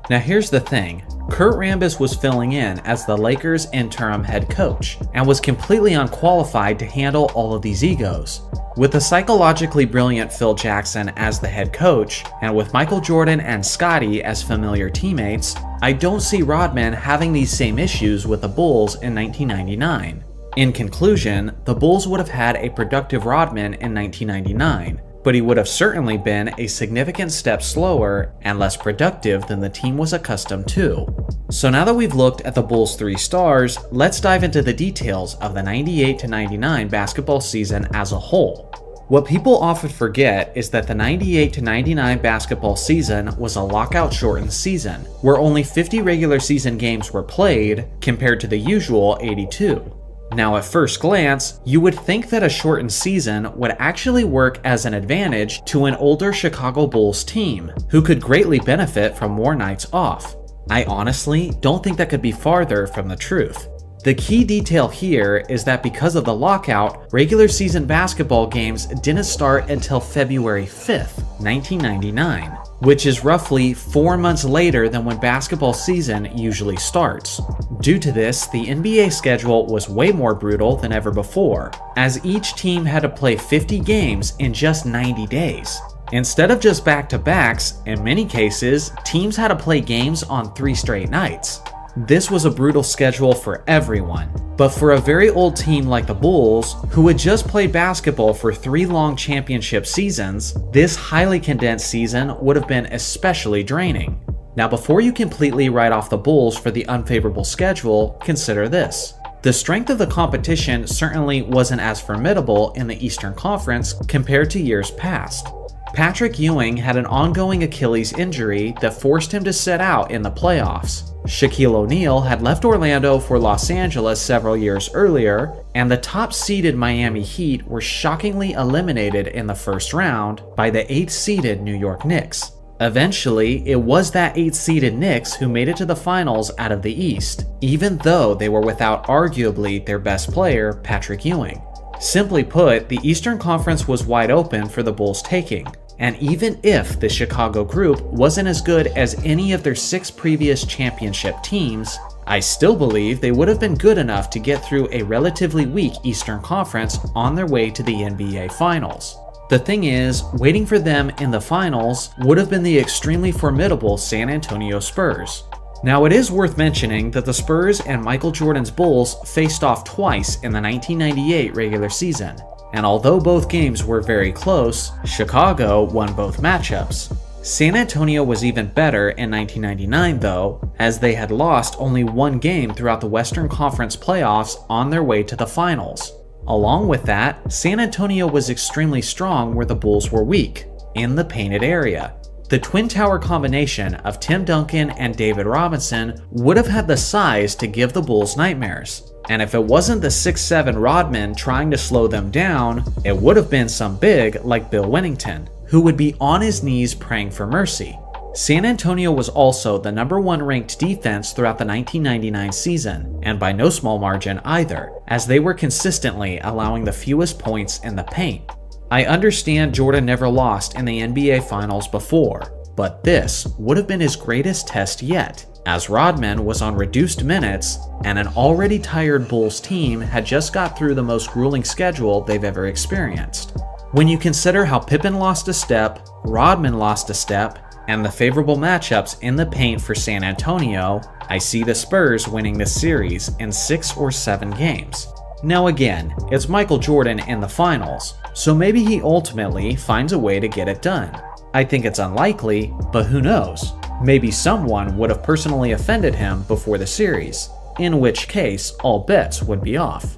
Now here's the thing, Kurt Rambis was filling in as the Lakers' interim head coach and was completely unqualified to handle all of these egos. With the psychologically brilliant Phil Jackson as the head coach, and with Michael Jordan and Scottie as familiar teammates, I don't see Rodman having these same issues with the Bulls in 1999. In conclusion, the Bulls would have had a productive Rodman in 1999, but he would have certainly been a significant step slower and less productive than the team was accustomed to. So now that we've looked at the Bulls' 3 stars, let's dive into the details of the 98-99 basketball season as a whole. What people often forget is that the 98-99 basketball season was a lockout-shortened season, where only 50 regular season games were played, compared to the usual 82. Now at first glance, you would think that a shortened season would actually work as an advantage to an older Chicago Bulls team, who could greatly benefit from more nights off. I honestly don't think that could be farther from the truth. The key detail here is that because of the lockout, regular season basketball games didn't start until February 5th, 1999, which is roughly 4 months later than when basketball season usually starts. Due to this, the NBA schedule was way more brutal than ever before, as each team had to play 50 games in just 90 days. Instead of just back-to-backs, in many cases, teams had to play games on 3 straight nights. This was a brutal schedule for everyone, but for a very old team like the Bulls, who had just played basketball for 3 long championship seasons, this highly condensed season would have been especially draining. Now before you completely write off the Bulls for the unfavorable schedule, consider this. The strength of the competition certainly wasn't as formidable in the Eastern Conference compared to years past. Patrick Ewing had an ongoing Achilles injury that forced him to sit out in the playoffs. Shaquille O'Neal had left Orlando for Los Angeles several years earlier, and the top-seeded Miami Heat were shockingly eliminated in the first round by the 8th-seeded New York Knicks. Eventually, it was that 8th-seeded Knicks who made it to the finals out of the East, even though they were without arguably their best player, Patrick Ewing. Simply put, the Eastern Conference was wide open for the Bulls' taking. And even if the Chicago group wasn't as good as any of their 6 previous championship teams, I still believe they would have been good enough to get through a relatively weak Eastern Conference on their way to the NBA Finals. The thing is, waiting for them in the finals would have been the extremely formidable San Antonio Spurs. Now it is worth mentioning that the Spurs and Michael Jordan's Bulls faced off twice in the 1998 regular season. And although both games were very close, Chicago won both matchups. San Antonio was even better in 1999 though, as they had lost only 1 game throughout the Western Conference playoffs on their way to the finals. Along with that, San Antonio was extremely strong where the Bulls were weak, in the painted area. The Twin Tower combination of Tim Duncan and David Robinson would have had the size to give the Bulls nightmares. And if it wasn't the 6'7" Rodman trying to slow them down, it would have been some big like Bill Wennington, who would be on his knees praying for mercy. San Antonio was also the #1 ranked defense throughout the 1999 season, and by no small margin either, as they were consistently allowing the fewest points in the paint. I understand Jordan never lost in the NBA Finals before, but this would have been his greatest test yet, as Rodman was on reduced minutes, and an already tired Bulls team had just got through the most grueling schedule they've ever experienced. When you consider how Pippen lost a step, Rodman lost a step, and the favorable matchups in the paint for San Antonio, I see the Spurs winning this series in 6 or 7 games. Now again, it's Michael Jordan in the finals, so maybe he ultimately finds a way to get it done. I think it's unlikely, but who knows? Maybe someone would have personally offended him before the series, in which case all bets would be off.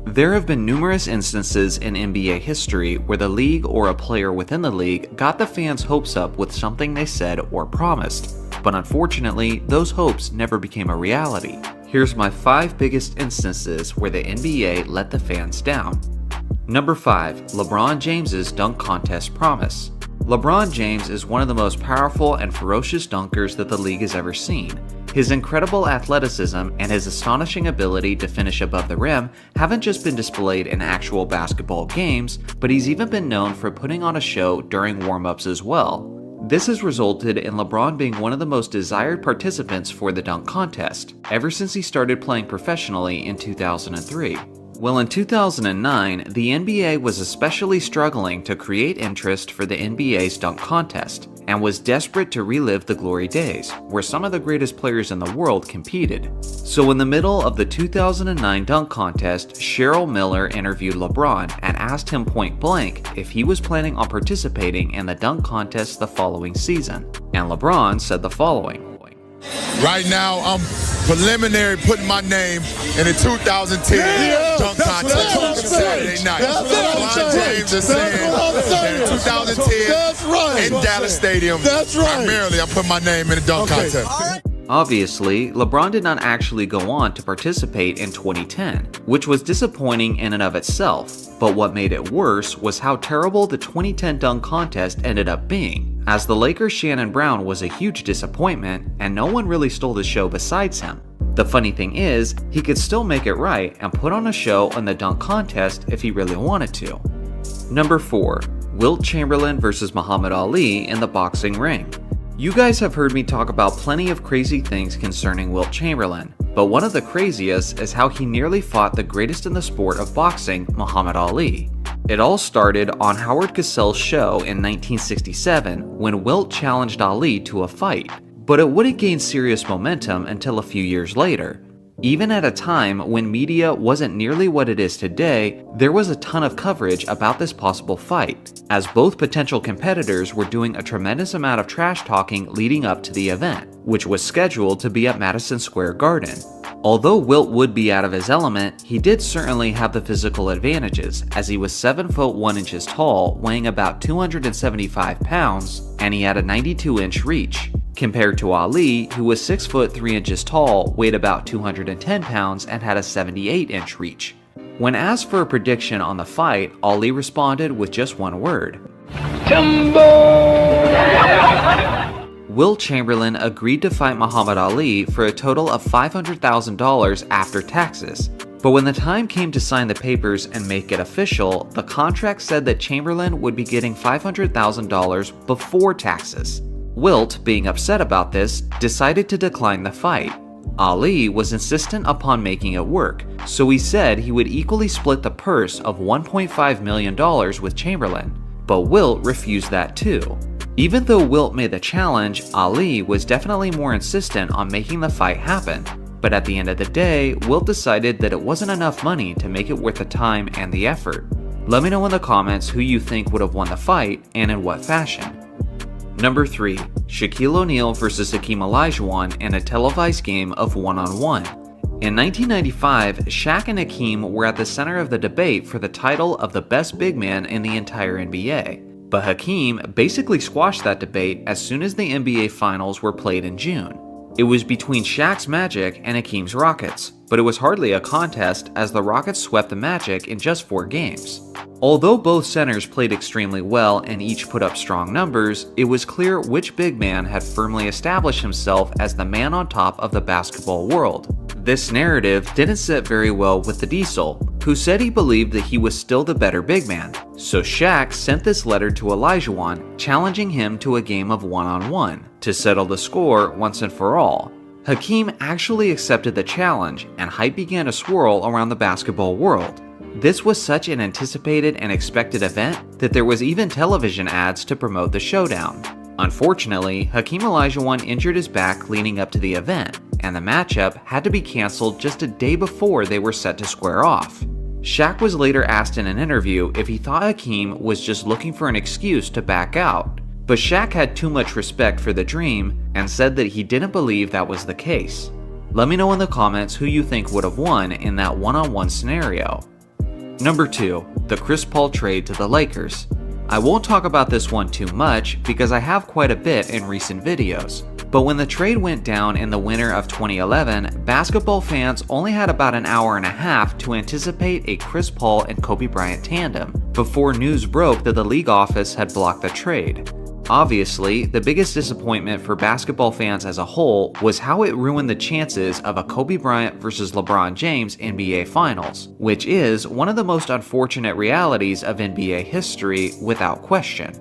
There have been numerous instances in NBA history where the league or a player within the league got the fans' hopes up with something they said or promised. but unfortunately, those hopes never became a reality. Here's my 5 biggest instances where the NBA let the fans down. Number 5. LeBron James's dunk contest promise. LeBron James is one of the most powerful and ferocious dunkers that the league has ever seen. His incredible athleticism and his astonishing ability to finish above the rim haven't just been displayed in actual basketball games, but he's even been known for putting on a show during warm-ups as well. This has resulted in LeBron being one of the most desired participants for the dunk contest, ever since he started playing professionally in 2003. Well, in 2009, the NBA was especially struggling to create interest for the NBA's dunk contest, and was desperate to relive the glory days, where some of the greatest players in the world competed. So in the middle of the 2009 dunk contest, Cheryl Miller interviewed LeBron and asked him point blank if he was planning on participating in the dunk contest the following season. And LeBron said the following. Right now, I'm preliminary putting my name in the 2010 dunk contest Saturday night. LeBron James is saying that in 2010 in Dallas Stadium, primarily I'm putting my name in the dunk contest. Obviously, LeBron did not actually go on to participate in 2010, which was disappointing in and of itself, but what made it worse was how terrible the 2010 dunk contest ended up being, as the Lakers' Shannon Brown was a huge disappointment and no one really stole the show besides him. The funny thing is, he could still make it right and put on a show in the dunk contest if he really wanted to. Number 4. Wilt Chamberlain vs. Muhammad Ali in the boxing ring. You guys have heard me talk about plenty of crazy things concerning Wilt Chamberlain, but one of the craziest is how he nearly fought the greatest in the sport of boxing, Muhammad Ali. It all started on Howard Cosell's show in 1967 when Wilt challenged Ali to a fight, but it wouldn't gain serious momentum until a few years later. Even at a time when media wasn't nearly what it is today, there was a ton of coverage about this possible fight, as both potential competitors were doing a tremendous amount of trash talking leading up to the event, which was scheduled to be at Madison Square Garden. Although Wilt would be out of his element, he did certainly have the physical advantages, as he was 7 foot 1 inches tall, weighing about 275 pounds, and he had a 92-inch reach, compared to Ali, who was 6 foot 3 inches tall, weighed about 210 pounds, and had a 78-inch reach. When asked for a prediction on the fight, Ali responded with just one word: Timbo! Wilt Chamberlain agreed to fight Muhammad Ali for a total of $500,000 after taxes. But when the time came to sign the papers and make it official, the contract said that Chamberlain would be getting $500,000 before taxes. Wilt, being upset about this, decided to decline the fight. Ali was insistent upon making it work, so he said he would equally split the purse of $1.5 million with Chamberlain, but Wilt refused that too. Even though Wilt made the challenge, Ali was definitely more insistent on making the fight happen, but at the end of the day, Wilt decided that it wasn't enough money to make it worth the time and the effort. Let me know in the comments who you think would have won the fight and in what fashion. Number 3. Shaquille O'Neal vs. Hakeem Olajuwon in a televised game of one-on-one. In 1995, Shaq and Hakeem were at the center of the debate for the title of the best big man in the entire NBA. But Hakeem basically squashed that debate as soon as the NBA Finals were played in June. It was between Shaq's Magic and Hakeem's Rockets, but it was hardly a contest as the Rockets swept the Magic in just 4 games. Although both centers played extremely well and each put up strong numbers, it was clear which big man had firmly established himself as the man on top of the basketball world. This narrative didn't sit very well with the Diesel, who said he believed that he was still the better big man. So Shaq sent this letter to Olajuwon, challenging him to a game of one-on-one to settle the score once and for all. Hakeem actually accepted the challenge, and hype began to swirl around the basketball world. This was such an anticipated and expected event that there was even television ads to promote the showdown. Unfortunately, Hakeem Olajuwon injured his back leading up to the event, and the matchup had to be cancelled just a day before they were set to square off. Shaq was later asked in an interview if he thought Hakeem was just looking for an excuse to back out, but Shaq had too much respect for the dream and said that he didn't believe that was the case. Let me know in the comments who you think would have won in that one-on-one scenario. Number 2. The Chris Paul trade to the Lakers. I won't talk about this one too much because I have quite a bit in recent videos, But when the trade went down in the winter of 2011, basketball fans only had about an hour and a half to anticipate a Chris Paul and Kobe Bryant tandem before news broke that the league office had blocked the trade. Obviously, the biggest disappointment for basketball fans as a whole was how it ruined the chances of a Kobe Bryant versus LeBron James NBA Finals, which is one of the most unfortunate realities of NBA history without question.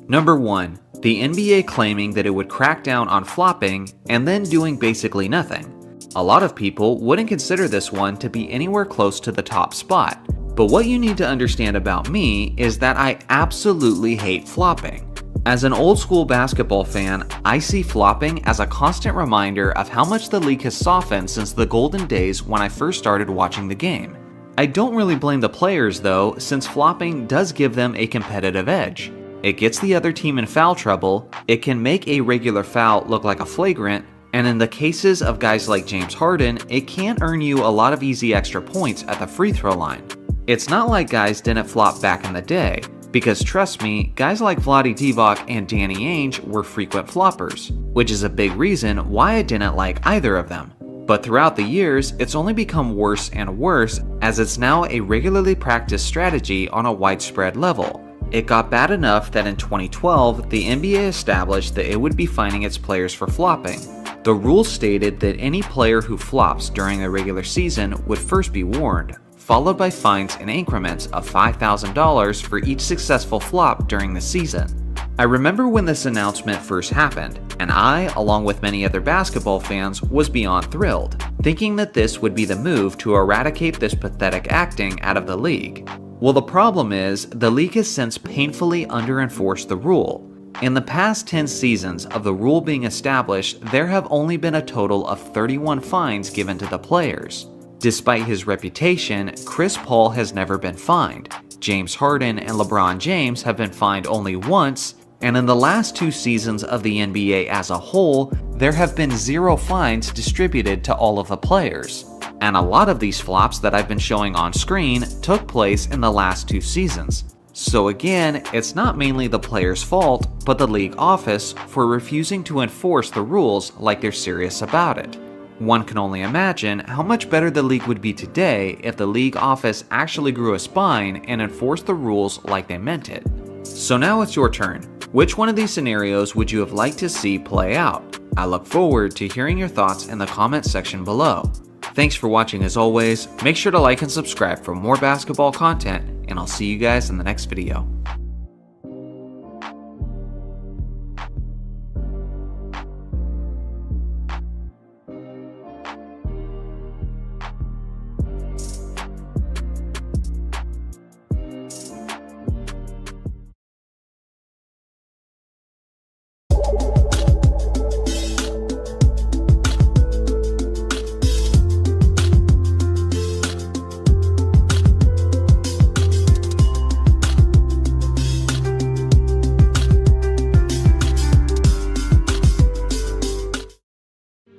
Number 1. The NBA claiming that it would crack down on flopping and then doing basically nothing. A lot of people wouldn't consider this one to be anywhere close to the top spot, but what you need to understand about me is that I absolutely hate flopping. As an old school basketball fan, I see flopping as a constant reminder of how much the league has softened since the golden days when I first started watching the game. I don't really blame the players though, since flopping does give them a competitive edge. It gets the other team in foul trouble, it can make a regular foul look like a flagrant, and in the cases of guys like James Harden, it can earn you a lot of easy extra points at the free throw line. It's not like guys didn't flop back in the day, because trust me, guys like Vlade Divac and Danny Ainge were frequent floppers, which is a big reason why I didn't like either of them. But throughout the years, it's only become worse and worse as it's now a regularly practiced strategy on a widespread level. It got bad enough that in 2012, the NBA established that it would be fining its players for flopping. The rules stated that any player who flops during the regular season would first be warned, followed by fines in increments of $5,000 for each successful flop during the season. I remember when this announcement first happened, and I, along with many other basketball fans, was beyond thrilled, thinking that this would be the move to eradicate this pathetic acting out of the league. Well, the problem is, the league has since painfully under-enforced the rule. In the past 10 seasons of the rule being established, there have only been a total of 31 fines given to the players. Despite his reputation, Chris Paul has never been fined. James Harden and LeBron James have been fined only once, and in the last 2 seasons of the NBA as a whole, there have been 0 fines distributed to all of the players. And a lot of these flops that I've been showing on screen took place in the last 2 seasons. So again, it's not mainly the players' fault, but the league office for refusing to enforce the rules like they're serious about it. One can only imagine how much better the league would be today if the league office actually grew a spine and enforced the rules like they meant it. So now it's your turn. Which one of these scenarios would you have liked to see play out? I look forward to hearing your thoughts in the comments section below. Thanks for watching as always, make sure to like and subscribe for more basketball content, and I'll see you guys in the next video.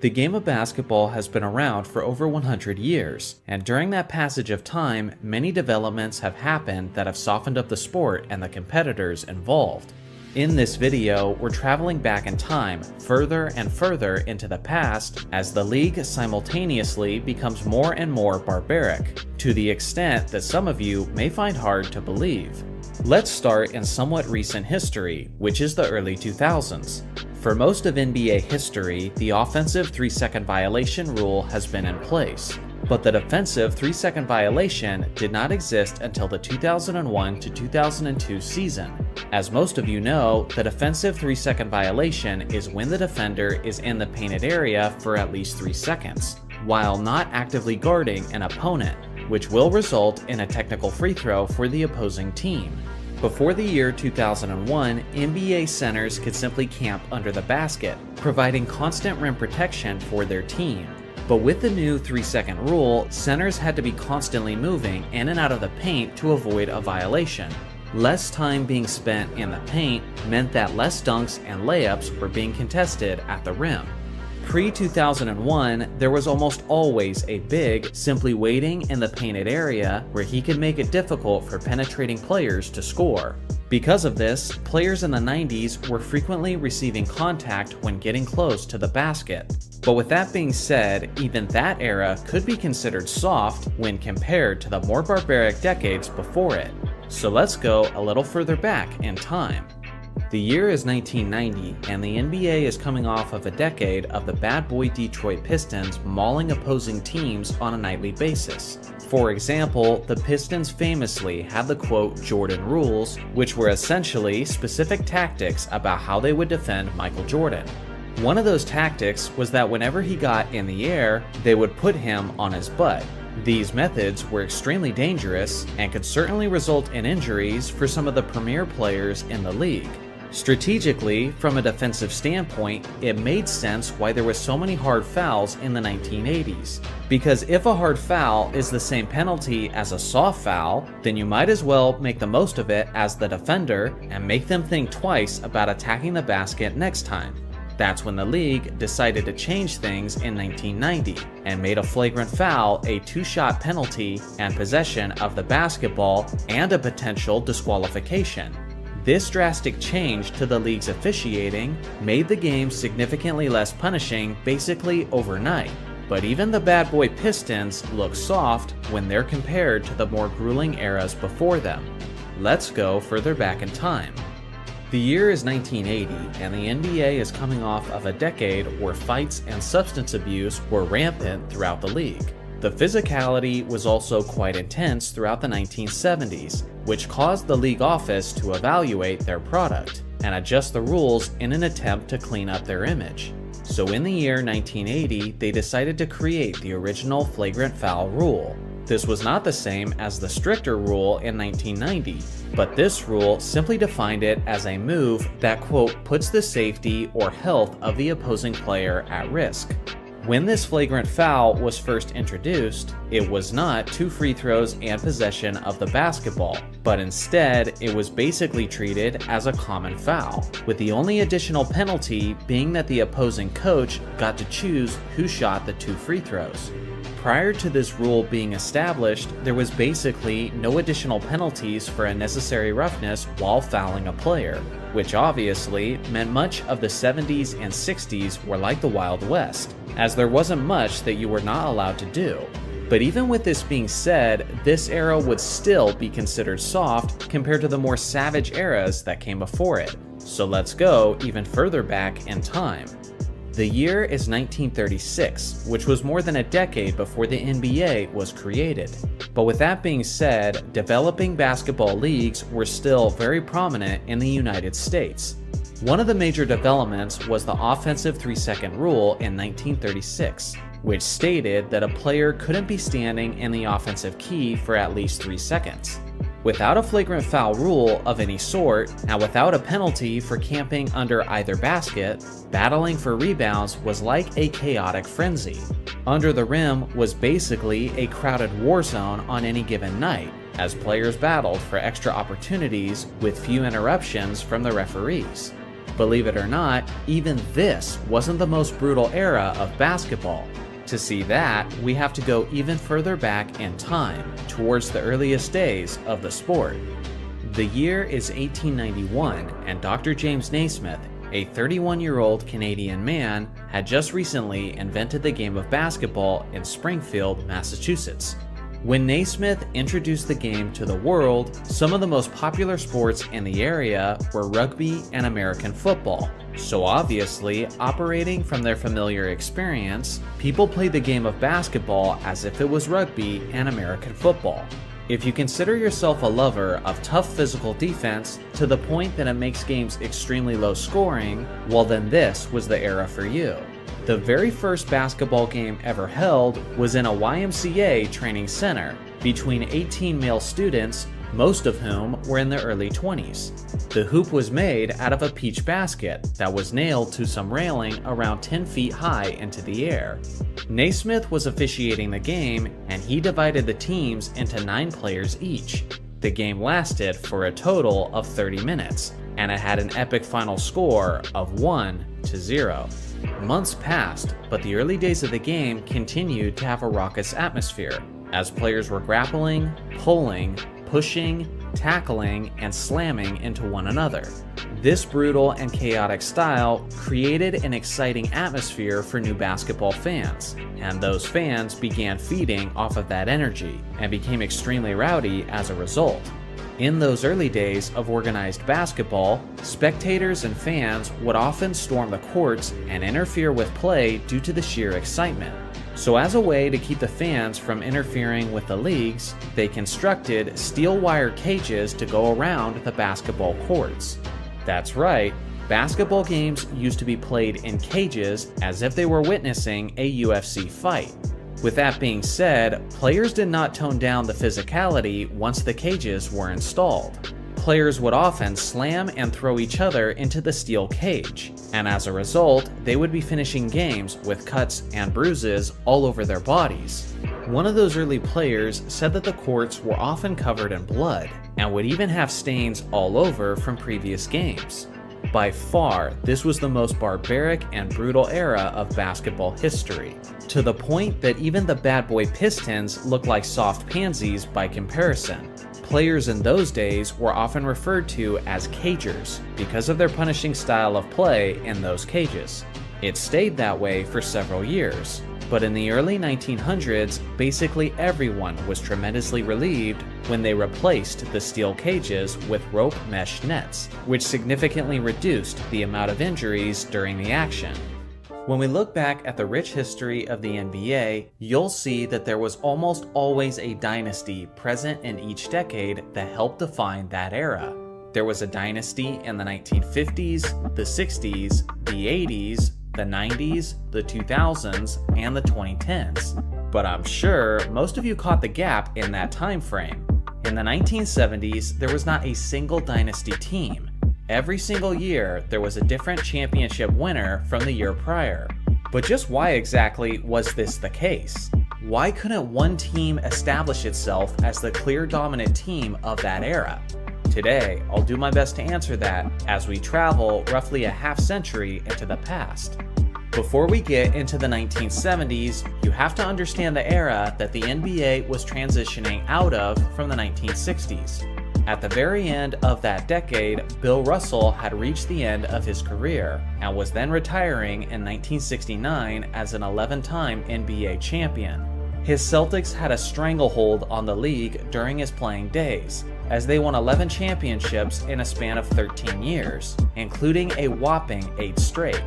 The game of basketball has been around for over 100 years, and during that passage of time, many developments have happened that have softened up the sport and the competitors involved. In this video, we're traveling back in time, further and further into the past, as the league simultaneously becomes more and more barbaric, to the extent that some of you may find hard to believe. Let's start in somewhat recent history, which is the early 2000s. For most of NBA history, the offensive 3-second violation rule has been in place, but the defensive 3-second violation did not exist until the 2001 to 2002 season. As most of you know, the defensive 3-second violation is when the defender is in the painted area for at least 3 seconds, while not actively guarding an opponent, which will result in a technical free throw for the opposing team. Before the year 2001, NBA centers could simply camp under the basket, providing constant rim protection for their team. But with the new 3-second rule, centers had to be constantly moving in and out of the paint to avoid a violation. Less time being spent in the paint meant that less dunks and layups were being contested at the rim. Pre-2001, there was almost always a big simply waiting in the painted area where he could make it difficult for penetrating players to score. Because of this, players in the 90s were frequently receiving contact when getting close to the basket. But with that being said, even that era could be considered soft when compared to the more barbaric decades before it. So let's go a little further back in time. The year is 1990, and the NBA is coming off of a decade of the bad boy Detroit Pistons mauling opposing teams on a nightly basis. For example, the Pistons famously had the quote Jordan rules, which were essentially specific tactics about how they would defend Michael Jordan. One of those tactics was that whenever he got in the air, they would put him on his butt. These methods were extremely dangerous and could certainly result in injuries for some of the premier players in the league. Strategically, from a defensive standpoint, it made sense why there were so many hard fouls in the 1980s. Because if a hard foul is the same penalty as a soft foul, then you might as well make the most of it as the defender and make them think twice about attacking the basket next time. That's when the league decided to change things in 1990 and made a flagrant foul a 2-shot penalty and possession of the basketball and a potential disqualification. This drastic change to the league's officiating made the game significantly less punishing basically overnight. But even the bad boy Pistons look soft when they're compared to the more grueling eras before them. Let's go further back in time. The year is 1980, and the NBA is coming off of a decade where fights and substance abuse were rampant throughout the league. The physicality was also quite intense throughout the 1970s, which caused the league office to evaluate their product and adjust the rules in an attempt to clean up their image. So in the year 1980, they decided to create the original flagrant foul rule. This was not the same as the stricter rule in 1990, but this rule simply defined it as a move that, quote, puts the safety or health of the opposing player at risk. When this flagrant foul was first introduced, it was not 2 free throws and possession of the basketball, but instead it was basically treated as a common foul, with the only additional penalty being that the opposing coach got to choose who shot the 2 free throws. Prior to this rule being established, there was basically no additional penalties for unnecessary roughness while fouling a player, which obviously meant much of the 70s and 60s were like the Wild West, as there wasn't much that you were not allowed to do. But even with this being said, this era would still be considered soft compared to the more savage eras that came before it. So let's go even further back in time. The year is 1936, which was more than a decade before the NBA was created. But with that being said, developing basketball leagues were still very prominent in the United States. One of the major developments was the offensive 3-second rule in 1936, which stated that a player couldn't be standing in the offensive key for at least 3 seconds. Without a flagrant foul rule of any sort, and without a penalty for camping under either basket, battling for rebounds was like a chaotic frenzy. Under the rim was basically a crowded war zone on any given night, as players battled for extra opportunities with few interruptions from the referees. Believe it or not, even this wasn't the most brutal era of basketball. To see that, we have to go even further back in time, towards the earliest days of the sport. The year is 1891, and Dr. James Naismith, a 31-year-old Canadian man, had just recently invented the game of basketball in Springfield, Massachusetts. When Naismith introduced the game to the world, some of the most popular sports in the area were rugby and American football. So obviously, operating from their familiar experience, people played the game of basketball as if it was rugby and American football. If you consider yourself a lover of tough physical defense to the point that it makes games extremely low scoring, well then this was the era for you. The very first basketball game ever held was in a YMCA training center between 18 male students, most of whom were in their early 20s. The hoop was made out of a peach basket that was nailed to some railing around 10 feet high into the air. Naismith was officiating the game, and he divided the teams into 9 players each. The game lasted for a total of 30 minutes, and it had an epic final score of 1-0. Months passed, but the early days of the game continued to have a raucous atmosphere, as players were grappling, pulling, pushing, tackling, and slamming into one another. This brutal and chaotic style created an exciting atmosphere for new basketball fans, and those fans began feeding off of that energy and became extremely rowdy as a result. In those early days of organized basketball, spectators and fans would often storm the courts and interfere with play due to the sheer excitement. So as a way to keep the fans from interfering with the leagues, they constructed steel wire cages to go around the basketball courts. That's right, basketball games used to be played in cages as if they were witnessing a UFC fight. With that being said, players did not tone down the physicality once the cages were installed. Players would often slam and throw each other into the steel cage, and as a result, they would be finishing games with cuts and bruises all over their bodies. One of those early players said that the courts were often covered in blood, and would even have stains all over from previous games. By far, this was the most barbaric and brutal era of basketball history, to the point that even the bad boy Pistons looked like soft pansies by comparison. Players in those days were often referred to as cagers because of their punishing style of play in those cages. It stayed that way for several years, but in the early 1900s, basically everyone was tremendously relieved when they replaced the steel cages with rope mesh nets, which significantly reduced the amount of injuries during the action. When we look back at the rich history of the NBA, you'll see that there was almost always a dynasty present in each decade that helped define that era. There was a dynasty in the 1950s, the 60s, the 80s, the 90s, the 2000s, and the 2010s. But I'm sure most of you caught the gap in that time frame. In the 1970s, there was not a single dynasty team. Every single year, there was a different championship winner from the year prior. But just why exactly was this the case? Why couldn't one team establish itself as the clear dominant team of that era? Today, I'll do my best to answer that as we travel roughly a half century into the past. Before we get into the 1970s, you have to understand the era that the NBA was transitioning out of from the 1960s. At the very end of that decade, Bill Russell had reached the end of his career and was then retiring in 1969 as an 11-time NBA champion. His Celtics had a stranglehold on the league during his playing days, as they won 11 championships in a span of 13 years, including a whopping 8 straight.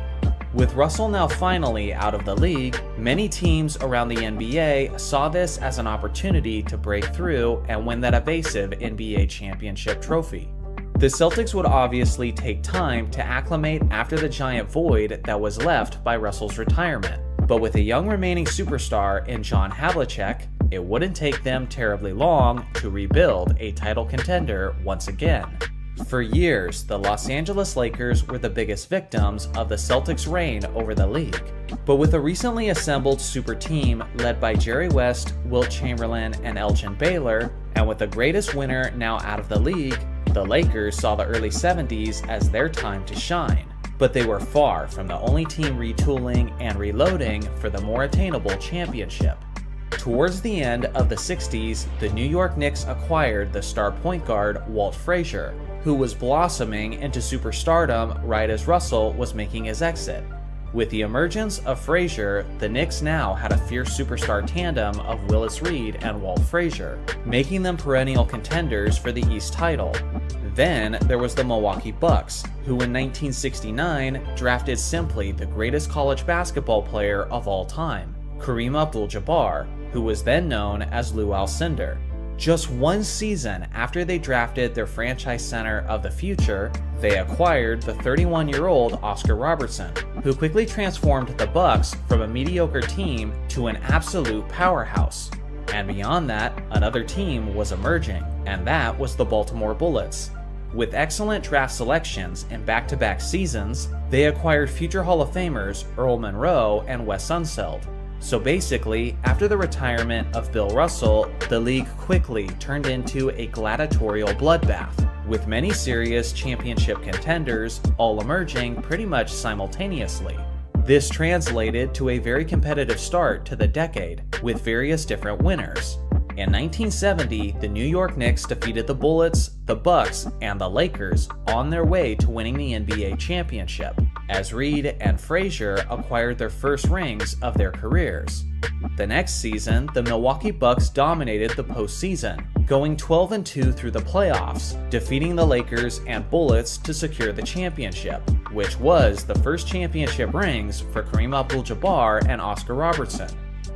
With Russell now finally out of the league, many teams around the NBA saw this as an opportunity to break through and win that evasive NBA championship trophy. The Celtics would obviously take time to acclimate after the giant void that was left by Russell's retirement, but with a young remaining superstar in John Havlicek, it wouldn't take them terribly long to rebuild a title contender once again. For years, the Los Angeles Lakers were the biggest victims of the Celtics' reign over the league. But with a recently assembled super team led by Jerry West, Wilt Chamberlain, and Elgin Baylor, and with the greatest winner now out of the league, the Lakers saw the early 70s as their time to shine. But they were far from the only team retooling and reloading for the more attainable championship. Towards the end of the 60s, the New York Knicks acquired the star point guard Walt Frazier, who was blossoming into superstardom right as Russell was making his exit. With the emergence of Frazier, the Knicks now had a fierce superstar tandem of Willis Reed and Walt Frazier, making them perennial contenders for the East title. Then there was the Milwaukee Bucks, who in 1969 drafted simply the greatest college basketball player of all time, Kareem Abdul-Jabbar, who was then known as Lou Alcindor. Just one season after they drafted their franchise center of the future, they acquired the 31-year-old Oscar Robertson, who quickly transformed the Bucks from a mediocre team to an absolute powerhouse. And beyond that, another team was emerging, and that was the Baltimore Bullets. With excellent draft selections in back-to-back seasons, they acquired future Hall of Famers Earl Monroe and Wes Unseld. So basically, after the retirement of Bill Russell, the league quickly turned into a gladiatorial bloodbath, with many serious championship contenders all emerging pretty much simultaneously. This translated to a very competitive start to the decade, with various different winners. In 1970, the New York Knicks defeated the Bullets, the Bucks, and the Lakers on their way to winning the NBA championship, as Reed and Frazier acquired their first rings of their careers. The next season, the Milwaukee Bucks dominated the postseason, going 12-2 through the playoffs, defeating the Lakers and Bullets to secure the championship, which was the first championship rings for Kareem Abdul-Jabbar and Oscar Robertson.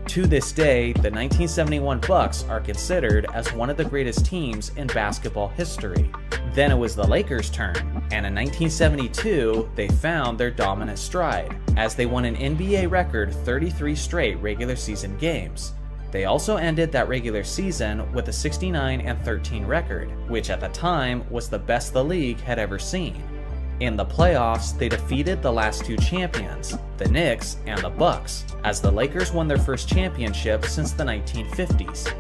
To this day, the 1971 Bucks are considered as one of the greatest teams in basketball history. Then it was the Lakers' turn, and in 1972, they found their dominant stride, as they won an NBA record 33 straight regular season games. They also ended that regular season with a 69-13 record, which at the time was the best the league had ever seen. In the playoffs, they defeated the last two champions, the Knicks and the Bucks, as the Lakers won their first championship since the 1950s.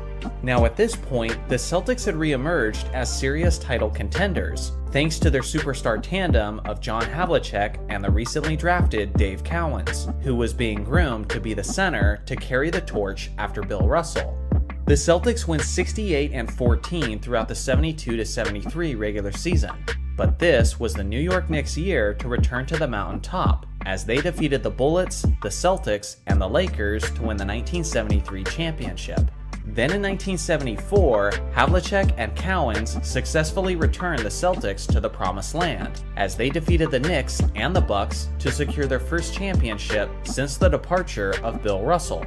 Now at this point, the Celtics had re-emerged as serious title contenders, thanks to their superstar tandem of John Havlicek and the recently drafted Dave Cowens, who was being groomed to be the center to carry the torch after Bill Russell. The Celtics went 68-14 throughout the 72-73 regular season. But this was the New York Knicks' year to return to the mountaintop, as they defeated the Bullets, the Celtics, and the Lakers to win the 1973 championship. Then in 1974, Havlicek and Cowens successfully returned the Celtics to the Promised Land, as they defeated the Knicks and the Bucks to secure their first championship since the departure of Bill Russell.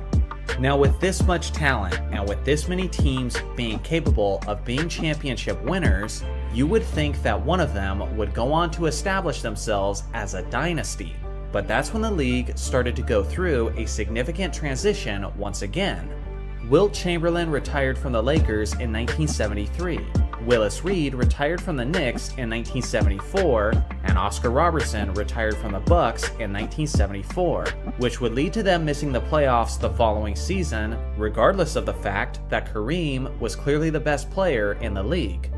Now with this much talent, and with this many teams being capable of being championship winners, you would think that one of them would go on to establish themselves as a dynasty. But that's when the league started to go through a significant transition once again. Wilt Chamberlain retired from the Lakers in 1973, Willis Reed retired from the Knicks in 1974, and Oscar Robertson retired from the Bucks in 1974, which would lead to them missing the playoffs the following season, regardless of the fact that Kareem was clearly the best player in the league.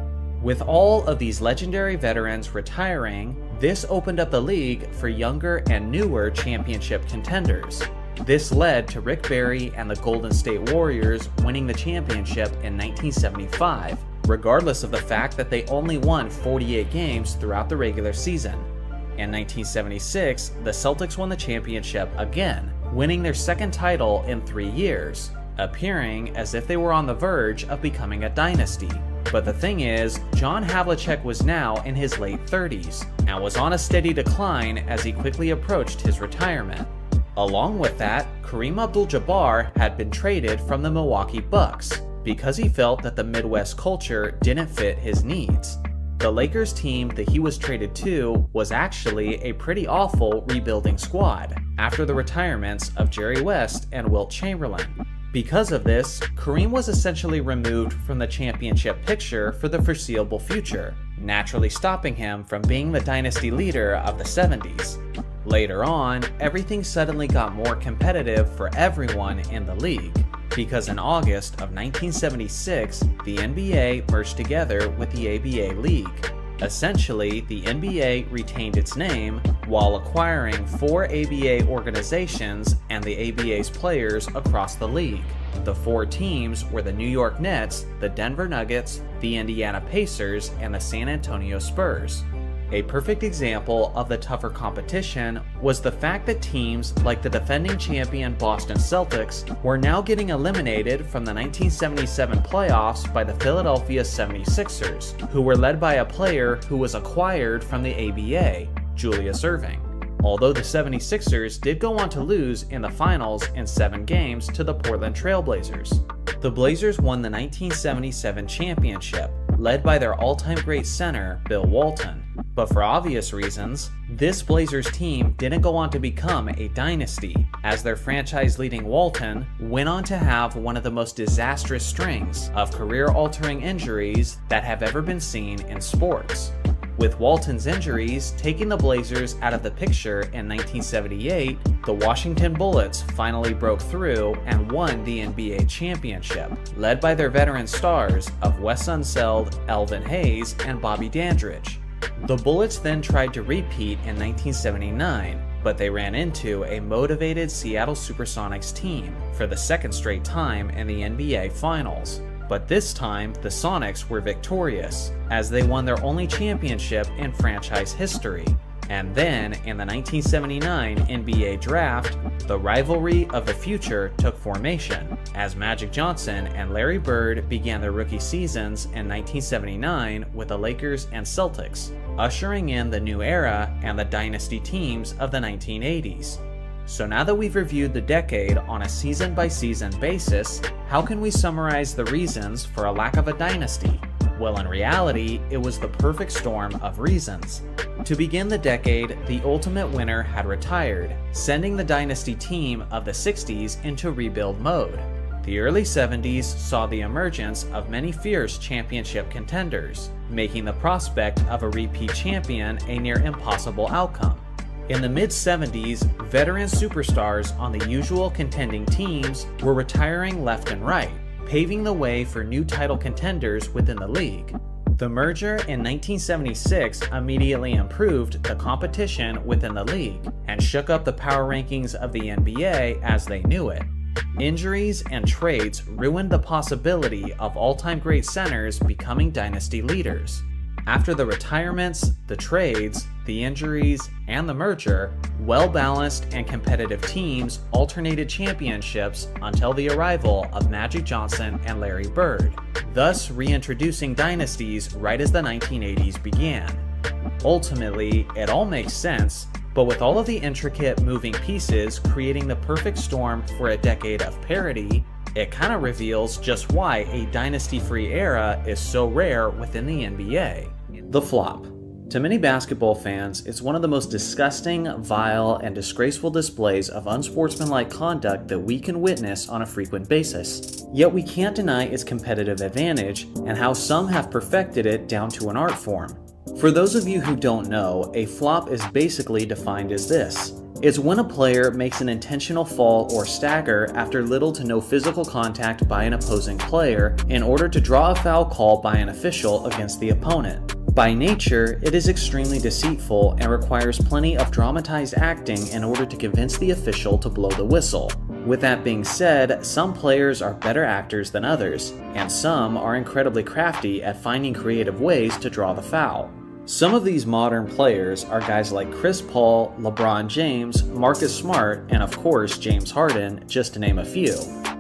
With all of these legendary veterans retiring, this opened up the league for younger and newer championship contenders. This led to Rick Barry and the Golden State Warriors winning the championship in 1975, regardless of the fact that they only won 48 games throughout the regular season. In 1976, the Celtics won the championship again, winning their second title in 3 years, appearing as if they were on the verge of becoming a dynasty. But the thing is, John Havlicek was now in his late 30s, and was on a steady decline as he quickly approached his retirement. Along with that, Kareem Abdul-Jabbar had been traded from the Milwaukee Bucks, because he felt that the Midwest culture didn't fit his needs. The Lakers team that he was traded to was actually a pretty awful rebuilding squad, after the retirements of Jerry West and Wilt Chamberlain. Because of this, Kareem was essentially removed from the championship picture for the foreseeable future, naturally stopping him from being the dynasty leader of the 70s. Later on, everything suddenly got more competitive for everyone in the league, because in August of 1976, the NBA merged together with the ABA League. Essentially, the NBA retained its name while acquiring 4 ABA organizations and the ABA's players across the league. The 4 teams were the New York Nets, the Denver Nuggets, the Indiana Pacers, and the San Antonio Spurs. A perfect example of the tougher competition was the fact that teams like the defending champion Boston Celtics were now getting eliminated from the 1977 playoffs by the Philadelphia 76ers, who were led by a player who was acquired from the ABA, Julius Erving. Although the 76ers did go on to lose in the finals in 7 games to the Portland Trail Blazers. The Blazers won the 1977 championship, led by their all-time great center, Bill Walton. But for obvious reasons, this Blazers team didn't go on to become a dynasty, as their franchise-leading Walton went on to have one of the most disastrous strings of career-altering injuries that have ever been seen in sports. With Walton's injuries taking the Blazers out of the picture in 1978, the Washington Bullets finally broke through and won the NBA championship, led by their veteran stars of Wes Unseld, Elvin Hayes, and Bobby Dandridge. The Bullets then tried to repeat in 1979, but they ran into a motivated Seattle Supersonics team for the second straight time in the NBA Finals. But this time, the Sonics were victorious, as they won their only championship in franchise history. And then, in the 1979 NBA Draft, the rivalry of the future took formation, as Magic Johnson and Larry Bird began their rookie seasons in 1979 with the Lakers and Celtics, ushering in the new era and the dynasty teams of the 1980s. So now that we've reviewed the decade on a season-by-season basis, how can we summarize the reasons for a lack of a dynasty? Well, in reality, it was the perfect storm of reasons. To begin the decade, the ultimate winner had retired, sending the dynasty team of the 60s into rebuild mode. The early 70s saw the emergence of many fierce championship contenders, making the prospect of a repeat champion a near impossible outcome. In the mid-70s, veteran superstars on the usual contending teams were retiring left and right, paving the way for new title contenders within the league. The merger in 1976 immediately improved the competition within the league and shook up the power rankings of the NBA as they knew it. Injuries and trades ruined the possibility of all-time great centers becoming dynasty leaders. After the retirements, the trades, the injuries, and the merger, well-balanced and competitive teams alternated championships until the arrival of Magic Johnson and Larry Bird, thus reintroducing dynasties right as the 1980s began. Ultimately, it all makes sense, but with all of the intricate moving pieces creating the perfect storm for a decade of parity, it kind of reveals just why a dynasty-free era is so rare within the NBA. The flop. To many basketball fans, it's one of the most disgusting, vile, and disgraceful displays of unsportsmanlike conduct that we can witness on a frequent basis. Yet we can't deny its competitive advantage and how some have perfected it down to an art form. For those of you who don't know, a flop is basically defined as this. It's when a player makes an intentional fall or stagger after little to no physical contact by an opposing player in order to draw a foul call by an official against the opponent. By nature, it is extremely deceitful and requires plenty of dramatized acting in order to convince the official to blow the whistle. With that being said, some players are better actors than others, and some are incredibly crafty at finding creative ways to draw the foul. Some of these modern players are guys like Chris Paul, LeBron James, Marcus Smart, and of course James Harden, just to name a few.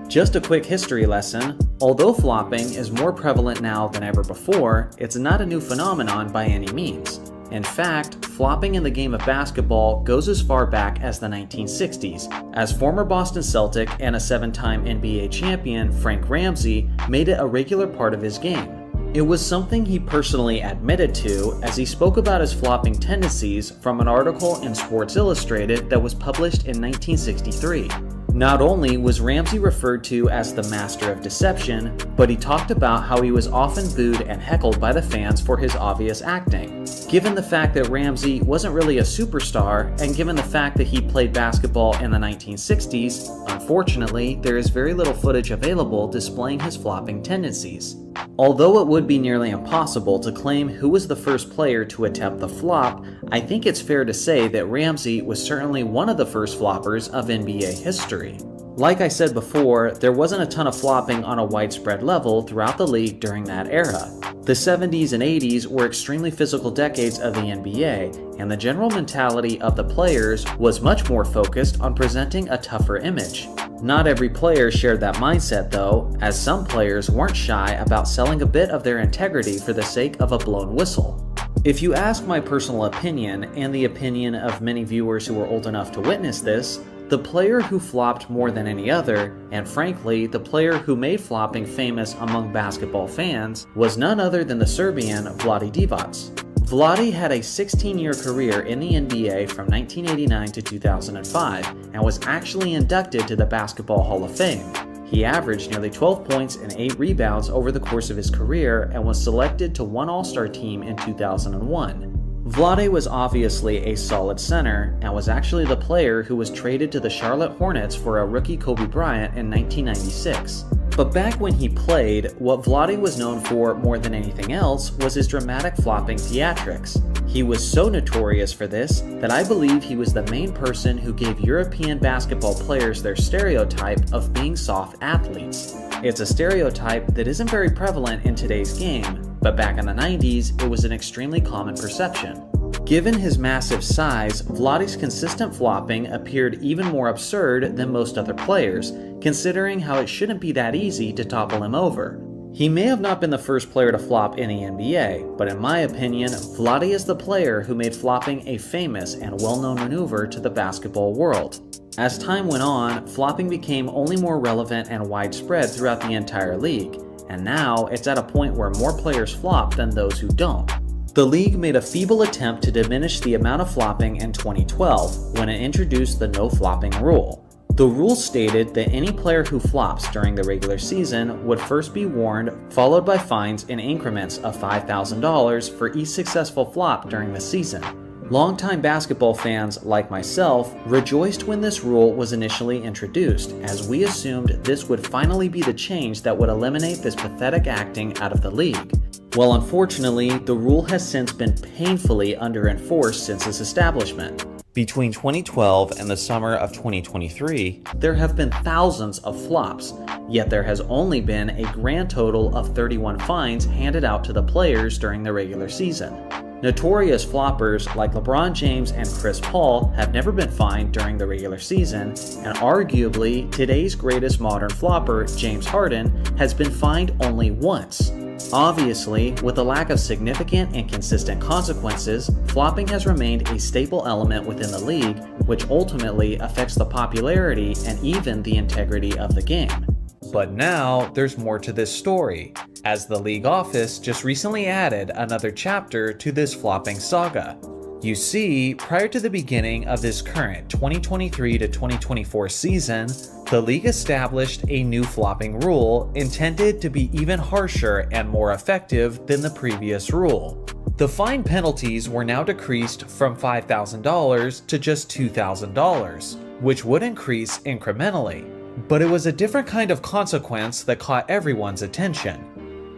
Just a quick history lesson, although flopping is more prevalent now than ever before, it's not a new phenomenon by any means. In fact, flopping in the game of basketball goes as far back as the 1960s, as former Boston Celtic and a 7-time NBA champion Frank Ramsey made it a regular part of his game. It was something he personally admitted to as he spoke about his flopping tendencies from an article in Sports Illustrated that was published in 1963. Not only was Ramsey referred to as the master of deception, but he talked about how he was often booed and heckled by the fans for his obvious acting. Given the fact that Ramsey wasn't really a superstar, and given the fact that he played basketball in the 1960s, unfortunately, there is very little footage available displaying his flopping tendencies. Although it would be nearly impossible to claim who was the first player to attempt the flop, I think it's fair to say that Ramsey was certainly one of the first floppers of NBA history. Like I said before, there wasn't a ton of flopping on a widespread level throughout the league during that era. The 70s and 80s were extremely physical decades of the NBA, and the general mentality of the players was much more focused on presenting a tougher image. Not every player shared that mindset though, as some players weren't shy about selling a bit of their integrity for the sake of a blown whistle. If you ask my personal opinion, and the opinion of many viewers who were old enough to witness this, the player who flopped more than any other, and frankly the player who made flopping famous among basketball fans, was none other than the Serbian Vlade Divac. Vlade had a 16-year career in the NBA from 1989 to 2005 and was actually inducted to the Basketball Hall of Fame. He averaged nearly 12 points and 8 rebounds over the course of his career and was selected to one All-Star team in 2001. Vlade was obviously a solid center and was actually the player who was traded to the Charlotte Hornets for a rookie Kobe Bryant in 1996. But back when he played, what Vlade was known for more than anything else was his dramatic flopping theatrics. He was so notorious for this that I believe he was the main person who gave European basketball players their stereotype of being soft athletes. It's a stereotype that isn't very prevalent in today's game, but back in the 90s, it was an extremely common perception. Given his massive size, Vlade's consistent flopping appeared even more absurd than most other players, considering how it shouldn't be that easy to topple him over. He may have not been the first player to flop in the NBA, but in my opinion, Vlade is the player who made flopping a famous and well-known maneuver to the basketball world. As time went on, flopping became only more relevant and widespread throughout the entire league, and now it's at a point where more players flop than those who don't. The league made a feeble attempt to diminish the amount of flopping in 2012 when it introduced the no flopping rule. The rule stated that any player who flops during the regular season would first be warned, followed by fines in increments of $5,000 for each successful flop during the season. Longtime basketball fans like myself rejoiced when this rule was initially introduced, as we assumed this would finally be the change that would eliminate this pathetic acting out of the league. Well, unfortunately, the rule has since been painfully under-enforced since its establishment. Between 2012 and the summer of 2023, there have been thousands of flops, yet there has only been a grand total of 31 fines handed out to the players during the regular season. Notorious floppers like LeBron James and Chris Paul have never been fined during the regular season, and arguably today's greatest modern flopper, James Harden, has been fined only once. Obviously, with the lack of significant and consistent consequences, flopping has remained a staple element within the league, which ultimately affects the popularity and even the integrity of the game. But now, there's more to this story, as the league office just recently added another chapter to this flopping saga. You see, prior to the beginning of this current 2023 to 2024 season, the league established a new flopping rule intended to be even harsher and more effective than the previous rule. The fine penalties were now decreased from $5,000 to just $2,000, which would increase incrementally. But it was a different kind of consequence that caught everyone's attention.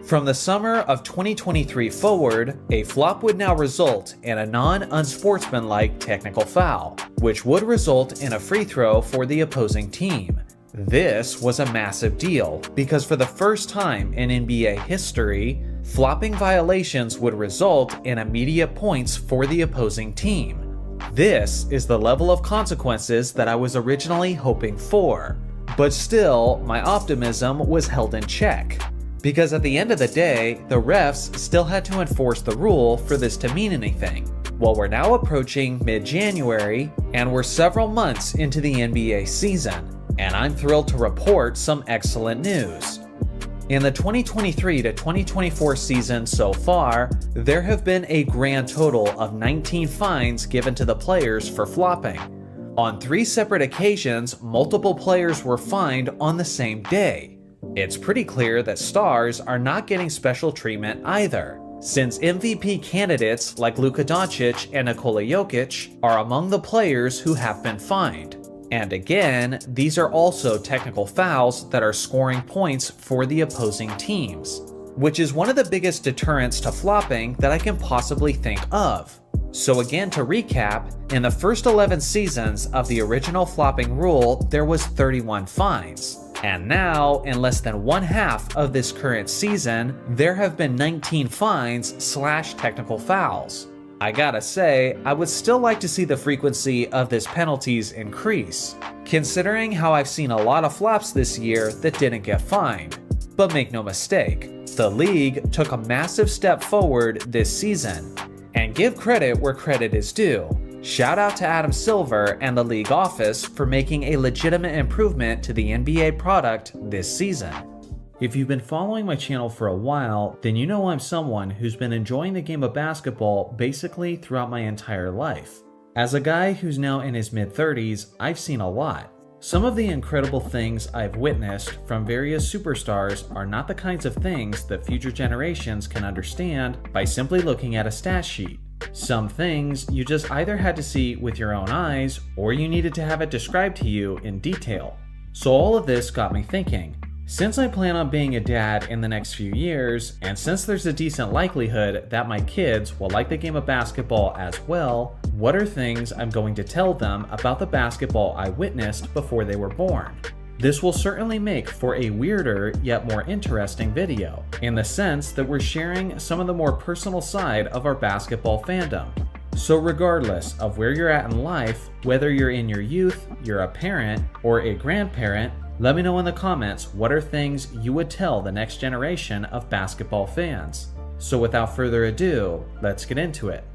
From the summer of 2023 forward, a flop would now result in a non-unsportsmanlike technical foul, which would result in a free throw for the opposing team. This was a massive deal, because for the first time in NBA history, flopping violations would result in immediate points for the opposing team. This is the level of consequences that I was originally hoping for. But still, my optimism was held in check. Because at the end of the day, the refs still had to enforce the rule for this to mean anything. Well, we're now approaching mid-January, and we're several months into the NBA season, and I'm thrilled to report some excellent news. In the 2023 to 2024 season so far, there have been a grand total of 19 fines given to the players for flopping. On 3 separate occasions, multiple players were fined on the same day. It's pretty clear that stars are not getting special treatment either, since MVP candidates like Luka Doncic and Nikola Jokic are among the players who have been fined. And again, these are also technical fouls that are scoring points for the opposing teams, which is one of the biggest deterrents to flopping that I can possibly think of. So again, to recap, in the first 11 seasons of the original flopping rule, there was 31 fines. And now, in less than one half of this current season, there have been 19 fines/technical fouls. I gotta say, I would still like to see the frequency of this penalties increase, considering how I've seen a lot of flops this year that didn't get fined. But make no mistake, the league took a massive step forward this season. And give credit where credit is due. Shout out to Adam Silver and the league office for making a legitimate improvement to the NBA product this season. If you've been following my channel for a while, then you know I'm someone who's been enjoying the game of basketball basically throughout my entire life. As a guy who's now in his mid-30s, I've seen a lot. Some of the incredible things I've witnessed from various superstars are not the kinds of things that future generations can understand by simply looking at a stat sheet. Some things you just either had to see with your own eyes or you needed to have it described to you in detail. So all of this got me thinking, since I plan on being a dad in the next few years, and since there's a decent likelihood that my kids will like the game of basketball as well, what are things I'm going to tell them about the basketball I witnessed before they were born? This will certainly make for a weirder yet more interesting video, in the sense that we're sharing some of the more personal side of our basketball fandom. So regardless of where you're at in life, whether you're in your youth, you're a parent, or a grandparent, let me know in the comments what are things you would tell the next generation of basketball fans. So without further ado, let's get into it.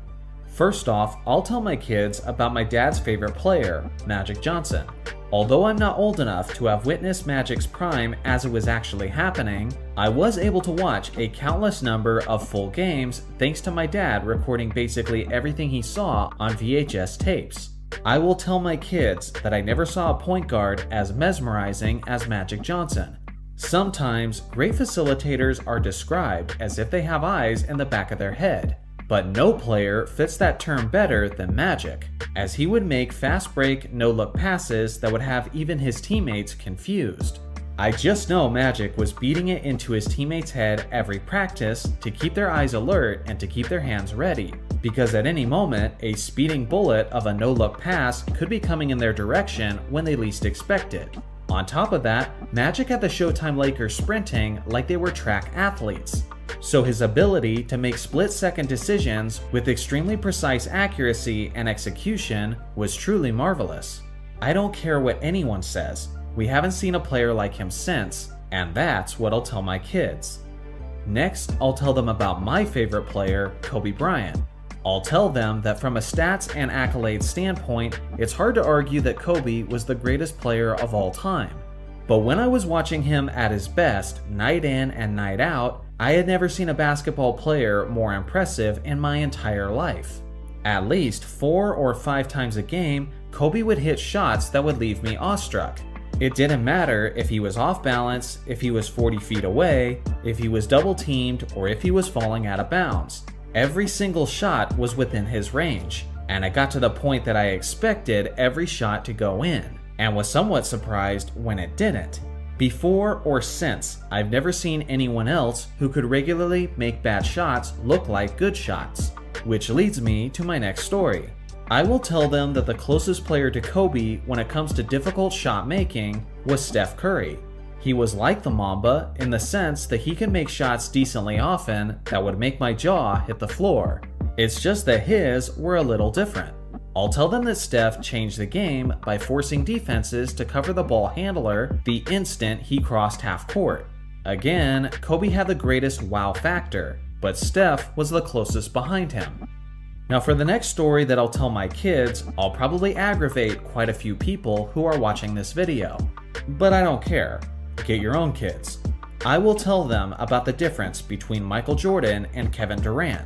First off, I'll tell my kids about my dad's favorite player, Magic Johnson. Although I'm not old enough to have witnessed Magic's prime as it was actually happening, I was able to watch a countless number of full games thanks to my dad recording basically everything he saw on VHS tapes. I will tell my kids that I never saw a point guard as mesmerizing as Magic Johnson. Sometimes great facilitators are described as if they have eyes in the back of their head. But no player fits that term better than Magic, as he would make fast break, no-look passes that would have even his teammates confused. I just know Magic was beating it into his teammates' head every practice to keep their eyes alert and to keep their hands ready, because at any moment, a speeding bullet of a no-look pass could be coming in their direction when they least expect it. On top of that, Magic had the Showtime Lakers sprinting like they were track athletes. So his ability to make split-second decisions with extremely precise accuracy and execution was truly marvelous. I don't care what anyone says, we haven't seen a player like him since, and that's what I'll tell my kids. Next, I'll tell them about my favorite player, Kobe Bryant. I'll tell them that from a stats and accolades standpoint, it's hard to argue that Kobe was the greatest player of all time. But when I was watching him at his best, night in and night out, I had never seen a basketball player more impressive in my entire life. At least 4 or 5 times a game, Kobe would hit shots that would leave me awestruck. It didn't matter if he was off balance, if he was 40 feet away, if he was double teamed, or if he was falling out of bounds. Every single shot was within his range, and it got to the point that I expected every shot to go in, and was somewhat surprised when it didn't. Before or since, I've never seen anyone else who could regularly make bad shots look like good shots. Which leads me to my next story. I will tell them that the closest player to Kobe when it comes to difficult shot making was Steph Curry. He was like the Mamba in the sense that he could make shots decently often that would make my jaw hit the floor. It's just that his were a little different. I'll tell them that Steph changed the game by forcing defenses to cover the ball handler the instant he crossed half court. Again, Kobe had the greatest wow factor, but Steph was the closest behind him. Now for the next story that I'll tell my kids, I'll probably aggravate quite a few people who are watching this video. But I don't care. Get your own kids. I will tell them about the difference between Michael Jordan and Kevin Durant.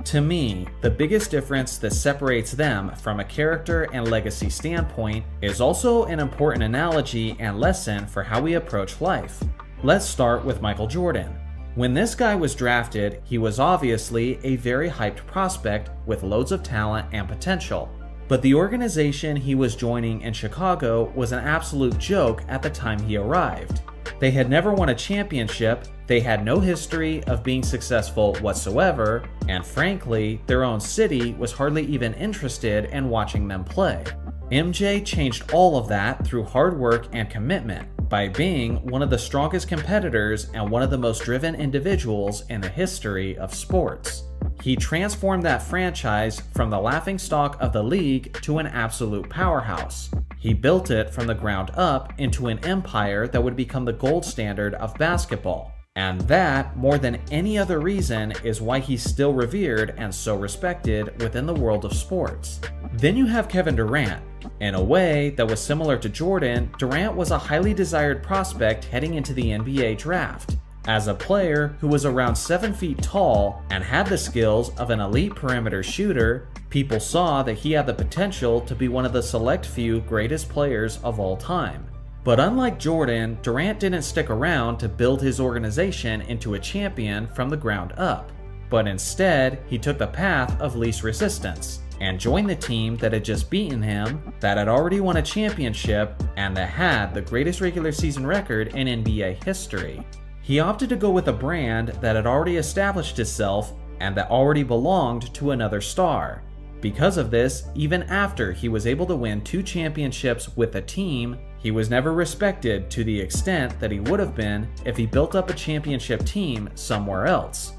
To me, the biggest difference that separates them from a character and legacy standpoint is also an important analogy and lesson for how we approach life. Let's start with Michael Jordan. When this guy was drafted, he was obviously a very hyped prospect with loads of talent and potential. But the organization he was joining in Chicago was an absolute joke at the time he arrived. They had never won a championship, they had no history of being successful whatsoever, and frankly, their own city was hardly even interested in watching them play. MJ changed all of that through hard work and commitment by being one of the strongest competitors and one of the most driven individuals in the history of sports. He transformed that franchise from the laughingstock of the league to an absolute powerhouse. He built it from the ground up into an empire that would become the gold standard of basketball. And that, more than any other reason, is why he's still revered and so respected within the world of sports. Then you have Kevin Durant. In a way that was similar to Jordan, Durant was a highly desired prospect heading into the NBA draft. As a player who was around 7 feet tall and had the skills of an elite perimeter shooter, people saw that he had the potential to be one of the select few greatest players of all time. But unlike Jordan, Durant didn't stick around to build his organization into a champion from the ground up. but instead he took the path of least resistance and joined the team that had just beaten him, that had already won a championship, and that had the greatest regular season record in NBA history. He opted to go with a brand that had already established itself and that already belonged to another star. Because of this, even after he was able to win 2 championships with the team, he was never respected to the extent that he would have been if he built up a championship team somewhere else.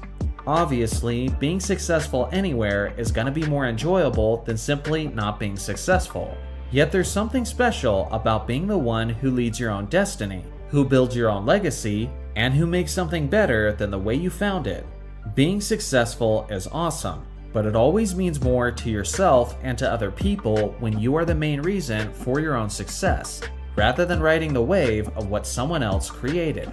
Obviously, being successful anywhere is going to be more enjoyable than simply not being successful. Yet there's something special about being the one who leads your own destiny, who builds your own legacy, and who makes something better than the way you found it. Being successful is awesome, but it always means more to yourself and to other people when you are the main reason for your own success, rather than riding the wave of what someone else created.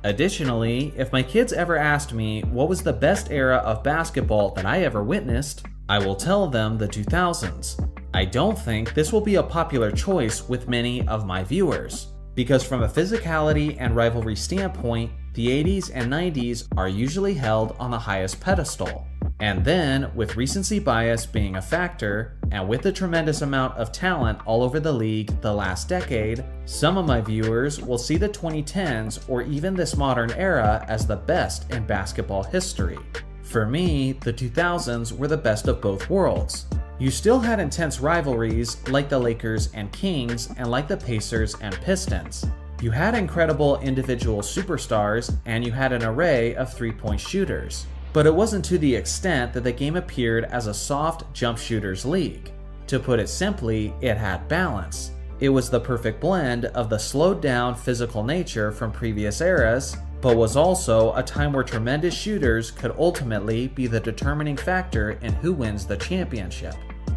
Additionally, if my kids ever asked me what was the best era of basketball that I ever witnessed, I will tell them the 2000s. I don't think this will be a popular choice with many of my viewers, because from a physicality and rivalry standpoint, the 80s and 90s are usually held on the highest pedestal. And then, with recency bias being a factor, and with the tremendous amount of talent all over the league the last decade, some of my viewers will see the 2010s or even this modern era as the best in basketball history. For me, the 2000s were the best of both worlds. You still had intense rivalries like the Lakers and Kings and like the Pacers and Pistons. You had incredible individual superstars and you had an array of three-point shooters. But it wasn't to the extent that the game appeared as a soft jump shooters league. To put it simply, it had balance. It was the perfect blend of the slowed down physical nature from previous eras, but was also a time where tremendous shooters could ultimately be the determining factor in who wins the championship.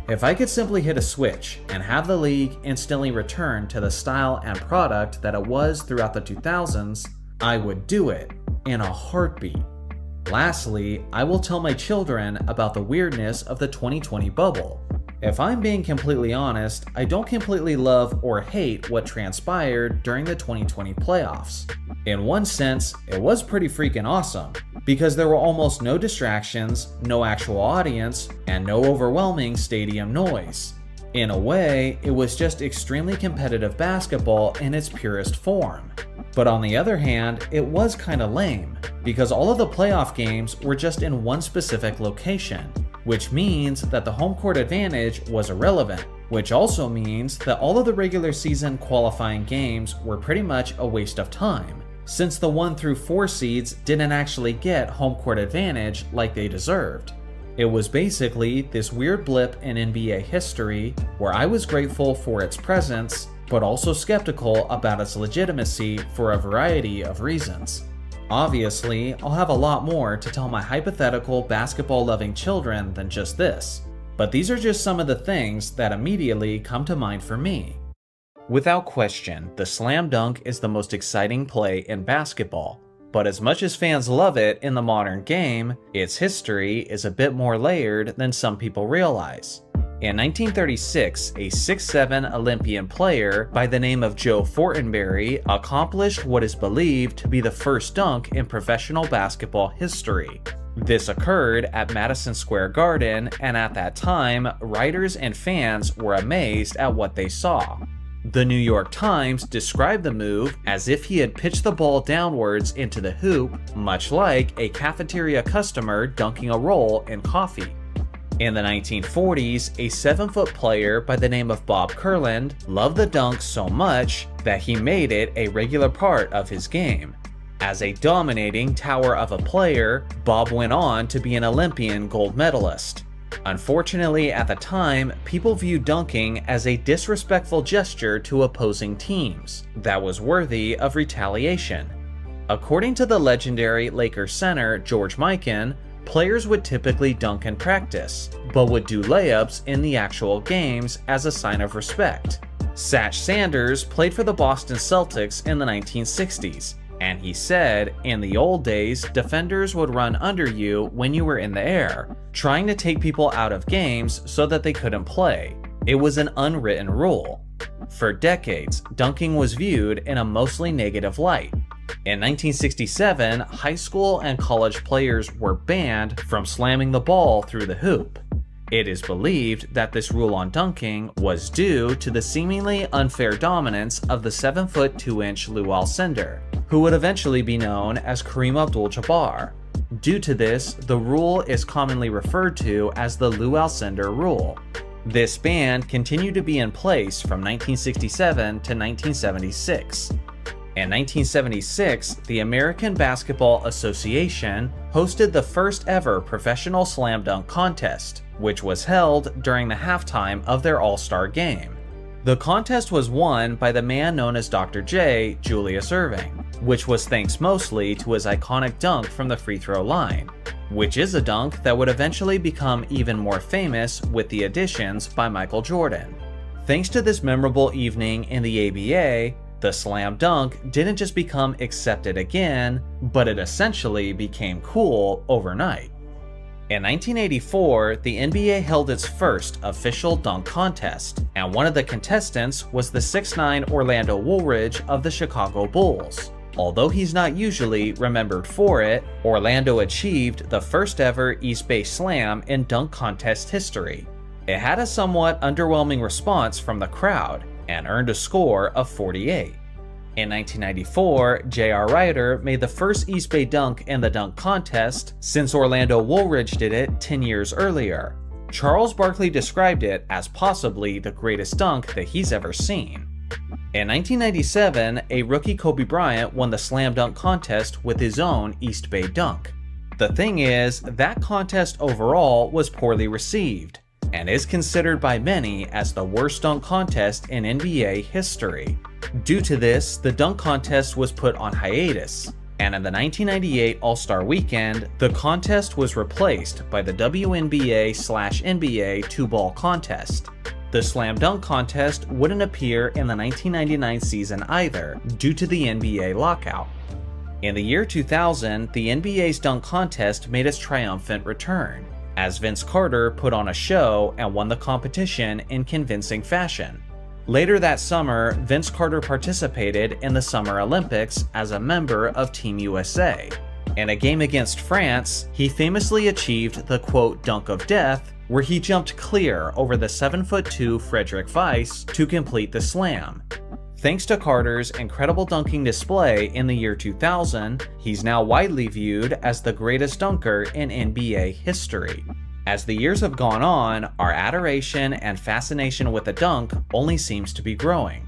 If I could simply hit a switch and have the league instantly return to the style and product that it was throughout the 2000s, I would do it in a heartbeat. Lastly, I will tell my children about the weirdness of the 2020 bubble. If I'm being completely honest, I don't completely love or hate what transpired during the 2020 playoffs. In one sense, it was pretty freaking awesome, because there were almost no distractions, no actual audience, and no overwhelming stadium noise. In a way, it was just extremely competitive basketball in its purest form. But on the other hand, it was kinda lame, because all of the playoff games were just in one specific location, which means that the home court advantage was irrelevant, which also means that all of the regular season qualifying games were pretty much a waste of time, since the 1 through 4 seeds didn't actually get home court advantage like they deserved. It was basically this weird blip in NBA history where I was grateful for its presence, but also skeptical about its legitimacy for a variety of reasons. Obviously, I'll have a lot more to tell my hypothetical basketball-loving children than just this, but these are just some of the things that immediately come to mind for me. Without question, the slam dunk is the most exciting play in basketball, but as much as fans love it in the modern game, its history is a bit more layered than some people realize. In 1936, a 6'7" Olympian player by the name of Joe Fortenberry accomplished what is believed to be the first dunk in professional basketball history. This occurred at Madison Square Garden, and at that time, writers and fans were amazed at what they saw. The New York Times described the move as if he had pitched the ball downwards into the hoop, much like a cafeteria customer dunking a roll in coffee. In the 1940s, a 7-foot player by the name of Bob Kurland loved the dunk so much that he made it a regular part of his game. As a dominating tower of a player, Bob went on to be an Olympian gold medalist. Unfortunately, at the time, people viewed dunking as a disrespectful gesture to opposing teams that was worthy of retaliation. According to the legendary Lakers center George Mikan, players would typically dunk in practice, but would do layups in the actual games as a sign of respect. Satch Sanders played for the Boston Celtics in the 1960s, and he said, in the old days, defenders would run under you when you were in the air, trying to take people out of games so that they couldn't play. It was an unwritten rule. For decades, dunking was viewed in a mostly negative light. In 1967, high school and college players were banned from slamming the ball through the hoop. It is believed that this rule on dunking was due to the seemingly unfair dominance of the 7-foot 2-inch Lou Alcindor, who would eventually be known as Kareem Abdul-Jabbar. Due to this, the rule is commonly referred to as the Lou Alcindor rule. This ban continued to be in place from 1967 to 1976. In 1976, the American Basketball Association hosted the first ever professional slam dunk contest, which was held during the halftime of their All-Star game. The contest was won by the man known as Dr. J, Julius Erving, which was thanks mostly to his iconic dunk from the free throw line, which is a dunk that would eventually become even more famous with the additions by Michael Jordan. Thanks to this memorable evening in the ABA, the slam dunk didn't just become accepted again, but it essentially became cool overnight. In 1984, the NBA held its first official dunk contest, and one of the contestants was the 6'9" Orlando Woolridge of the Chicago Bulls. Although he's not usually remembered for it, Orlando achieved the first ever East Bay Slam in dunk contest history. It had a somewhat underwhelming response from the crowd, and earned a score of 48. In 1994, J.R. Ryder made the first East Bay dunk in the dunk contest since Orlando Woolridge did it 10 years earlier. Charles Barkley described it as possibly the greatest dunk that he's ever seen. In 1997, a rookie Kobe Bryant won the slam dunk contest with his own East Bay dunk. The thing is, that contest overall was poorly received, and is considered by many as the worst dunk contest in NBA history. Due to this, the dunk contest was put on hiatus, and in the 1998 All-Star Weekend, the contest was replaced by the WNBA/NBA 2-ball contest. The slam dunk contest wouldn't appear in the 1999 season either, due to the NBA lockout. In the year 2000, the NBA's dunk contest made its triumphant return, as Vince Carter put on a show and won the competition in convincing fashion. Later that summer, Vince Carter participated in the Summer Olympics as a member of Team USA. In a game against France, he famously achieved the quote dunk of death, where he jumped clear over the 7'2" Frederick Weiss to complete the slam. Thanks to Carter's incredible dunking display in the year 2000, he's now widely viewed as the greatest dunker in NBA history. As the years have gone on, our adoration and fascination with the dunk only seems to be growing.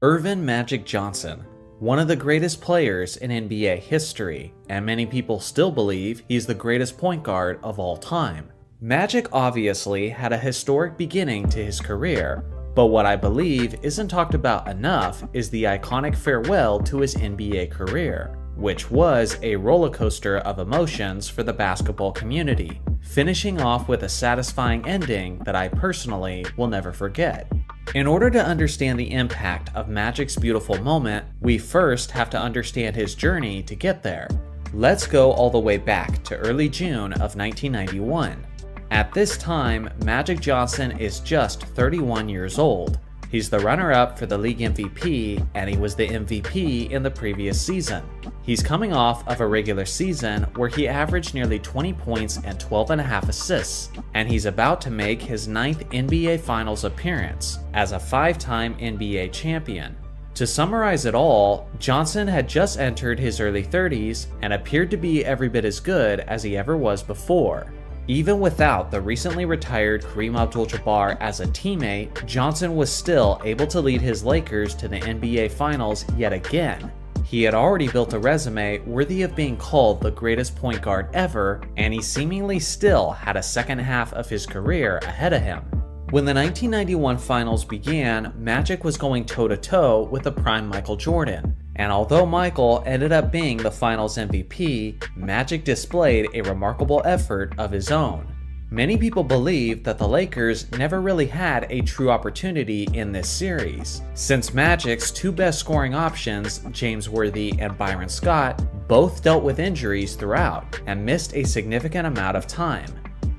Earvin Magic Johnson, one of the greatest players in NBA history, and many people still believe he's the greatest point guard of all time. Magic obviously had a historic beginning to his career, but what I believe isn't talked about enough is the iconic farewell to his NBA career, which was a roller coaster of emotions for the basketball community, finishing off with a satisfying ending that I personally will never forget. In order to understand the impact of Magic's beautiful moment, we first have to understand his journey to get there. Let's go all the way back to early June of 1991. At this time, Magic Johnson is just 31 years old. He's the runner-up for the league MVP, and he was the MVP in the previous season. He's coming off of a regular season where he averaged nearly 20 points and 12.5 assists, and he's about to make his 9th NBA Finals appearance as a 5-time NBA champion. To summarize it all, Johnson had just entered his early 30s and appeared to be every bit as good as he ever was before. Even without the recently retired Kareem Abdul-Jabbar as a teammate, Johnson was still able to lead his Lakers to the NBA Finals yet again. He had already built a resume worthy of being called the greatest point guard ever, and he seemingly still had a second half of his career ahead of him. When the 1991 Finals began, Magic was going toe-to-toe with the prime Michael Jordan. And although Michael ended up being the Finals MVP, Magic displayed a remarkable effort of his own. Many people believe that the Lakers never really had a true opportunity in this series, since Magic's two best scoring options, James Worthy and Byron Scott, both dealt with injuries throughout and missed a significant amount of time.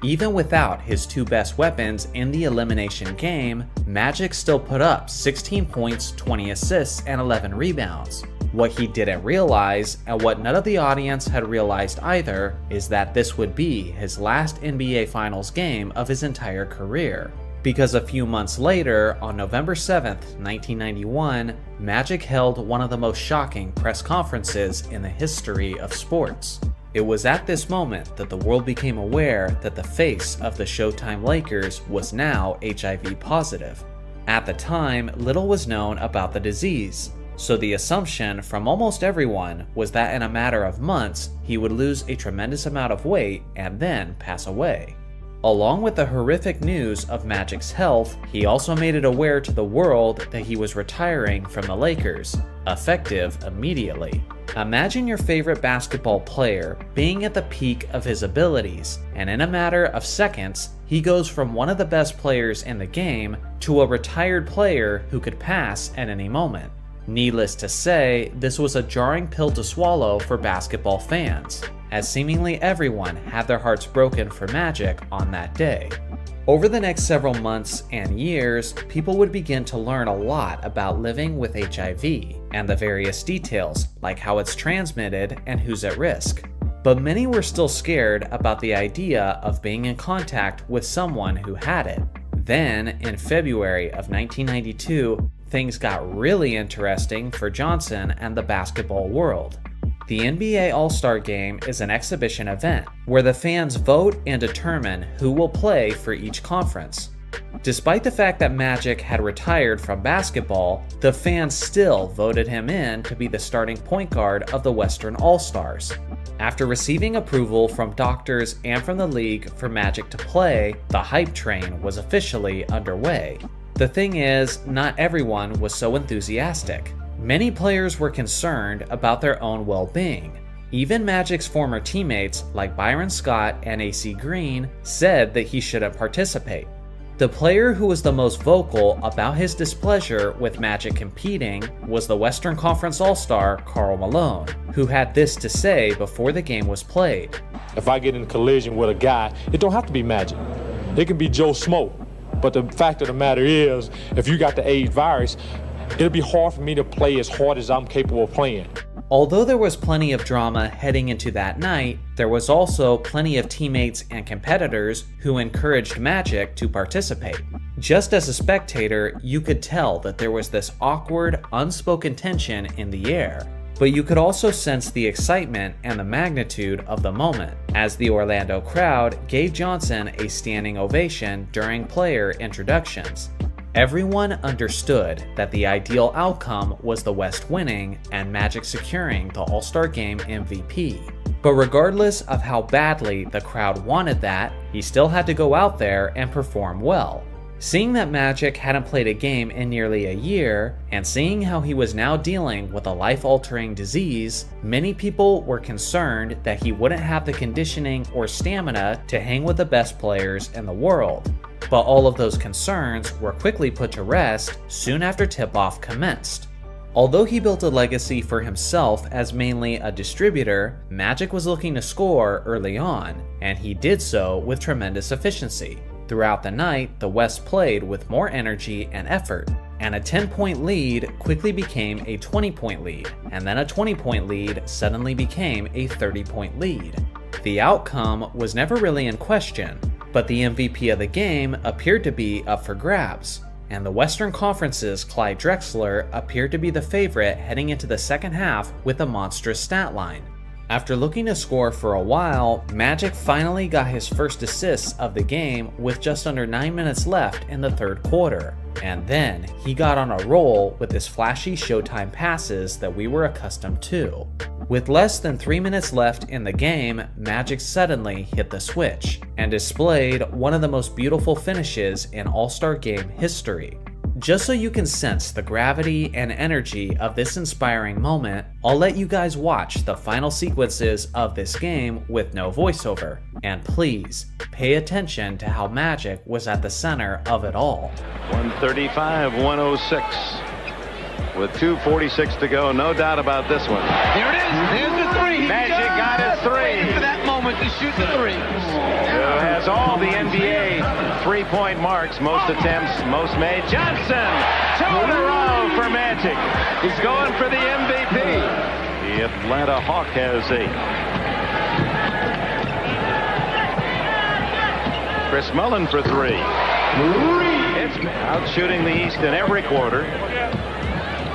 Even without his two best weapons in the elimination game, Magic still put up 16 points, 20 assists, and 11 rebounds, What he didn't realize, and what none of the audience had realized either, is that this would be his last NBA Finals game of his entire career. Because a few months later, on November 7th, 1991, Magic held one of the most shocking press conferences in the history of sports. It was at this moment that the world became aware that the face of the Showtime Lakers was now HIV positive. At the time, little was known about the disease, so the assumption from almost everyone was that in a matter of months, he would lose a tremendous amount of weight and then pass away. Along with the horrific news of Magic's health, he also made it aware to the world that he was retiring from the Lakers, effective immediately. Imagine your favorite basketball player being at the peak of his abilities, and in a matter of seconds, he goes from one of the best players in the game to a retired player who could pass at any moment. Needless to say, this was a jarring pill to swallow for basketball fans, as seemingly everyone had their hearts broken for Magic on that day. Over the next several months and years, people would begin to learn a lot about living with HIV and the various details, like how it's transmitted and who's at risk. But many were still scared about the idea of being in contact with someone who had it. Then, in February of 1992, things got really interesting for Johnson and the basketball world. The NBA All-Star Game is an exhibition event where the fans vote and determine who will play for each conference. Despite the fact that Magic had retired from basketball, the fans still voted him in to be the starting point guard of the Western All-Stars. After receiving approval from doctors and from the league for Magic to play, the hype train was officially underway. The thing is, not everyone was so enthusiastic. Many players were concerned about their own well-being. Even Magic's former teammates like Byron Scott and AC Green said that he shouldn't participate. The player who was the most vocal about his displeasure with Magic competing was the Western Conference All-Star Karl Malone, who had this to say before the game was played. If I get in a collision with a guy, it don't have to be Magic. It can be Joe Smoke. But the fact of the matter is, if you got the AIDS virus, it'll be hard for me to play as hard as I'm capable of playing. Although there was plenty of drama heading into that night, there was also plenty of teammates and competitors who encouraged Magic to participate. Just as a spectator, you could tell that there was this awkward, unspoken tension in the air. But you could also sense the excitement and the magnitude of the moment, as the Orlando crowd gave Johnson a standing ovation during player introductions. Everyone understood that the ideal outcome was the West winning and Magic securing the All-Star Game MVP. But regardless of how badly the crowd wanted that, he still had to go out there and perform well. Seeing that Magic hadn't played a game in nearly a year, and seeing how he was now dealing with a life-altering disease, many people were concerned that he wouldn't have the conditioning or stamina to hang with the best players in the world. But all of those concerns were quickly put to rest soon after tip-off commenced. Although he built a legacy for himself as mainly a distributor, Magic was looking to score early on, and he did so with tremendous efficiency. Throughout the night, the West played with more energy and effort, and a 10-point lead quickly became a 20-point lead, and then a 20-point lead suddenly became a 30-point lead. The outcome was never really in question, but the MVP of the game appeared to be up for grabs, and the Western Conference's Clyde Drexler appeared to be the favorite heading into the second half with a monstrous stat line. After looking to score for a while, Magic finally got his first assists of the game with just under 9 minutes left in the third quarter, and then he got on a roll with his flashy Showtime passes that we were accustomed to. With less than 3 minutes left in the game, Magic suddenly hit the switch and displayed one of the most beautiful finishes in All-Star Game history. Just so you can sense the gravity and energy of this inspiring moment, I'll let you guys watch the final sequences of this game with no voiceover, and please pay attention to how Magic was at the center of it all. 135-106 with 2:46 to go. No doubt about this one. Here it is. There's the three. Magic got his three. Waiting for that moment to shoot the three. Who has all the NBA three-point marks, most attempts, most made. Johnson, 2 in a row for Magic. He's going for the MVP. The Atlanta Hawk has 8. Chris Mullin for 3. It's out shooting the East in every quarter.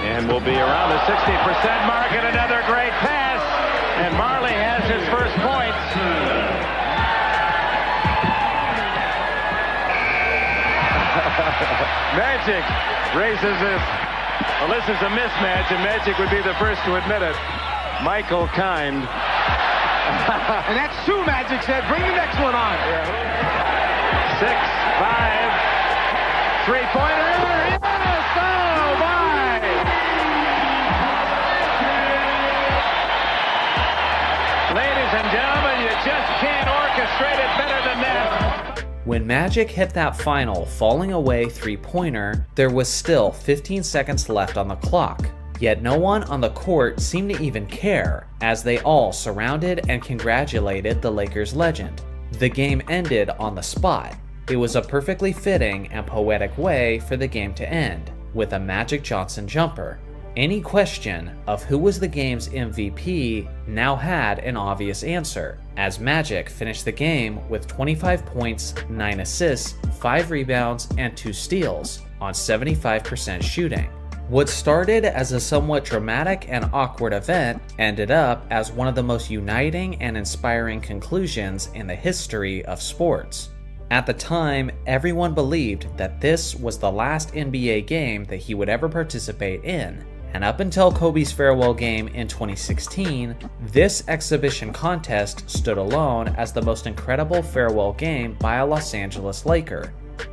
And will be around the 60% mark, and another great pass. And Marley has his first points. Magic raises his. Well, this is a mismatch, and Magic would be the first to admit it. Michael Kind. And that's 2, Magic said. Bring the next one on. 6, 5, 3-pointer. Yes! Oh, my! Ladies and gentlemen, you just can't orchestrate it better than that. When Magic hit that final falling away 3-pointer, there was still 15 seconds left on the clock. Yet no one on the court seemed to even care, as they all surrounded and congratulated the Lakers legend. The game ended on the spot. It was a perfectly fitting and poetic way for the game to end, with a Magic Johnson jumper. Any question of who was the game's MVP now had an obvious answer, as Magic finished the game with 25 points, 9 assists, 5 rebounds, and 2 steals on 75% shooting. What started as a somewhat dramatic and awkward event ended up as one of the most uniting and inspiring conclusions in the history of sports. At the time, everyone believed that this was the last NBA game that he would ever participate in, and up until Kobe's farewell game in 2016, this exhibition contest stood alone as the most incredible farewell game by a Los Angeles Laker.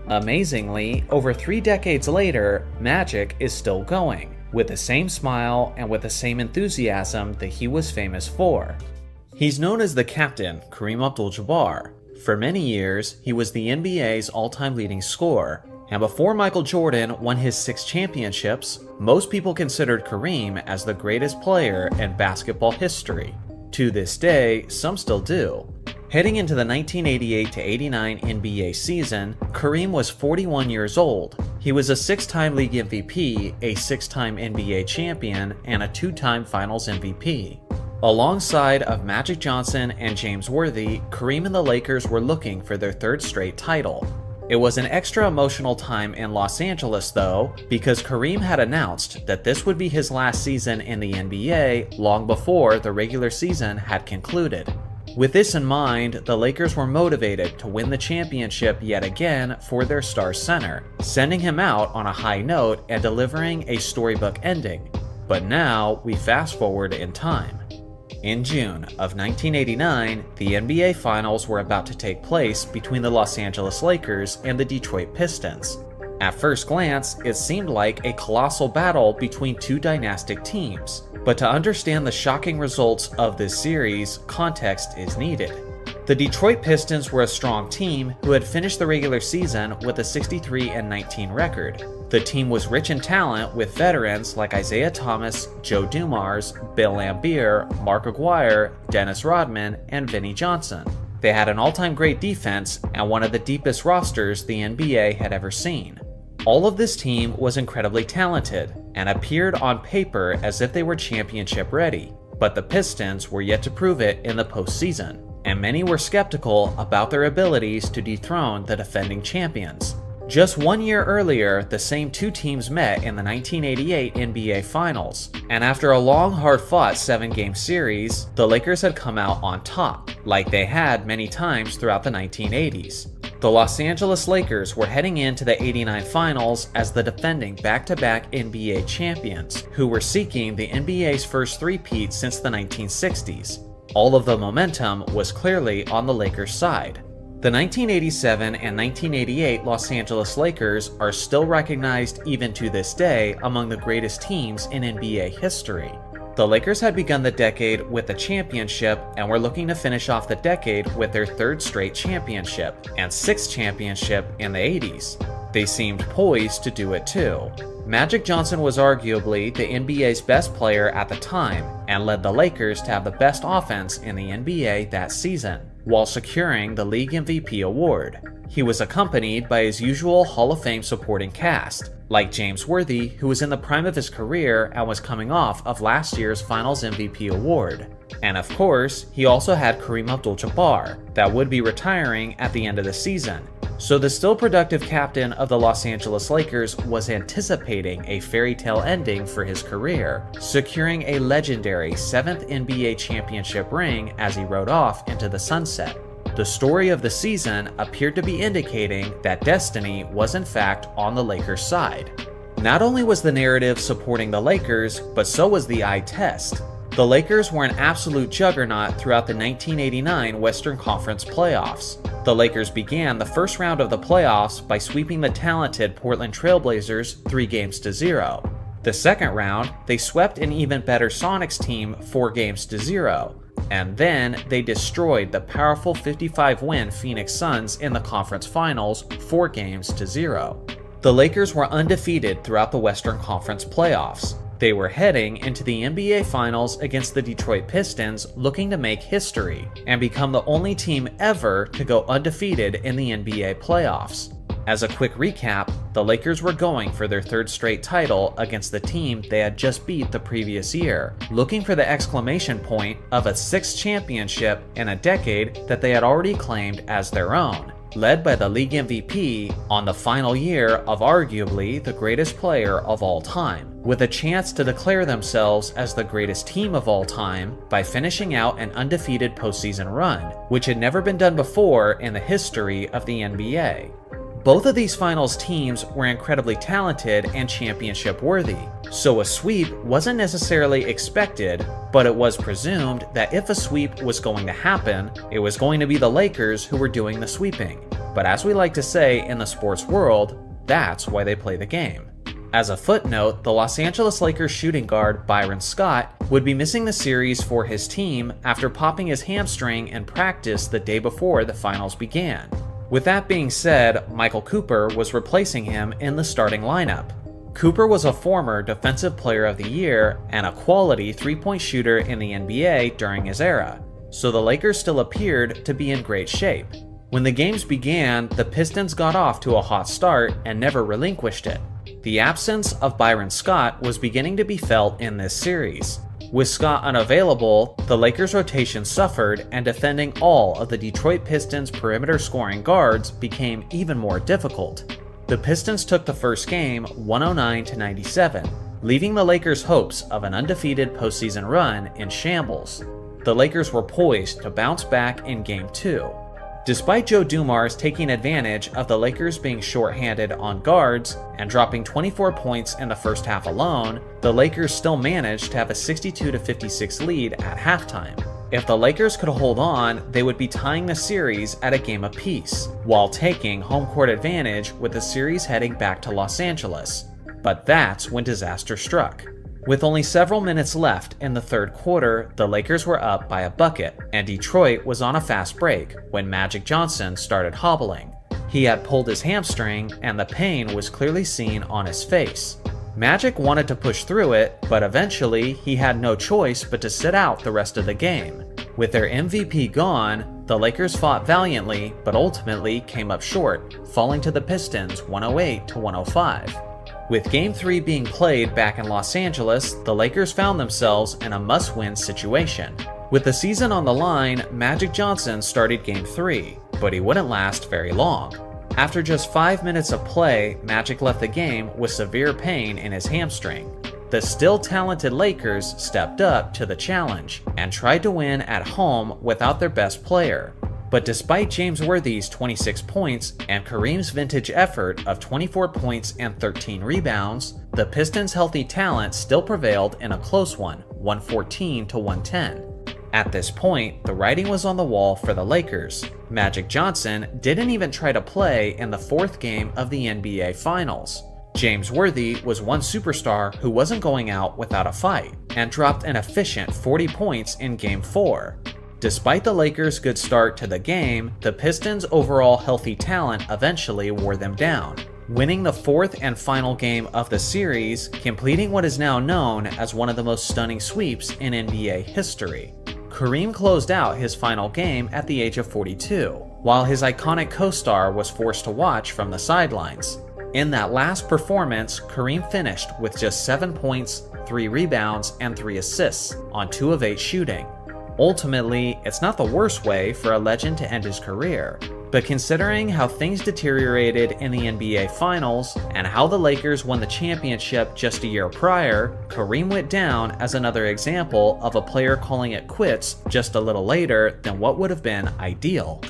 Amazingly, over 3 decades later, Magic is still going, with the same smile and with the same enthusiasm that he was famous for. He's known as the captain, Kareem Abdul-Jabbar. For many years, he was the NBA's all-time leading scorer, and before Michael Jordan won his 6 championships, most people considered Kareem as the greatest player in basketball history. To this day, some still do. Heading into the 1988-89 NBA season, Kareem was 41 years old. He was a 6-time league MVP, a 6-time NBA champion, and a 2-time Finals MVP. Alongside of Magic Johnson and James Worthy, Kareem and the Lakers were looking for their 3rd straight title. It was an extra emotional time in Los Angeles though, because Kareem had announced that this would be his last season in the NBA long before the regular season had concluded. With this in mind, the Lakers were motivated to win the championship yet again for their star center, sending him out on a high note and delivering a storybook ending. But now we fast forward in time. In June of 1989, the NBA Finals were about to take place between the Los Angeles Lakers and the Detroit Pistons. At first glance, it seemed like a colossal battle between 2 dynastic teams, but to understand the shocking results of this series, context is needed. The Detroit Pistons were a strong team who had finished the regular season with a 63-19 record. The team was rich in talent with veterans like Isaiah Thomas, Joe Dumars, Bill Laimbeer, Mark Aguirre, Dennis Rodman, and Vinnie Johnson. They had an all-time great defense and one of the deepest rosters the NBA had ever seen. All of this team was incredibly talented and appeared on paper as if they were championship ready, but the Pistons were yet to prove it in the postseason, and many were skeptical about their abilities to dethrone the defending champions. Just 1 year earlier, the same 2 teams met in the 1988 NBA Finals, and after a long, hard-fought 7-game series, the Lakers had come out on top, like they had many times throughout the 1980s. The Los Angeles Lakers were heading into the '89 Finals as the defending back-to-back NBA champions, who were seeking the NBA's first three-peat since the 1960s. All of the momentum was clearly on the Lakers' side. The 1987 and 1988 Los Angeles Lakers are still recognized even to this day among the greatest teams in NBA history. The Lakers had begun the decade with a championship and were looking to finish off the decade with their 3rd straight championship and 6th championship in the 80s. They seemed poised to do it too. Magic Johnson was arguably the NBA's best player at the time and led the Lakers to have the best offense in the NBA that season, while securing the League MVP award. He was accompanied by his usual Hall of Fame supporting cast, like James Worthy, who was in the prime of his career and was coming off of last year's Finals MVP award. And of course, he also had Kareem Abdul-Jabbar, that would be retiring at the end of the season. So the still productive captain of the Los Angeles Lakers was anticipating a fairy tale ending for his career, securing a legendary 7th NBA championship ring as he rode off into the sunset. The story of the season appeared to be indicating that destiny was in fact on the Lakers' side. Not only was the narrative supporting the Lakers, but so was the eye test. The Lakers were an absolute juggernaut throughout the 1989 Western Conference playoffs. The Lakers began the first round of the playoffs by sweeping the talented Portland Trailblazers 3-0. The second round, they swept an even better Sonics team 4-0. And then they destroyed the powerful 55-win Phoenix Suns in the conference finals 4-0. The Lakers were undefeated throughout the Western Conference playoffs. They were heading into the NBA Finals against the Detroit Pistons, looking to make history and become the only team ever to go undefeated in the NBA playoffs. As a quick recap, the Lakers were going for their third straight title against the team they had just beat the previous year, looking for the exclamation point of a 6th championship in a decade that they had already claimed as their own, led by the league MVP on the final year of arguably the greatest player of all time, with a chance to declare themselves as the greatest team of all time by finishing out an undefeated postseason run, which had never been done before in the history of the NBA. Both of these finals teams were incredibly talented and championship worthy, so a sweep wasn't necessarily expected, but it was presumed that if a sweep was going to happen, it was going to be the Lakers who were doing the sweeping. But as we like to say in the sports world, that's why they play the game. As a footnote, the Los Angeles Lakers shooting guard Byron Scott would be missing the series for his team after popping his hamstring in practice the day before the finals began. With that being said, Michael Cooper was replacing him in the starting lineup. Cooper was a former Defensive Player of the Year and a quality three-point shooter in the NBA during his era, so the Lakers still appeared to be in great shape. When the games began, the Pistons got off to a hot start and never relinquished it. The absence of Byron Scott was beginning to be felt in this series. With Scott unavailable, the Lakers' rotation suffered, and defending all of the Detroit Pistons' perimeter scoring guards became even more difficult. The Pistons took the first game 109-97, leaving the Lakers' hopes of an undefeated postseason run in shambles. The Lakers were poised to bounce back in Game 2. Despite Joe Dumars taking advantage of the Lakers being short-handed on guards and dropping 24 points in the first half alone, the Lakers still managed to have a 62-56 lead at halftime. If the Lakers could hold on, they would be tying the series at a game apiece, while taking home court advantage with the series heading back to Los Angeles. But that's when disaster struck. With only several minutes left in the third quarter, the Lakers were up by a bucket, and Detroit was on a fast break when Magic Johnson started hobbling. He had pulled his hamstring, and the pain was clearly seen on his face. Magic wanted to push through it, but eventually he had no choice but to sit out the rest of the game. With their MVP gone, the Lakers fought valiantly, but ultimately came up short, falling to the Pistons 108-105. With Game 3 being played back in Los Angeles, the Lakers found themselves in a must-win situation. With the season on the line, Magic Johnson started Game 3, but he wouldn't last very long. After just 5 minutes of play, Magic left the game with severe pain in his hamstring. The still talented Lakers stepped up to the challenge and tried to win at home without their best player. But despite James Worthy's 26 points and Kareem's vintage effort of 24 points and 13 rebounds, the Pistons' healthy talent still prevailed in a close one, 114-110. At this point, the writing was on the wall for the Lakers. Magic Johnson didn't even try to play in the fourth game of the NBA Finals. James Worthy was one superstar who wasn't going out without a fight, and dropped an efficient 40 points in Game 4. Despite the Lakers' good start to the game, the Pistons' overall healthy talent eventually wore them down, winning the fourth and final game of the series, completing what is now known as one of the most stunning sweeps in NBA history. Kareem closed out his final game at the age of 42, while his iconic co-star was forced to watch from the sidelines. In that last performance, Kareem finished with just 7 points, 3 rebounds, and 3 assists on 2 of 8 shooting. Ultimately, it's not the worst way for a legend to end his career, but considering how things deteriorated in the NBA Finals and how the Lakers won the championship just a year prior, Kareem went down as another example of a player calling it quits just a little later than what would have been ideal.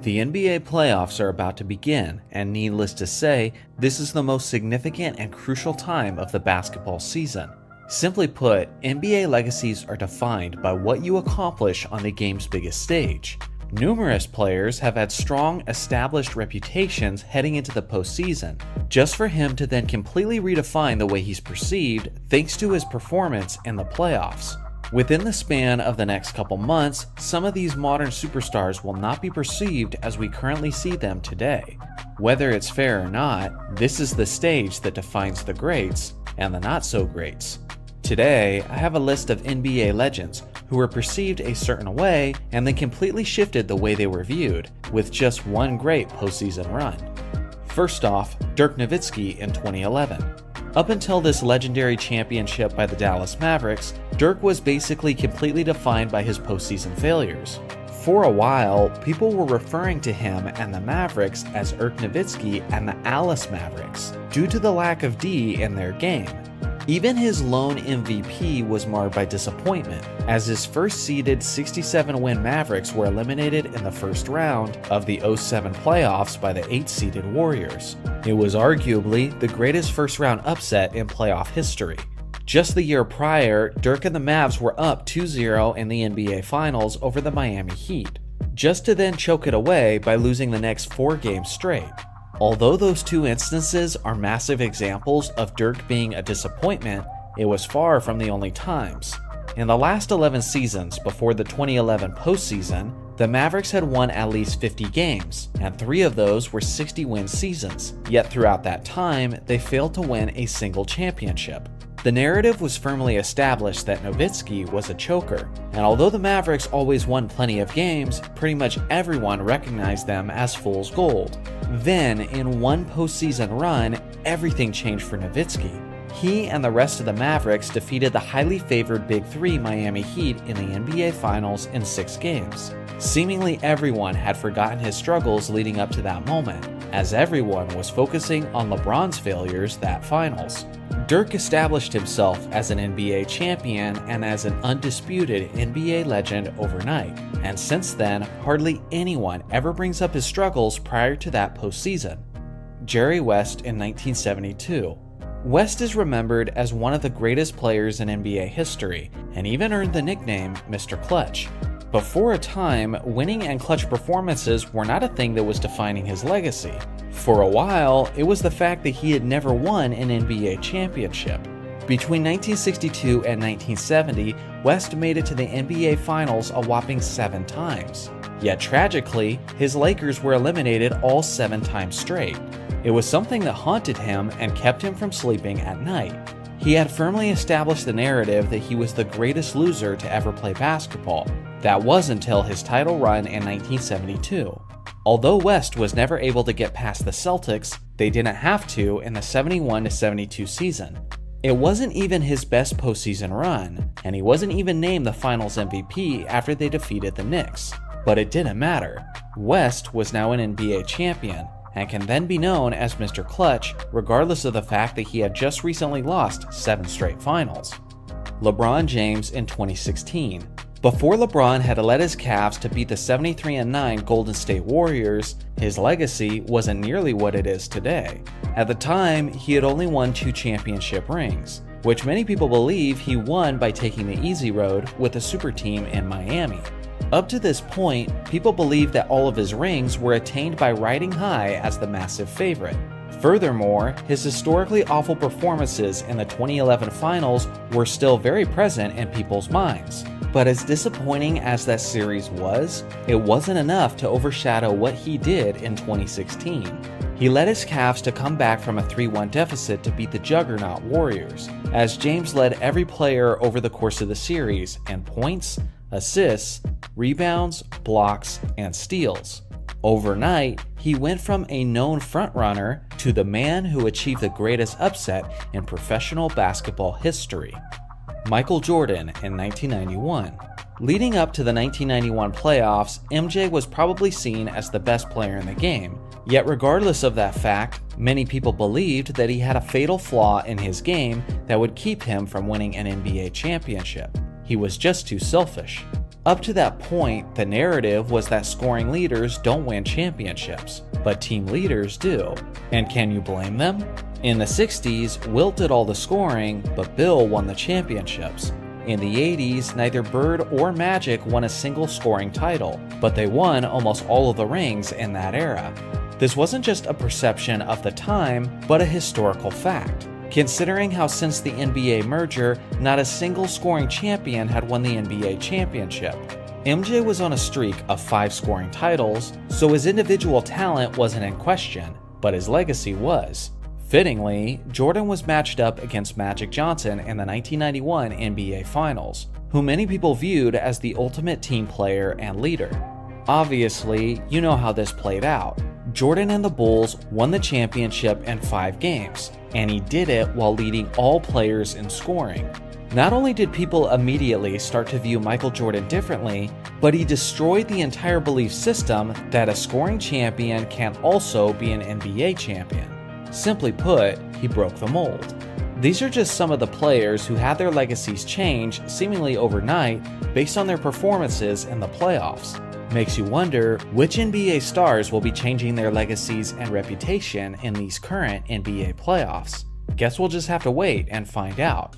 The NBA playoffs are about to begin, and needless to say, this is the most significant and crucial time of the basketball season. Simply put, NBA legacies are defined by what you accomplish on the game's biggest stage. Numerous players have had strong, established reputations heading into the postseason, just for him to then completely redefine the way he's perceived thanks to his performance in the playoffs. Within the span of the next couple months, some of these modern superstars will not be perceived as we currently see them today. Whether it's fair or not, this is the stage that defines the greats and the not-so-greats. Today, I have a list of NBA legends who were perceived a certain way and then completely shifted the way they were viewed, with just one great postseason run. First off, Dirk Nowitzki in 2011. Up until this legendary championship by the Dallas Mavericks, Dirk was basically completely defined by his postseason failures. For a while, people were referring to him and the Mavericks as Dirk Nowitzki and the Alice Mavericks, due to the lack of D in their game. Even his lone MVP was marred by disappointment, as his first-seeded 67-win Mavericks were eliminated in the first round of the 2007 playoffs by the 8th-seeded Warriors. It was arguably the greatest first-round upset in playoff history. Just the year prior, Dirk and the Mavs were up 2-0 in the NBA Finals over the Miami Heat, just to then choke it away by losing the next 4 games straight. Although those 2 instances are massive examples of Dirk being a disappointment, it was far from the only times. In the last 11 seasons before the 2011 postseason, the Mavericks had won at least 50 games, and 3 of those were 60-win seasons, yet throughout that time, they failed to win a single championship. The narrative was firmly established that Nowitzki was a choker, and although the Mavericks always won plenty of games, pretty much everyone recognized them as fool's gold. Then, in one postseason run, everything changed for Nowitzki. He and the rest of the Mavericks defeated the highly favored Big Three Miami Heat in the NBA Finals in 6 games. Seemingly everyone had forgotten his struggles leading up to that moment, as everyone was focusing on LeBron's failures that finals. Dirk established himself as an NBA champion and as an undisputed NBA legend overnight, and since then, hardly anyone ever brings up his struggles prior to that postseason. Jerry West in 1972. West is remembered as one of the greatest players in NBA history, and even earned the nickname Mr. Clutch. But for a time, winning and clutch performances were not a thing that was defining his legacy. For a while, it was the fact that he had never won an NBA championship. Between 1962 and 1970, West made it to the NBA Finals a whopping 7 times. Yet tragically, his Lakers were eliminated all 7 times straight. It was something that haunted him and kept him from sleeping at night. He had firmly established the narrative that he was the greatest loser to ever play basketball. That was until his title run in 1972. Although West was never able to get past the Celtics, they didn't have to in the 71-72 season. It wasn't even his best postseason run, and he wasn't even named the Finals MVP after they defeated the Knicks. But it didn't matter. West was now an NBA champion, and can then be known as Mr. Clutch regardless of the fact that he had just recently lost 7 straight finals. LeBron James in 2016. Before LeBron had led his Cavs to beat the 73-9 Golden State Warriors, his legacy wasn't nearly what it is today. At the time, he had only won 2 championship rings, which many people believe he won by taking the easy road with a super team in Miami. Up to this point, people believed that all of his rings were attained by riding high as the massive favorite. Furthermore, his historically awful performances in the 2011 finals were still very present in people's minds. But as disappointing as that series was, it wasn't enough to overshadow what he did in 2016. He led his Cavs to come back from a 3-1 deficit to beat the juggernaut Warriors, as James led every player over the course of the series in points, assists, rebounds, blocks, and steals. Overnight, he went from a known frontrunner to the man who achieved the greatest upset in professional basketball history. Michael Jordan in 1991. Leading up to the 1991 playoffs, MJ was probably seen as the best player in the game. Yet regardless of that fact, many people believed that he had a fatal flaw in his game that would keep him from winning an NBA championship. He was just too selfish. Up to that point, the narrative was that scoring leaders don't win championships, but team leaders do. And can you blame them? In the 60s, Wilt did all the scoring, but Bill won the championships. In the 80s, neither Bird or Magic won a single scoring title, but they won almost all of the rings in that era. This wasn't just a perception of the time, but a historical fact, considering how since the NBA merger, not a single scoring champion had won the NBA championship. MJ was on a streak of 5 scoring titles, so his individual talent wasn't in question, but his legacy was. Fittingly, Jordan was matched up against Magic Johnson in the 1991 NBA Finals, who many people viewed as the ultimate team player and leader. Obviously, you know how this played out. Jordan and the Bulls won the championship in 5 games, and he did it while leading all players in scoring. Not only did people immediately start to view Michael Jordan differently, but he destroyed the entire belief system that a scoring champion can also be an NBA champion. Simply put, he broke the mold. These are just some of the players who had their legacies change seemingly overnight based on their performances in the playoffs. Makes you wonder which NBA stars will be changing their legacies and reputation in these current NBA playoffs. Guess we'll just have to wait and find out.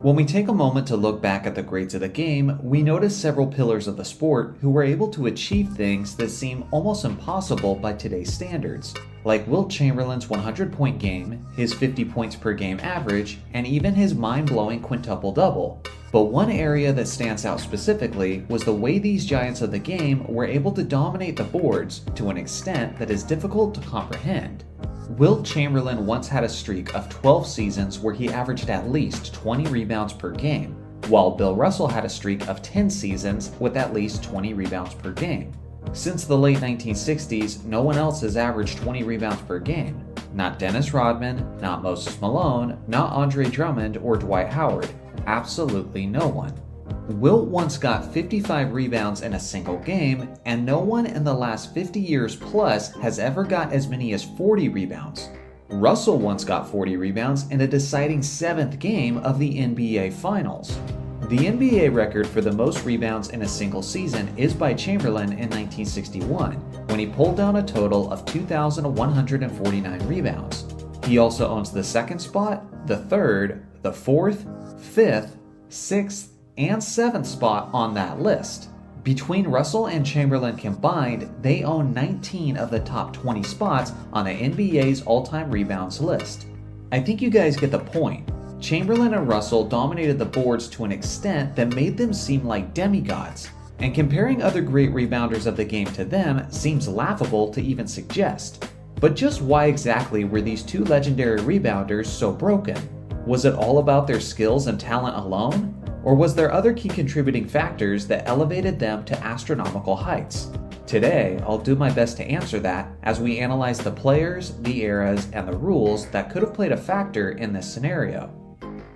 When we take a moment to look back at the greats of the game, we notice several pillars of the sport who were able to achieve things that seem almost impossible by today's standards, like Wilt Chamberlain's 100-point game, his 50 points per game average, and even his mind-blowing quintuple-double. But one area that stands out specifically was the way these giants of the game were able to dominate the boards to an extent that is difficult to comprehend. Wilt Chamberlain once had a streak of 12 seasons where he averaged at least 20 rebounds per game, while Bill Russell had a streak of 10 seasons with at least 20 rebounds per game. Since the late 1960s, no one else has averaged 20 rebounds per game. Not Dennis Rodman, not Moses Malone, not Andre Drummond or Dwight Howard. Absolutely no one. Wilt once got 55 rebounds in a single game, and no one in the last 50 years plus has ever got as many as 40 rebounds. Russell once got 40 rebounds in a deciding 7th game of the NBA Finals. The NBA record for the most rebounds in a single season is by Chamberlain in 1961, when he pulled down a total of 2,149 rebounds. He also owns the 2nd spot, the 3rd, the 4th, 5th, 6th, and 7th spot on that list. Between Russell and Chamberlain combined, they own 19 of the top 20 spots on the NBA's all-time rebounds list. I think you guys get the point. Chamberlain and Russell dominated the boards to an extent that made them seem like demigods, and comparing other great rebounders of the game to them seems laughable to even suggest. But just why exactly were these two legendary rebounders so broken? Was it all about their skills and talent alone? Or was there other key contributing factors that elevated them to astronomical heights? Today, I'll do my best to answer that as we analyze the players, the eras, and the rules that could have played a factor in this scenario.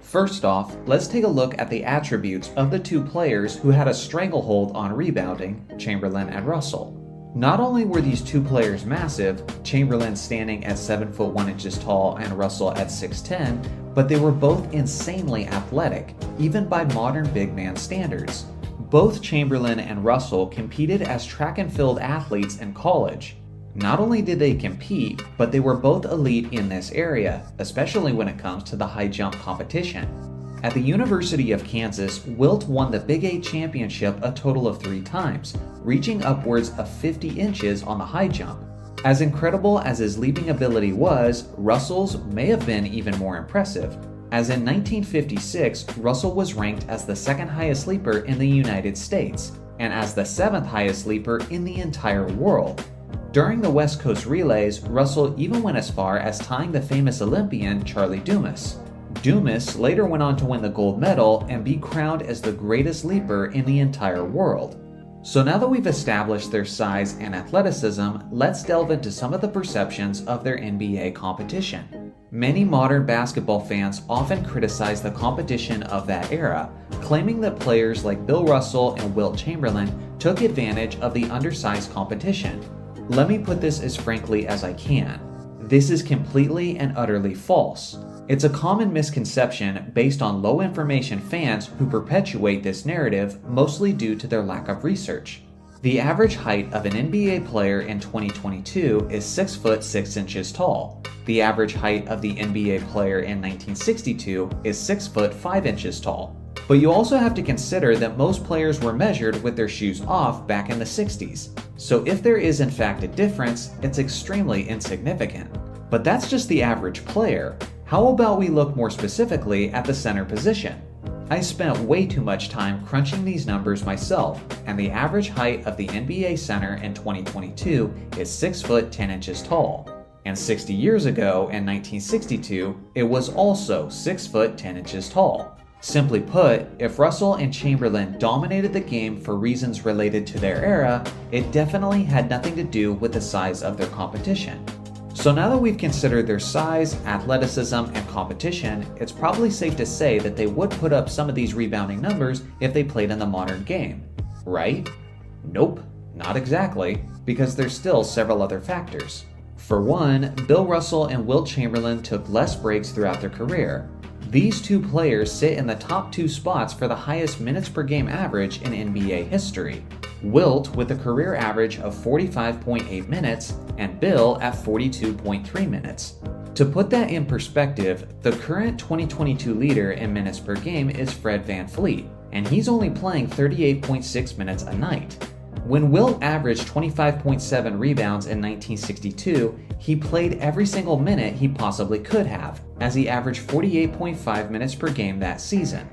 First off, let's take a look at the attributes of the two players who had a stranglehold on rebounding, Chamberlain and Russell. Not only were these two players massive, Chamberlain standing at 7 foot 1 inches tall and Russell at 6'10", but they were both insanely athletic, even by modern big man standards. Both Chamberlain and Russell competed as track and field athletes in college. Not only did they compete, but they were both elite in this area, especially when it comes to the high jump competition. At the University of Kansas, Wilt won the Big 8 championship a total of 3 times, reaching upwards of 50 inches on the high jump. As incredible as his leaping ability was, Russell's may have been even more impressive, as in 1956, Russell was ranked as the 2nd highest leaper in the United States, and as the 7th highest leaper in the entire world. During the West Coast relays, Russell even went as far as tying the famous Olympian Charlie Dumas. Dumas later went on to win the gold medal and be crowned as the greatest leaper in the entire world. So now that we've established their size and athleticism, let's delve into some of the perceptions of their NBA competition. Many modern basketball fans often criticize the competition of that era, claiming that players like Bill Russell and Wilt Chamberlain took advantage of the undersized competition. Let me put this as frankly as I can. This is completely and utterly false. It's a common misconception based on low information fans who perpetuate this narrative, mostly due to their lack of research. The average height of an NBA player in 2022 is 6 foot 6 inches tall. The average height of the NBA player in 1962 is 6 foot 5 inches tall. But you also have to consider that most players were measured with their shoes off back in the 60s. So if there is in fact a difference, it's extremely insignificant. But that's just the average player. How about we look more specifically at the center position? I spent way too much time crunching these numbers myself, and the average height of the NBA center in 2022 is 6 foot 10 inches tall. And 60 years ago, in 1962, it was also 6 foot 10 inches tall. Simply put, if Russell and Chamberlain dominated the game for reasons related to their era, it definitely had nothing to do with the size of their competition. So now that we've considered their size, athleticism, and competition, it's probably safe to say that they would put up some of these rebounding numbers if they played in the modern game, right? Nope, not exactly, because there's still several other factors. For one, Bill Russell and Wilt Chamberlain took less breaks throughout their career. These two players sit in the top 2 spots for the highest minutes per game average in NBA history. Wilt with a career average of 45.8 minutes and Bill at 42.3 minutes. To put that in perspective, the current 2022 leader in minutes per game is Fred VanVleet, and he's only playing 38.6 minutes a night. When Wilt averaged 25.7 rebounds in 1962, he played every single minute he possibly could have, as he averaged 48.5 minutes per game that season.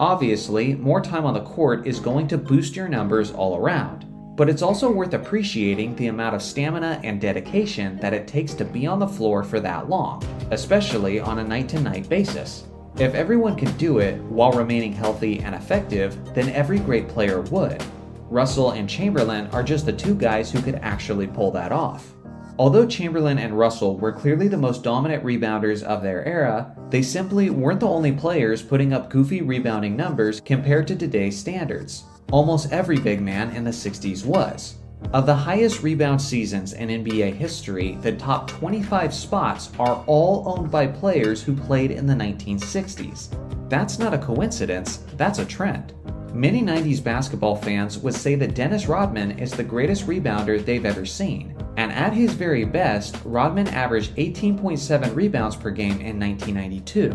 Obviously, more time on the court is going to boost your numbers all around, but it's also worth appreciating the amount of stamina and dedication that it takes to be on the floor for that long, especially on a night-to-night basis. If everyone could do it while remaining healthy and effective, then every great player would. Russell and Chamberlain are just the 2 guys who could actually pull that off. Although Chamberlain and Russell were clearly the most dominant rebounders of their era, they simply weren't the only players putting up goofy rebounding numbers compared to today's standards. Almost every big man in the 60s was. Of the highest rebound seasons in NBA history, the top 25 spots are all owned by players who played in the 1960s. That's not a coincidence, that's a trend. Many 90s basketball fans would say that Dennis Rodman is the greatest rebounder they've ever seen. And at his very best, Rodman averaged 18.7 rebounds per game in 1992.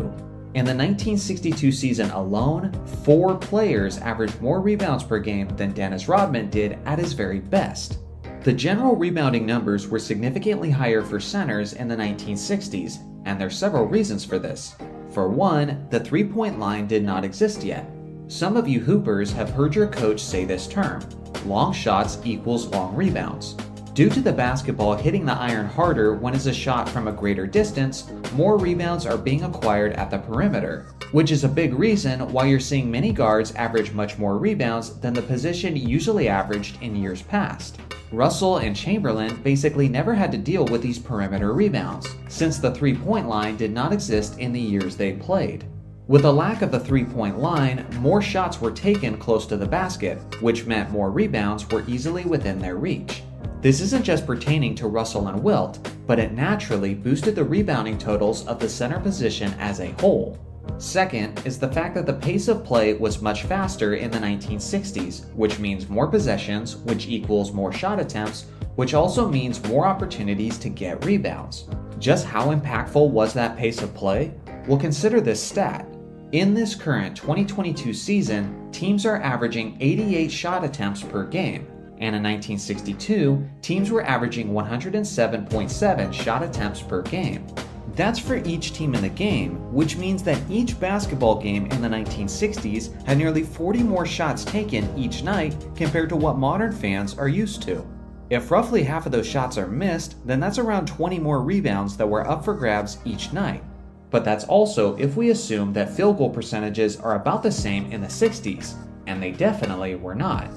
In the 1962 season alone, 4 players averaged more rebounds per game than Dennis Rodman did at his very best. The general rebounding numbers were significantly higher for centers in the 1960s, and there's several reasons for this. For one, the three-point line did not exist yet. Some of you hoopers have heard your coach say this term: long shots equals long rebounds. Due to the basketball hitting the iron harder when it's a shot from a greater distance, more rebounds are being acquired at the perimeter, which is a big reason why you're seeing many guards average much more rebounds than the position usually averaged in years past. Russell and Chamberlain basically never had to deal with these perimeter rebounds, since the three-point line did not exist in the years they played. With a lack of the three-point line, more shots were taken close to the basket, which meant more rebounds were easily within their reach. This isn't just pertaining to Russell and Wilt, but it naturally boosted the rebounding totals of the center position as a whole. Second is the fact that the pace of play was much faster in the 1960s, which means more possessions, which equals more shot attempts, which also means more opportunities to get rebounds. Just how impactful was that pace of play? Well, consider this stat. In this current 2022 season, teams are averaging 88 shot attempts per game, and in 1962, teams were averaging 107.7 shot attempts per game. That's for each team in the game, which means that each basketball game in the 1960s had nearly 40 more shots taken each night compared to what modern fans are used to. If roughly half of those shots are missed, then that's around 20 more rebounds that were up for grabs each night. But that's also if we assume that field goal percentages are about the same in the 60s, and they definitely were not.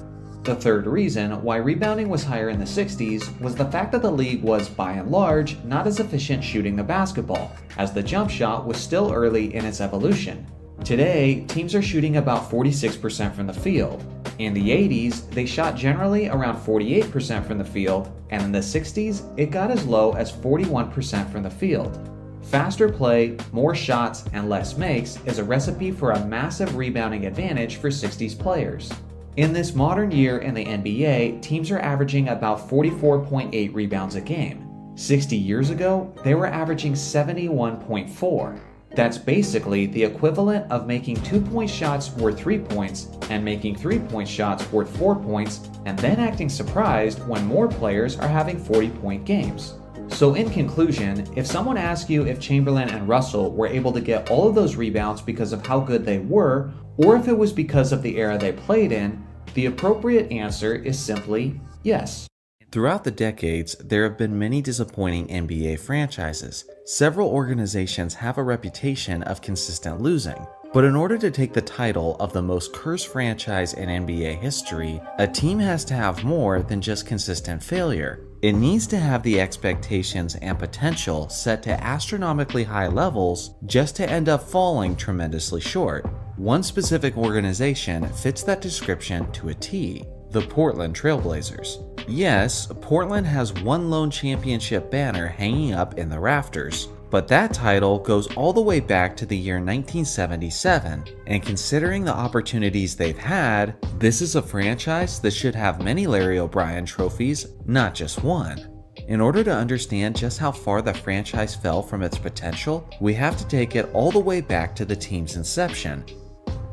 The third reason why rebounding was higher in the 60s was the fact that the league was, by and large, not as efficient shooting the basketball, as the jump shot was still early in its evolution. Today, teams are shooting about 46% from the field. In the 80s, they shot generally around 48% from the field, and in the 60s, it got as low as 41% from the field. Faster play, more shots, and less makes is a recipe for a massive rebounding advantage for 60s players. In this modern year in the NBA, teams are averaging about 44.8 rebounds a game. 60 years ago, they were averaging 71.4. That's basically the equivalent of making 2-point shots worth 3 points and making 3-point shots worth 4 points, and then acting surprised when more players are having 40-point games. So in conclusion, if someone asks you if Chamberlain and Russell were able to get all of those rebounds because of how good they were, or if it was because of the era they played in, the appropriate answer is simply yes. Throughout the decades, there have been many disappointing NBA franchises. Several organizations have a reputation of consistent losing. But in order to take the title of the most cursed franchise in NBA history, a team has to have more than just consistent failure. It needs to have the expectations and potential set to astronomically high levels just to end up falling tremendously short. One specific organization fits that description to a T: the Portland Trail Blazers. Yes, Portland has one lone championship banner hanging up in the rafters, but that title goes all the way back to the year 1977, and considering the opportunities they've had, this is a franchise that should have many Larry O'Brien trophies, not just one. In order to understand just how far the franchise fell from its potential, we have to take it all the way back to the team's inception.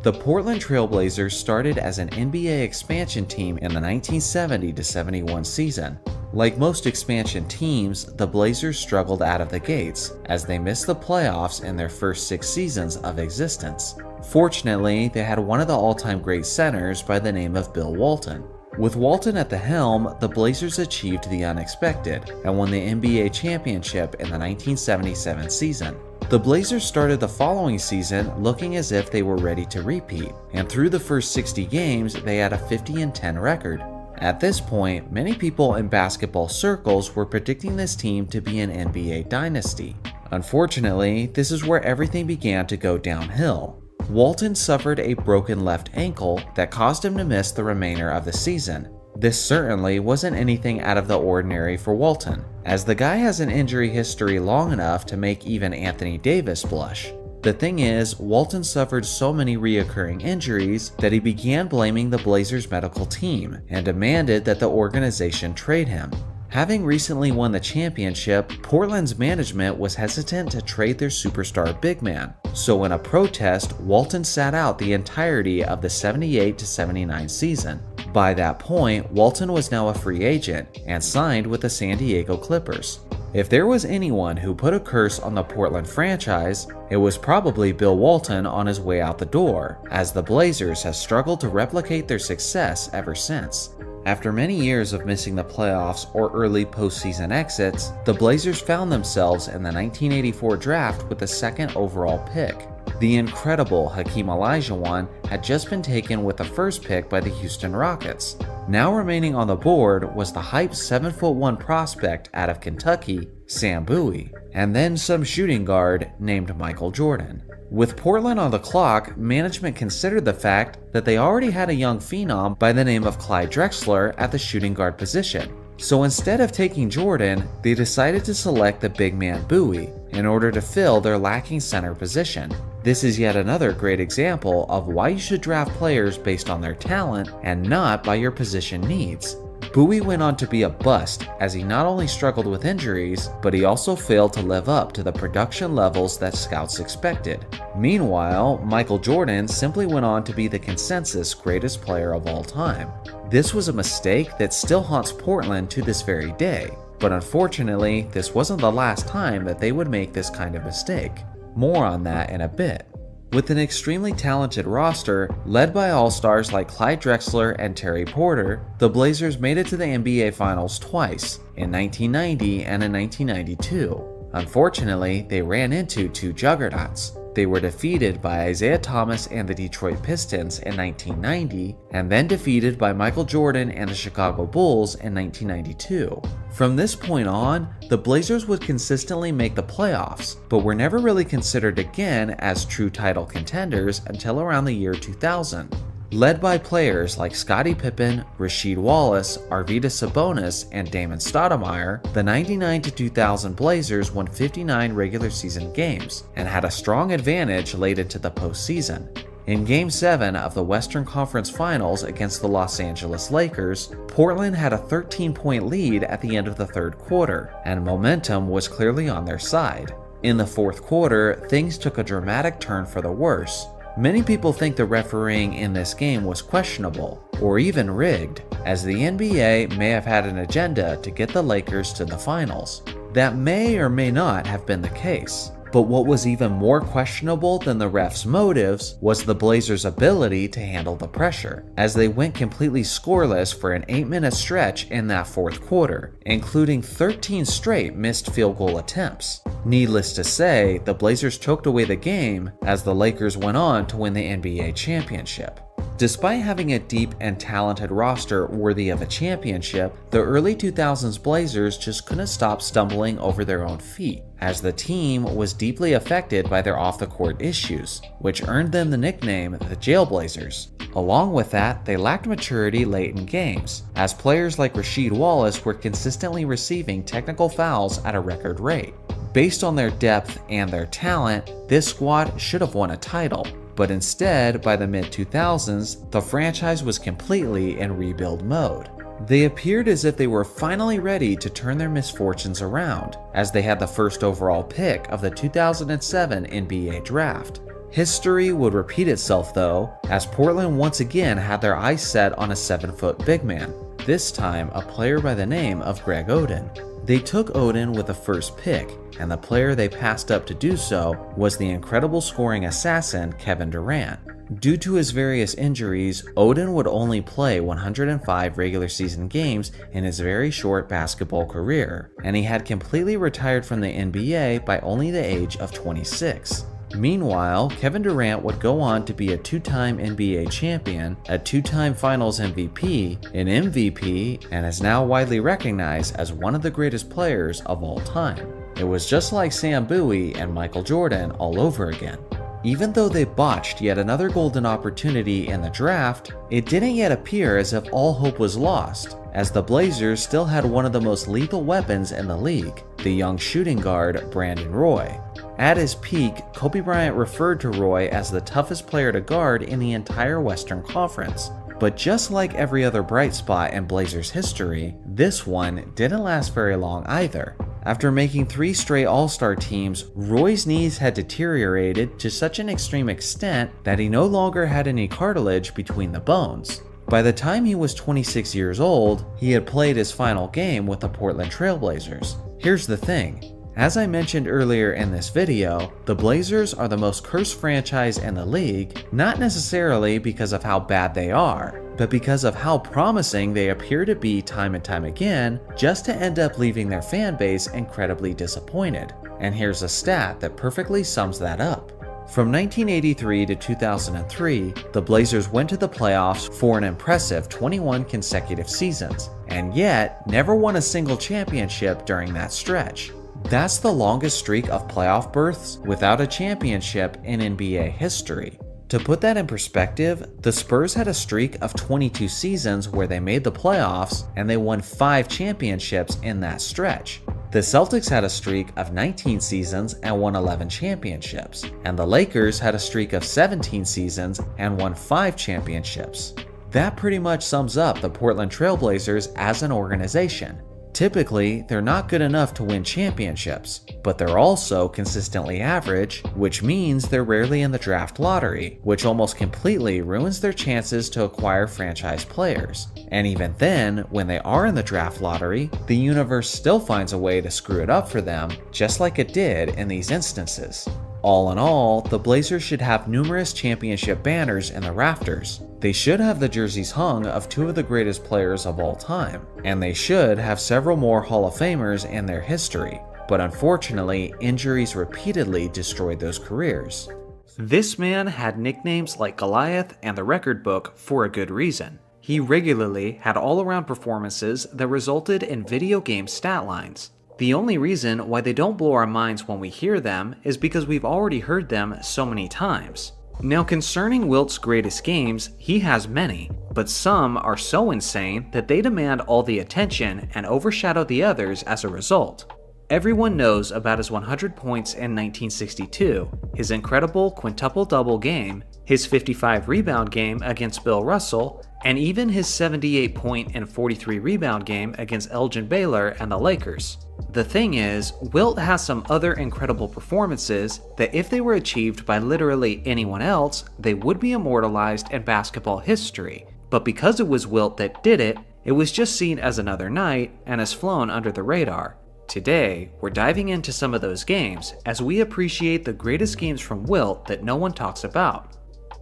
The Portland Trail Blazers started as an NBA expansion team in the 1970-71 season. Like most expansion teams, the Blazers struggled out of the gates, as they missed the playoffs in their first 6 seasons of existence. Fortunately, they had one of the all-time great centers by the name of Bill Walton. With Walton at the helm, the Blazers achieved the unexpected and won the NBA championship in the 1977 season. The Blazers started the following season looking as if they were ready to repeat, and through the first 60 games, they had a 50-10 record. At this point, many people in basketball circles were predicting this team to be an NBA dynasty. Unfortunately, this is where everything began to go downhill. Walton suffered a broken left ankle that caused him to miss the remainder of the season. This certainly wasn't anything out of the ordinary for Walton, as the guy has an injury history long enough to make even Anthony Davis blush. The thing is, Walton suffered so many reoccurring injuries that he began blaming the Blazers medical team and demanded that the organization trade him. Having recently won the championship, Portland's management was hesitant to trade their superstar big man, so in a protest, Walton sat out the entirety of the 78-79 season. By that point, Walton was now a free agent and signed with the San Diego Clippers. If there was anyone who put a curse on the Portland franchise, it was probably Bill Walton on his way out the door, as the Blazers have struggled to replicate their success ever since. After many years of missing the playoffs or early postseason exits, the Blazers found themselves in the 1984 draft with the 2nd overall pick. The incredible Hakeem Olajuwon had just been taken with the first pick by the Houston Rockets. Now remaining on the board was the hyped 7'1" prospect out of Kentucky, Sam Bowie, and then some shooting guard named Michael Jordan. With Portland on the clock, management considered the fact that they already had a young phenom by the name of Clyde Drexler at the shooting guard position. So instead of taking Jordan, they decided to select the big man Bowie in order to fill their lacking center position. This is yet another great example of why you should draft players based on their talent and not by your position needs. Bowie went on to be a bust, as he not only struggled with injuries, but he also failed to live up to the production levels that scouts expected. Meanwhile, Michael Jordan simply went on to be the consensus greatest player of all time. This was a mistake that still haunts Portland to this very day, but unfortunately, this wasn't the last time that they would make this kind of mistake. More on that in a bit. With an extremely talented roster, led by all-stars like Clyde Drexler and Terry Porter, the Blazers made it to the NBA Finals twice, in 1990 and in 1992. Unfortunately, they ran into 2 juggernauts. They were defeated by Isaiah Thomas and the Detroit Pistons in 1990, and then defeated by Michael Jordan and the Chicago Bulls in 1992. From this point on, the Blazers would consistently make the playoffs, but were never really considered again as true title contenders until around the year 2000. Led by players like Scottie Pippen, Rasheed Wallace, Arvydas Sabonis, and Damon Stoudemire, the 99-2000 Blazers won 59 regular season games and had a strong advantage late into the postseason. In Game 7 of the Western Conference Finals against the Los Angeles Lakers, Portland had a 13-point lead at the end of the third quarter, and momentum was clearly on their side. In the fourth quarter, things took a dramatic turn for the worse. Many people think the refereeing in this game was questionable, or even rigged, as the NBA may have had an agenda to get the Lakers to the finals. That may or may not have been the case. But what was even more questionable than the refs' motives was the Blazers' ability to handle the pressure, as they went completely scoreless for an 8-minute stretch in that fourth quarter, including 13 straight missed field goal attempts. Needless to say, the Blazers choked away the game as the Lakers went on to win the NBA championship. Despite having a deep and talented roster worthy of a championship, the early 2000s Blazers just couldn't stop stumbling over their own feet, as the team was deeply affected by their off-the-court issues, which earned them the nickname the Jailblazers. Along with that, they lacked maturity late in games, as players like Rasheed Wallace were consistently receiving technical fouls at a record rate. Based on their depth and their talent, this squad should have won a title. But instead, by the mid-2000s, the franchise was completely in rebuild mode. They appeared as if they were finally ready to turn their misfortunes around, as they had the first overall pick of the 2007 NBA draft. History would repeat itself though, as Portland once again had their eyes set on a 7-foot big man, this time a player by the name of Greg Oden. They took Oden with the first pick, and the player they passed up to do so was the incredible scoring assassin Kevin Durant. Due to his various injuries, Oden would only play 105 regular season games in his very short basketball career, and he had completely retired from the NBA by only the age of 26. Meanwhile, Kevin Durant would go on to be a 2-time NBA champion, a 2-time Finals MVP, an MVP, and is now widely recognized as one of the greatest players of all time. It was just like Sam Bowie and Michael Jordan all over again. Even though they botched yet another golden opportunity in the draft, it didn't yet appear as if all hope was lost, as the Blazers still had one of the most lethal weapons in the league, the young shooting guard Brandon Roy. At his peak, Kobe Bryant referred to Roy as the toughest player to guard in the entire Western Conference. But just like every other bright spot in Blazers history, this one didn't last very long either. After making 3 straight All-Star teams, Roy's knees had deteriorated to such an extreme extent that he no longer had any cartilage between the bones. By the time he was 26 years old, he had played his final game with the Portland Trail Blazers. Here's the thing. As I mentioned earlier in this video, the Blazers are the most cursed franchise in the league, not necessarily because of how bad they are, but because of how promising they appear to be time and time again, just to end up leaving their fan base incredibly disappointed. And here's a stat that perfectly sums that up. From 1983 to 2003, the Blazers went to the playoffs for an impressive 21 consecutive seasons, and yet never won a single championship during that stretch. That's the longest streak of playoff berths without a championship in NBA history. To put that in perspective, the Spurs had a streak of 22 seasons where they made the playoffs and they won 5 championships in that stretch. The Celtics had a streak of 19 seasons and won 11 championships, and the Lakers had a streak of 17 seasons and won 5 championships. That pretty much sums up the Portland Trail Blazers as an organization. Typically, they're not good enough to win championships, but they're also consistently average, which means they're rarely in the draft lottery, which almost completely ruins their chances to acquire franchise players. And even then, when they are in the draft lottery, the universe still finds a way to screw it up for them, just like it did in these instances. All in all, the Blazers should have numerous championship banners in the rafters. They should have the jerseys hung of 2 of the greatest players of all time, and they should have several more Hall of Famers in their history. But unfortunately, injuries repeatedly destroyed those careers. This man had nicknames like Goliath and the Record Book for a good reason. He regularly had all-around performances that resulted in video game stat lines. The only reason why they don't blow our minds when we hear them is because we've already heard them so many times. Now, concerning Wilt's greatest games, he has many, but some are so insane that they demand all the attention and overshadow the others as a result. Everyone knows about his 100 points in 1962, his incredible quintuple-double game, his 55-rebound game against Bill Russell, and even his 78-point and 43-rebound game against Elgin Baylor and the Lakers. The thing is, Wilt has some other incredible performances that if they were achieved by literally anyone else, they would be immortalized in basketball history. But because it was Wilt that did it, it was just seen as another night and has flown under the radar. Today, we're diving into some of those games as we appreciate the greatest games from Wilt that no one talks about.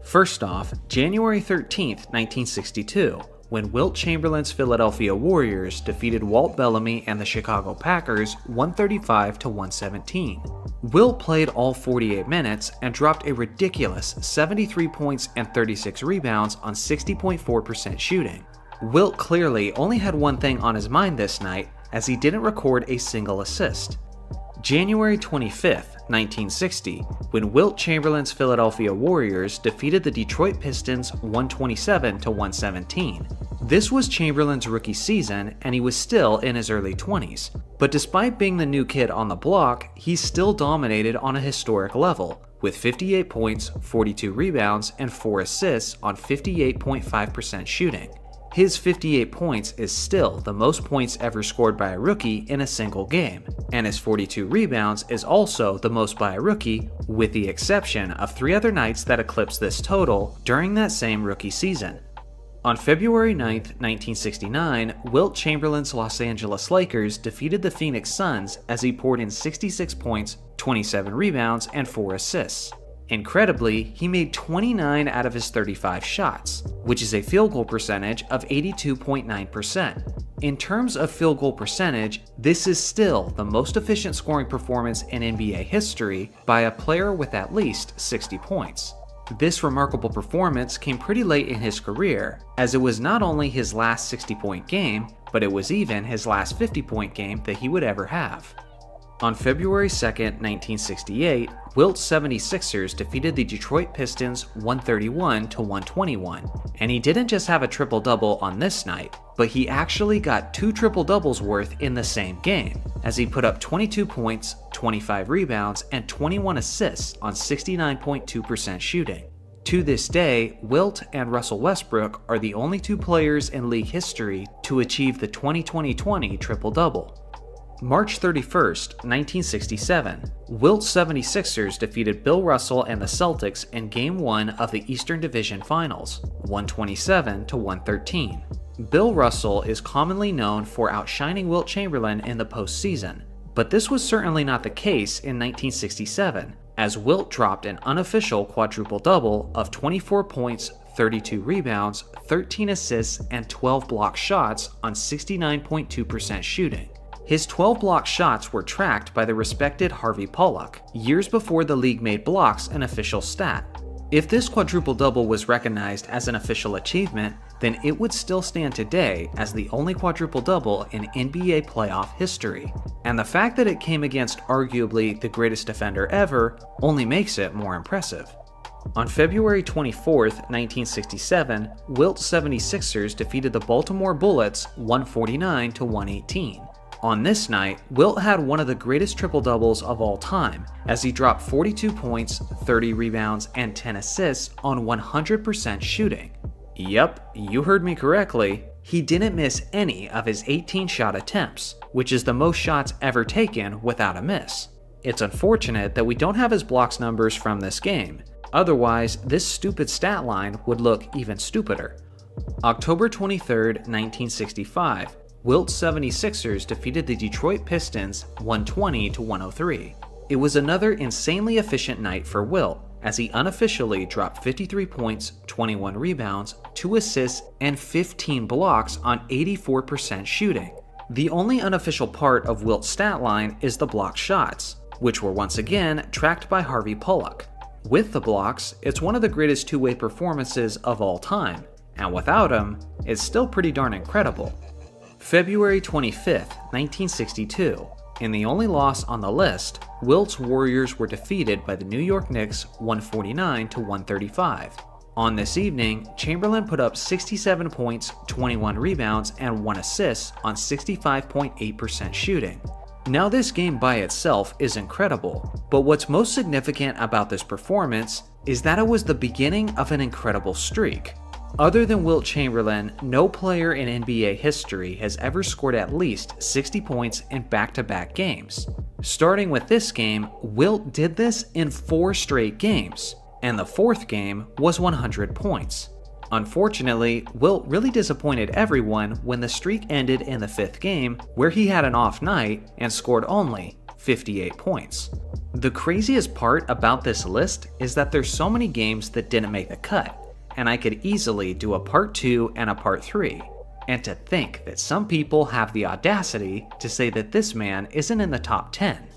First off, January 13th, 1962, when Wilt Chamberlain's Philadelphia Warriors defeated Walt Bellamy and the Chicago Packers 135-117. Wilt played all 48 minutes and dropped a ridiculous 73 points and 36 rebounds on 60.4% shooting. Wilt clearly only had one thing on his mind this night, as he didn't record a single assist. January 25th, 1960, when Wilt Chamberlain's Philadelphia Warriors defeated the Detroit Pistons 127-117. This was Chamberlain's rookie season and he was still in his early 20s, but despite being the new kid on the block, he still dominated on a historic level, with 58 points, 42 rebounds, and 4 assists on 58.5% shooting. His 58 points is still the most points ever scored by a rookie in a single game, and his 42 rebounds is also the most by a rookie, with the exception of 3 other nights that eclipsed this total during that same rookie season. On February 9th, 1969, Wilt Chamberlain's Los Angeles Lakers defeated the Phoenix Suns as he poured in 66 points, 27 rebounds, and 4 assists. Incredibly, he made 29 out of his 35 shots, which is a field goal percentage of 82.9%. In terms of field goal percentage, this is still the most efficient scoring performance in NBA history by a player with at least 60 points. This remarkable performance came pretty late in his career, as it was not only his last 60-point game, but it was even his last 50-point game that he would ever have. On February 2nd, 1968, Wilt's 76ers defeated the Detroit Pistons 131-121, and he didn't just have a triple-double on this night, but he actually got 2 triple-doubles worth in the same game, as he put up 22 points, 25 rebounds, and 21 assists on 69.2% shooting. To this day, Wilt and Russell Westbrook are the only 2 players in league history to achieve the 20-20-20 triple-double. March 31st, 1967, Wilt's 76ers defeated Bill Russell and the Celtics in Game 1 of the Eastern Division Finals, 127-113. Bill Russell is commonly known for outshining Wilt Chamberlain in the postseason, but this was certainly not the case in 1967, as Wilt dropped an unofficial quadruple-double of 24 points, 32 rebounds, 13 assists, and 12 block shots on 69.2% shooting. His 12 block shots were tracked by the respected Harvey Pollack, years before the league made blocks an official stat. If this quadruple-double was recognized as an official achievement, then it would still stand today as the only quadruple-double in NBA playoff history. And the fact that it came against arguably the greatest defender ever only makes it more impressive. On February 24th, 1967, Wilt's 76ers defeated the Baltimore Bullets 149-118. On this night, Wilt had one of the greatest triple-doubles of all time, as he dropped 42 points, 30 rebounds, and 10 assists on 100% shooting. Yep, you heard me correctly. He didn't miss any of his 18 shot attempts, which is the most shots ever taken without a miss. It's unfortunate that we don't have his blocks numbers from this game. Otherwise, this stupid stat line would look even stupider. October 23rd, 1965, Wilt's 76ers defeated the Detroit Pistons 120-103. It was another insanely efficient night for Wilt, as he unofficially dropped 53 points, 21 rebounds, 2 assists, and 15 blocks on 84% shooting. The only unofficial part of Wilt's stat line is the block shots, which were once again tracked by Harvey Pollack. With the blocks, it's one of the greatest two-way performances of all time, and without him, it's still pretty darn incredible. February 25th, 1962. In the only loss on the list, Wilt's Warriors were defeated by the New York Knicks 149-135. On this evening, Chamberlain put up 67 points, 21 rebounds, and 1 assist on 65.8% shooting. Now this game by itself is incredible, but what's most significant about this performance is that it was the beginning of an incredible streak. Other than Wilt Chamberlain, no player in NBA history has ever scored at least 60 points in back-to-back games. Starting with this game, Wilt did this in 4 straight games, and the 4th game was 100 points. Unfortunately, Wilt really disappointed everyone when the streak ended in the 5th game, where he had an off night and scored only 58 points. The craziest part about this list is that there's so many games that didn't make the cut, and I could easily do a part 2 and a part 3. And to think that some people have the audacity to say that this man isn't in the top 10.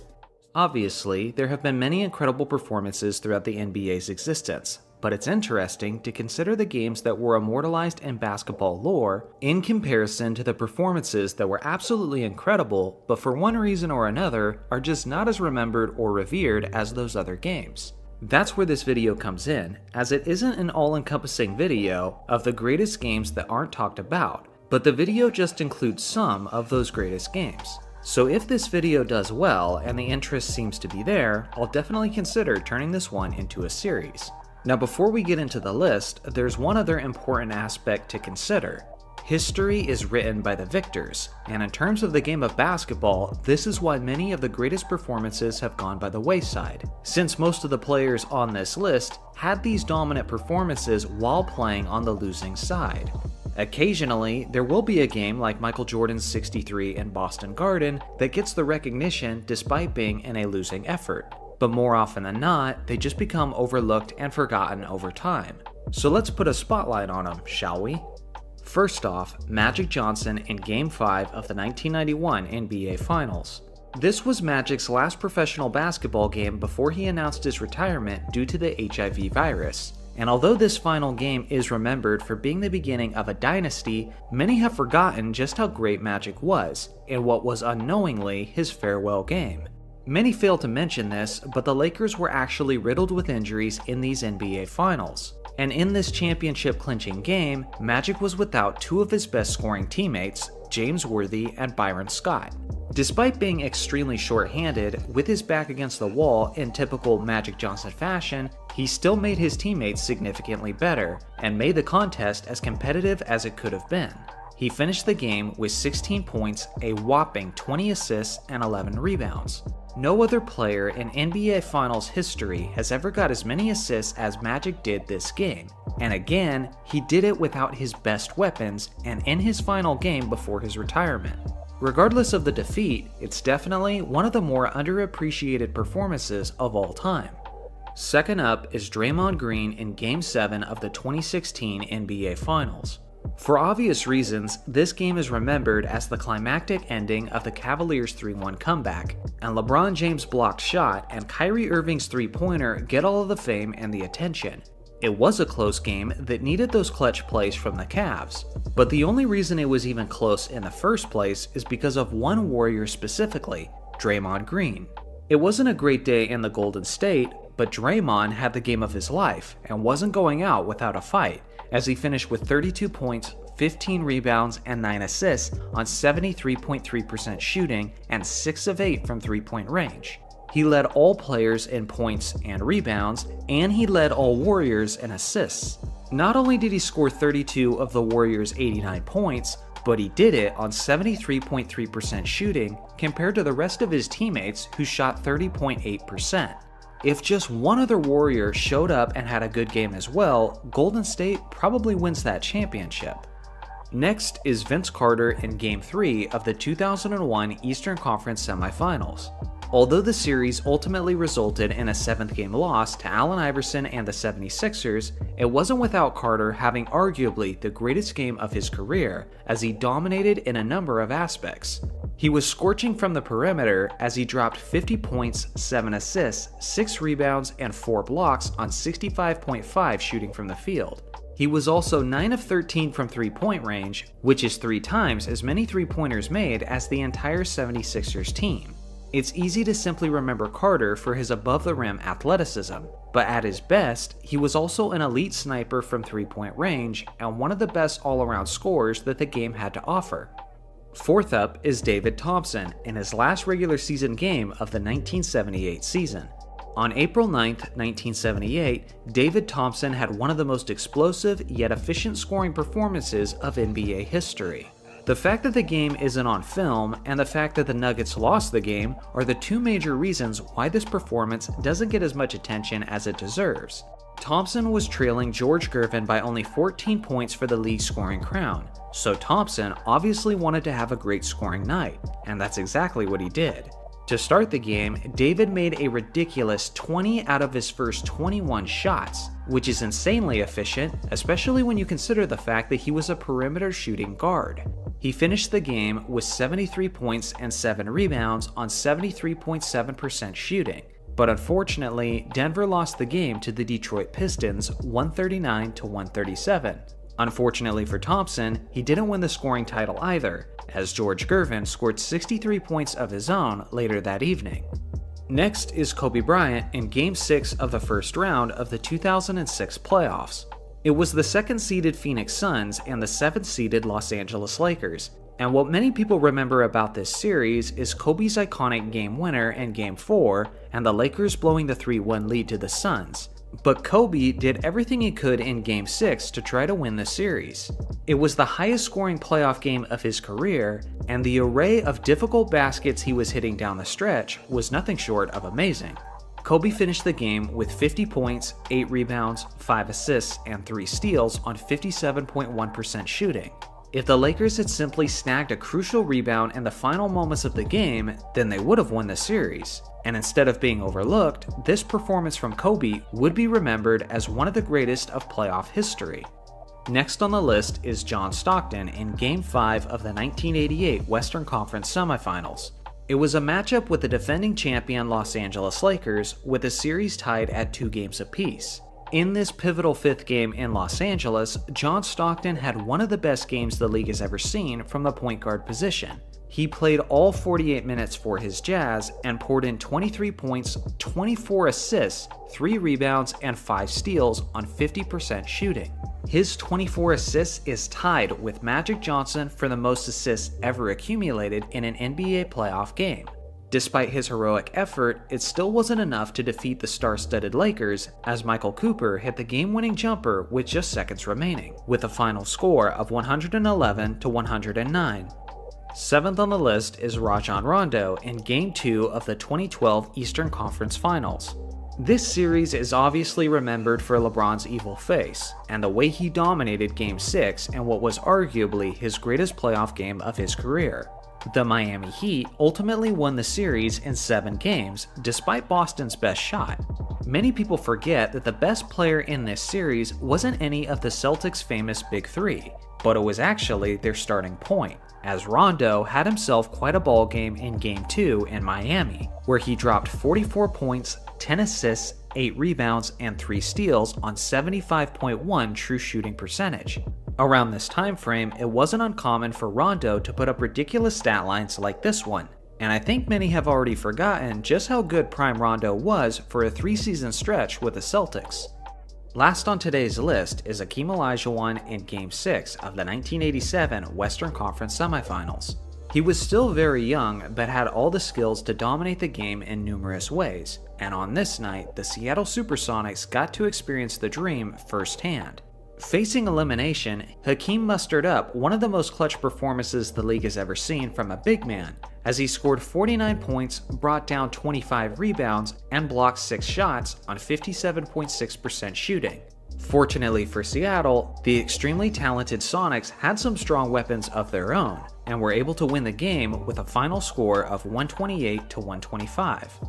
Obviously, there have been many incredible performances throughout the NBA's existence, but it's interesting to consider the games that were immortalized in basketball lore in comparison to the performances that were absolutely incredible, but for one reason or another are just not as remembered or revered as those other games. That's where this video comes in, as it isn't an all-encompassing video of the greatest games that aren't talked about, but the video just includes some of those greatest games. So if this video does well and the interest seems to be there, I'll definitely consider turning this one into a series. Now before we get into the list, there's one other important aspect to consider. History is written by the victors, and in terms of the game of basketball, this is why many of the greatest performances have gone by the wayside, since most of the players on this list had these dominant performances while playing on the losing side. Occasionally, there will be a game like Michael Jordan's 63 in Boston Garden that gets the recognition despite being in a losing effort, but more often than not, they just become overlooked and forgotten over time. So let's put a spotlight on them, shall we? First off, Magic Johnson in Game 5 of the 1991 NBA Finals. This was Magic's last professional basketball game before he announced his retirement due to the HIV virus. And although this final game is remembered for being the beginning of a dynasty, many have forgotten just how great Magic was, in what was unknowingly his farewell game. Many fail to mention this, but the Lakers were actually riddled with injuries in these NBA Finals. And in this championship-clinching game, Magic was without 2 of his best scoring teammates, James Worthy and Byron Scott. Despite being extremely short-handed, with his back against the wall in typical Magic Johnson fashion, he still made his teammates significantly better, and made the contest as competitive as it could have been. He finished the game with 16 points, a whopping 20 assists, and 11 rebounds. No other player in NBA Finals history has ever got as many assists as Magic did this game, and again, he did it without his best weapons and in his final game before his retirement. Regardless of the defeat, it's definitely one of the more underappreciated performances of all time. Second up is Draymond Green in Game 7 of the 2016 NBA Finals. For obvious reasons, this game is remembered as the climactic ending of the Cavaliers' 3-1 comeback, and LeBron James' blocked shot and Kyrie Irving's three-pointer get all of the fame and the attention. It was a close game that needed those clutch plays from the Cavs, but the only reason it was even close in the first place is because of one Warrior specifically, Draymond Green. It wasn't a great day in the Golden State, but Draymond had the game of his life and wasn't going out without a fight, as he finished with 32 points, 15 rebounds, and 9 assists on 73.3% shooting and 6 of 8 from three-point range. He led all players in points and rebounds, and he led all Warriors in assists. Not only did he score 32 of the Warriors' 89 points, but he did it on 73.3% shooting compared to the rest of his teammates who shot 30.8%. If just one other Warrior showed up and had a good game as well, Golden State probably wins that championship. Next is Vince Carter in Game 3 of the 2001 Eastern Conference Semifinals. Although the series ultimately resulted in a 7th-game loss to Allen Iverson and the 76ers, it wasn't without Carter having arguably the greatest game of his career, as he dominated in a number of aspects. He was scorching from the perimeter as he dropped 50 points, 7 assists, 6 rebounds, and 4 blocks on 65.5% shooting from the field. He was also 9 of 13 from three-point range, which is 3 times as many three-pointers made as the entire 76ers team. It's easy to simply remember Carter for his above-the-rim athleticism, but at his best, he was also an elite sniper from three-point range and one of the best all-around scorers that the game had to offer. Fourth up is David Thompson in his last regular season game of the 1978 season. On April 9, 1978, David Thompson had one of the most explosive yet efficient scoring performances of NBA history. The fact that the game isn't on film and the fact that the Nuggets lost the game are the 2 major reasons why this performance doesn't get as much attention as it deserves. Thompson was trailing George Gervin by only 14 points for the league scoring crown, so Thompson obviously wanted to have a great scoring night, and that's exactly what he did. To start the game, David made a ridiculous 20 out of his first 21 shots, which is insanely efficient, especially when you consider the fact that he was a perimeter shooting guard. He finished the game with 73 points and 7 rebounds on 73.7% shooting, but unfortunately, Denver lost the game to the Detroit Pistons 139-137. Unfortunately for Thompson, he didn't win the scoring title either, as George Gervin scored 63 points of his own later that evening. Next is Kobe Bryant in Game 6 of the first round of the 2006 playoffs. It was the 2nd-seeded Phoenix Suns and the 7th-seeded Los Angeles Lakers, and what many people remember about this series is Kobe's iconic game winner in Game 4 and the Lakers blowing the 3-1 lead to the Suns. But Kobe did everything he could in Game 6 to try to win the series. It was the highest scoring playoff game of his career, and the array of difficult baskets he was hitting down the stretch was nothing short of amazing. Kobe finished the game with 50 points, 8 rebounds, 5 assists, and 3 steals on 57.1% shooting. If the Lakers had simply snagged a crucial rebound in the final moments of the game, then they would have won the series. And instead of being overlooked, this performance from Kobe would be remembered as one of the greatest of playoff history. Next on the list is John Stockton in Game 5 of the 1988 Western Conference Semifinals. It was a matchup with the defending champion Los Angeles Lakers, with the series tied at 2 games apiece. In this pivotal 5th game in Los Angeles, John Stockton had one of the best games the league has ever seen from the point guard position. He played all 48 minutes for his Jazz and poured in 23 points, 24 assists, 3 rebounds, and 5 steals on 50% shooting. His 24 assists is tied with Magic Johnson for the most assists ever accumulated in an NBA playoff game. Despite his heroic effort, it still wasn't enough to defeat the star-studded Lakers, as Michael Cooper hit the game-winning jumper with just seconds remaining, with a final score of 111-109. 7th on the list is Rajon Rondo in Game 2 of the 2012 Eastern Conference Finals. This series is obviously remembered for LeBron's evil face, and the way he dominated Game 6 in what was arguably his greatest playoff game of his career. The Miami Heat ultimately won the series in 7 games, despite Boston's best shot. Many people forget that the best player in this series wasn't any of the Celtics' famous Big Three, but it was actually their starting point, as Rondo had himself quite a ball game in Game 2 in Miami, where he dropped 44 points, 10 assists, 8 rebounds, and 3 steals on 75.1% true shooting percentage. Around this time frame, it wasn't uncommon for Rondo to put up ridiculous stat lines like this one, and I think many have already forgotten just how good prime Rondo was for a 3-season stretch with the Celtics. Last on today's list is Hakeem Olajuwon in Game 6 of the 1987 Western Conference Semifinals. He was still very young, but had all the skills to dominate the game in numerous ways, and on this night, the Seattle Supersonics got to experience the dream firsthand. Facing elimination, Hakeem mustered up one of the most clutch performances the league has ever seen from a big man, as he scored 49 points, brought down 25 rebounds, and blocked 6 shots on 57.6% shooting. Fortunately for Seattle, the extremely talented Sonics had some strong weapons of their own, and were able to win the game with a final score of 128 to 125.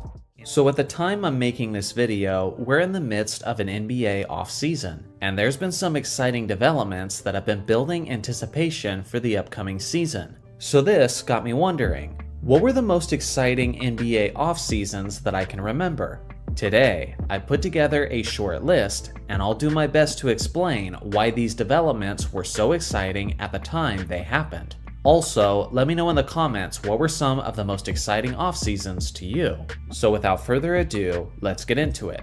So at the time I'm making this video, we're in the midst of an NBA offseason, and there's been some exciting developments that have been building anticipation for the upcoming season. So this got me wondering, what were the most exciting NBA off-seasons that I can remember? Today, I put together a short list, and I'll do my best to explain why these developments were so exciting at the time they happened. Also, let me know in the comments what were some of the most exciting off-seasons to you. So without further ado, let's get into it.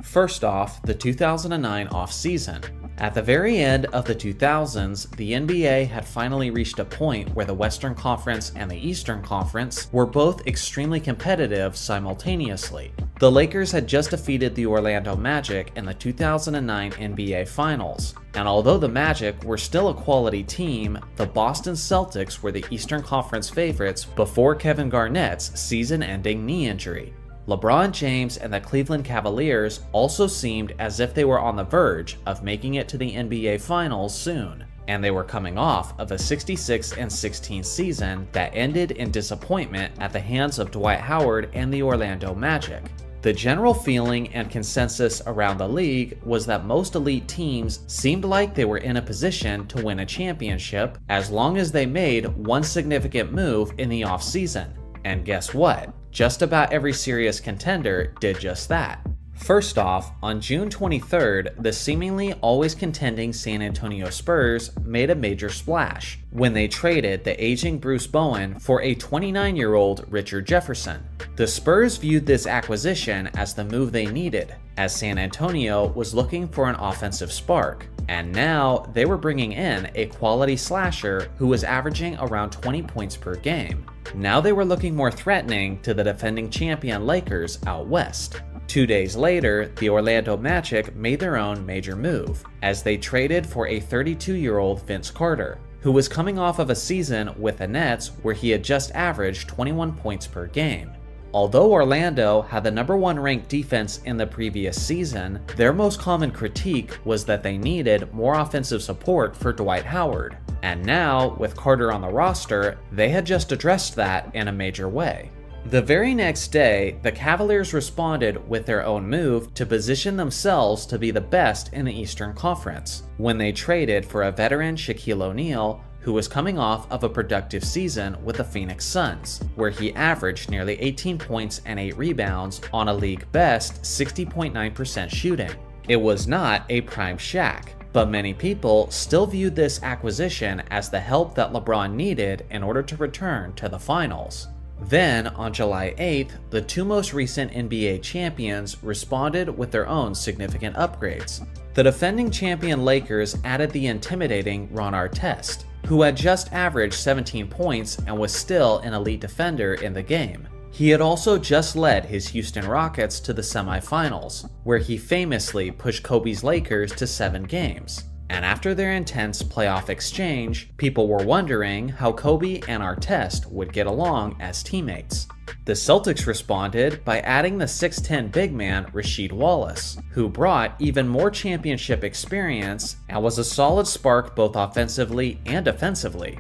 First off, the 2009 off-season. At the very end of the 2000s, the NBA had finally reached a point where the Western Conference and the Eastern Conference were both extremely competitive simultaneously. The Lakers had just defeated the Orlando Magic in the 2009 NBA Finals, and although the Magic were still a quality team, the Boston Celtics were the Eastern Conference favorites before Kevin Garnett's season-ending knee injury. LeBron James and the Cleveland Cavaliers also seemed as if they were on the verge of making it to the NBA Finals soon, and they were coming off of a 66-16 season that ended in disappointment at the hands of Dwight Howard and the Orlando Magic. The general feeling and consensus around the league was that most elite teams seemed like they were in a position to win a championship as long as they made one significant move in the offseason. And guess what? Just about every serious contender did just that. First off, on June 23rd, the seemingly always contending San Antonio Spurs made a major splash when they traded the aging Bruce Bowen for a 29-year-old Richard Jefferson. The Spurs viewed this acquisition as the move they needed, as San Antonio was looking for an offensive spark, and now they were bringing in a quality slasher who was averaging around 20 points per game. Now they were looking more threatening to the defending champion Lakers out west. 2 days later, the Orlando Magic made their own major move, as they traded for a 32-year-old Vince Carter, who was coming off of a season with the Nets where he had just averaged 21 points per game. Although Orlando had the #1 ranked defense in the previous season, their most common critique was that they needed more offensive support for Dwight Howard. And now, with Carter on the roster, they had just addressed that in a major way. The very next day, the Cavaliers responded with their own move to position themselves to be the best in the Eastern Conference, when they traded for a veteran Shaquille O'Neal, who was coming off of a productive season with the Phoenix Suns, where he averaged nearly 18 points and 8 rebounds on a league-best 60.9% shooting. It was not a prime Shaq, but many people still viewed this acquisition as the help that LeBron needed in order to return to the finals. Then, on July 8th, the two most recent NBA champions responded with their own significant upgrades. The defending champion Lakers added the intimidating Ron Artest, who had just averaged 17 points and was still an elite defender in the game. He had also just led his Houston Rockets to the semifinals, where he famously pushed Kobe's Lakers to 7 games. And after their intense playoff exchange, people were wondering how Kobe and Artest would get along as teammates. The Celtics responded by adding the 6'10" big man Rasheed Wallace, who brought even more championship experience and was a solid spark both offensively and defensively.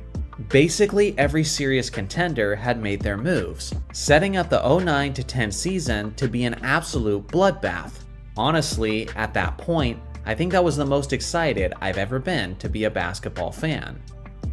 Basically every serious contender had made their moves, setting up the 09-10 season to be an absolute bloodbath. Honestly, at that point, I think that was the most excited I've ever been to be a basketball fan.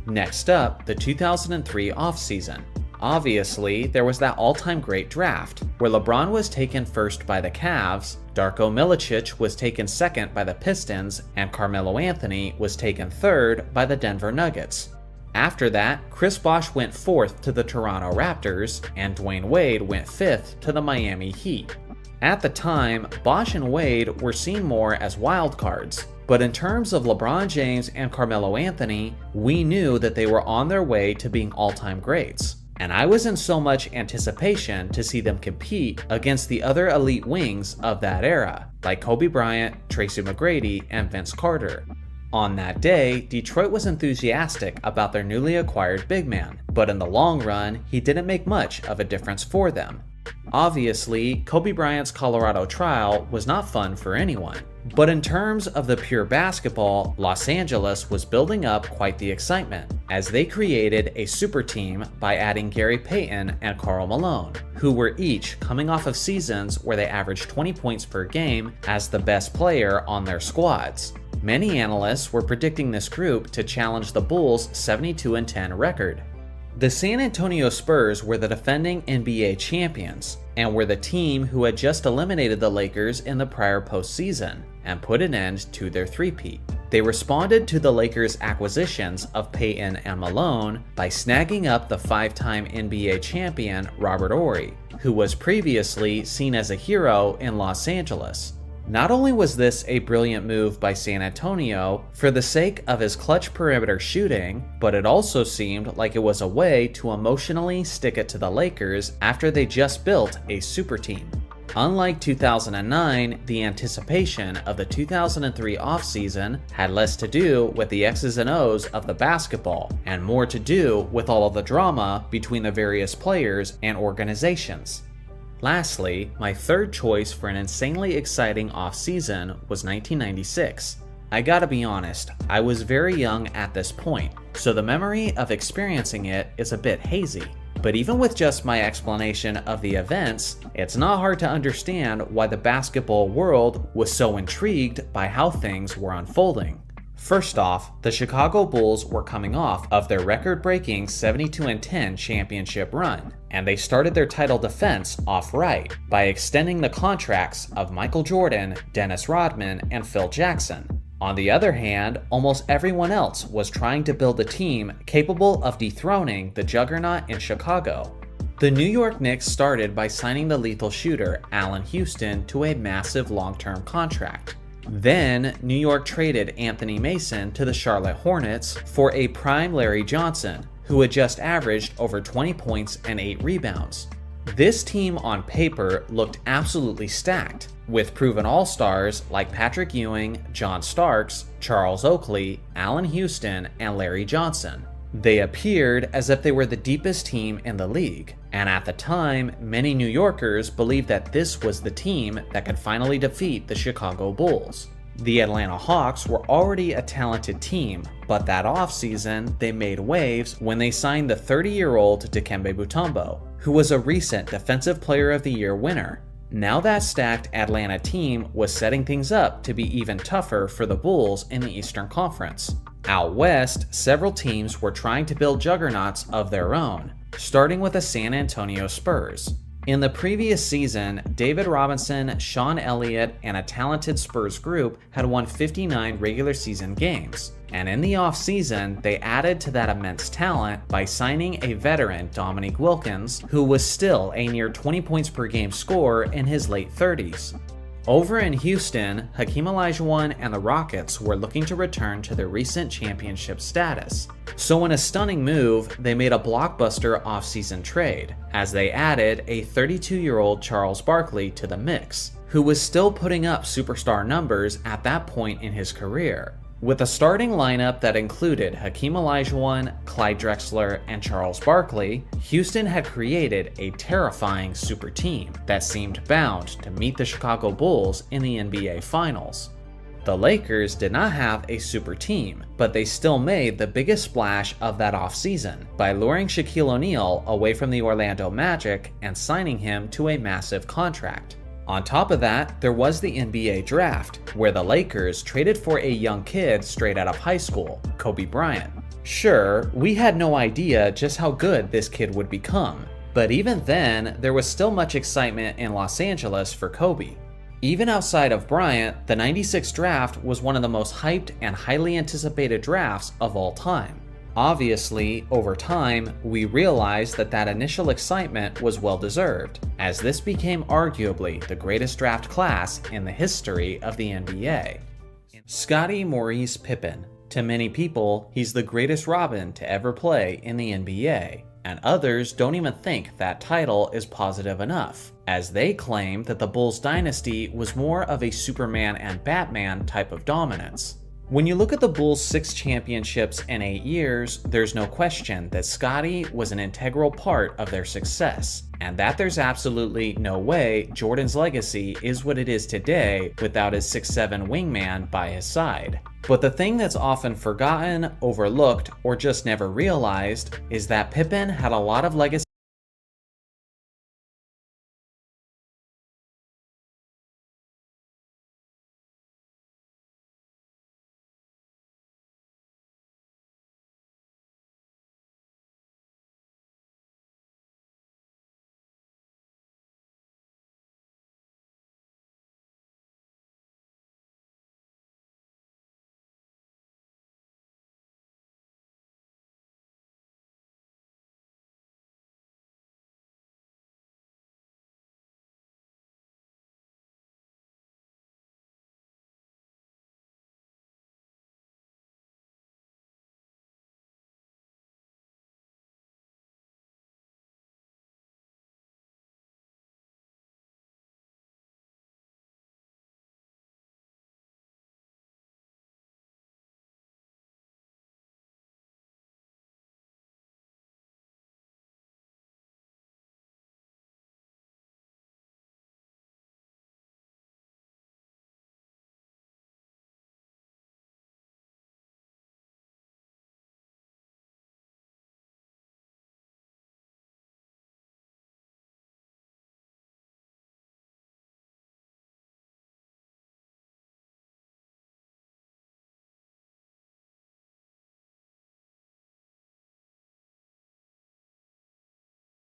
Next up, the 2003 offseason. Obviously, there was that all-time great draft, where LeBron was taken first by the Cavs, Darko Milicic was taken second by the Pistons, and Carmelo Anthony was taken third by the Denver Nuggets. After that, Chris Bosh went 4th to the Toronto Raptors, and Dwayne Wade went 5th to the Miami Heat. At the time, Bosh and Wade were seen more as wild cards, but in terms of LeBron James and Carmelo Anthony, we knew that they were on their way to being all-time greats, and I was in so much anticipation to see them compete against the other elite wings of that era, like Kobe Bryant, Tracy McGrady, and Vince Carter. On that day, Detroit was enthusiastic about their newly acquired big man, but in the long run, he didn't make much of a difference for them. Obviously, Kobe Bryant's Colorado trial was not fun for anyone. But in terms of the pure basketball, Los Angeles was building up quite the excitement, as they created a super team by adding Gary Payton and Karl Malone, who were each coming off of seasons where they averaged 20 points per game as the best player on their squads. Many analysts were predicting this group to challenge the Bulls' 72-10 record. The San Antonio Spurs were the defending NBA champions, and were the team who had just eliminated the Lakers in the prior postseason and put an end to their three-peat. They responded to the Lakers' acquisitions of Payton and Malone by snagging up the five-time NBA champion Robert Horry, who was previously seen as a hero in Los Angeles. Not only was this a brilliant move by San Antonio for the sake of his clutch perimeter shooting, but it also seemed like it was a way to emotionally stick it to the Lakers after they just built a super team. Unlike 2009, the anticipation of the 2003 offseason had less to do with the X's and O's of the basketball, and more to do with all of the drama between the various players and organizations. Lastly, my third choice for an insanely exciting offseason was 1996. I gotta be honest, I was very young at this point, so the memory of experiencing it is a bit hazy. But even with just my explanation of the events, it's not hard to understand why the basketball world was so intrigued by how things were unfolding. First off, the Chicago Bulls were coming off of their record-breaking 72-10 championship run, and they started their title defense off right by extending the contracts of Michael Jordan, Dennis Rodman, and Phil Jackson. On the other hand, almost everyone else was trying to build a team capable of dethroning the juggernaut in Chicago. The New York Knicks started by signing the lethal shooter Allen Houston to a massive long-term contract. Then, New York traded Anthony Mason to the Charlotte Hornets for a prime Larry Johnson, who had just averaged over 20 points and 8 rebounds. This team on paper looked absolutely stacked, with proven all-stars like Patrick Ewing, John Starks, Charles Oakley, Allen Houston, and Larry Johnson. They appeared as if they were the deepest team in the league, and at the time, many New Yorkers believed that this was the team that could finally defeat the Chicago Bulls. The Atlanta Hawks were already a talented team, but that offseason, they made waves when they signed the 30-year-old Dikembe Mutombo, who was a recent Defensive Player of the Year winner. Now that stacked Atlanta team was setting things up to be even tougher for the Bulls in the Eastern Conference. Out west, several teams were trying to build juggernauts of their own, starting with the San Antonio Spurs. In the previous season, David Robinson, Sean Elliott, and a talented Spurs group had won 59 regular season games, and in the offseason, they added to that immense talent by signing a veteran Dominique Wilkins, who was still a near 20 points per game scorer in his late 30s. Over in Houston, Hakeem Olajuwon and the Rockets were looking to return to their recent championship status. So in a stunning move, they made a blockbuster offseason trade, as they added a 32-year-old Charles Barkley to the mix, who was still putting up superstar numbers at that point in his career. With a starting lineup that included Hakeem Olajuwon, Clyde Drexler, and Charles Barkley, Houston had created a terrifying super team that seemed bound to meet the Chicago Bulls in the NBA Finals. The Lakers did not have a super team, but they still made the biggest splash of that offseason by luring Shaquille O'Neal away from the Orlando Magic and signing him to a massive contract. On top of that, there was the NBA draft, where the Lakers traded for a young kid straight out of high school, Kobe Bryant. Sure, we had no idea just how good this kid would become, but even then, there was still much excitement in Los Angeles for Kobe. Even outside of Bryant, the '96 draft was one of the most hyped and highly anticipated drafts of all time. Obviously, over time, we realized that that initial excitement was well-deserved, as this became arguably the greatest draft class in the history of the NBA. Scottie Maurice Pippen. To many people, he's the greatest Robin to ever play in the NBA, and others don't even think that title is positive enough, as they claim that the Bulls dynasty was more of a Superman and Batman type of dominance. When you look at the Bulls' 6 championships in 8 years, there's no question that Scottie was an integral part of their success, and that there's absolutely no way Jordan's legacy is what it is today without his 6'7" wingman by his side. But the thing that's often forgotten, overlooked, or just never realized is that Pippen had a lot of legacy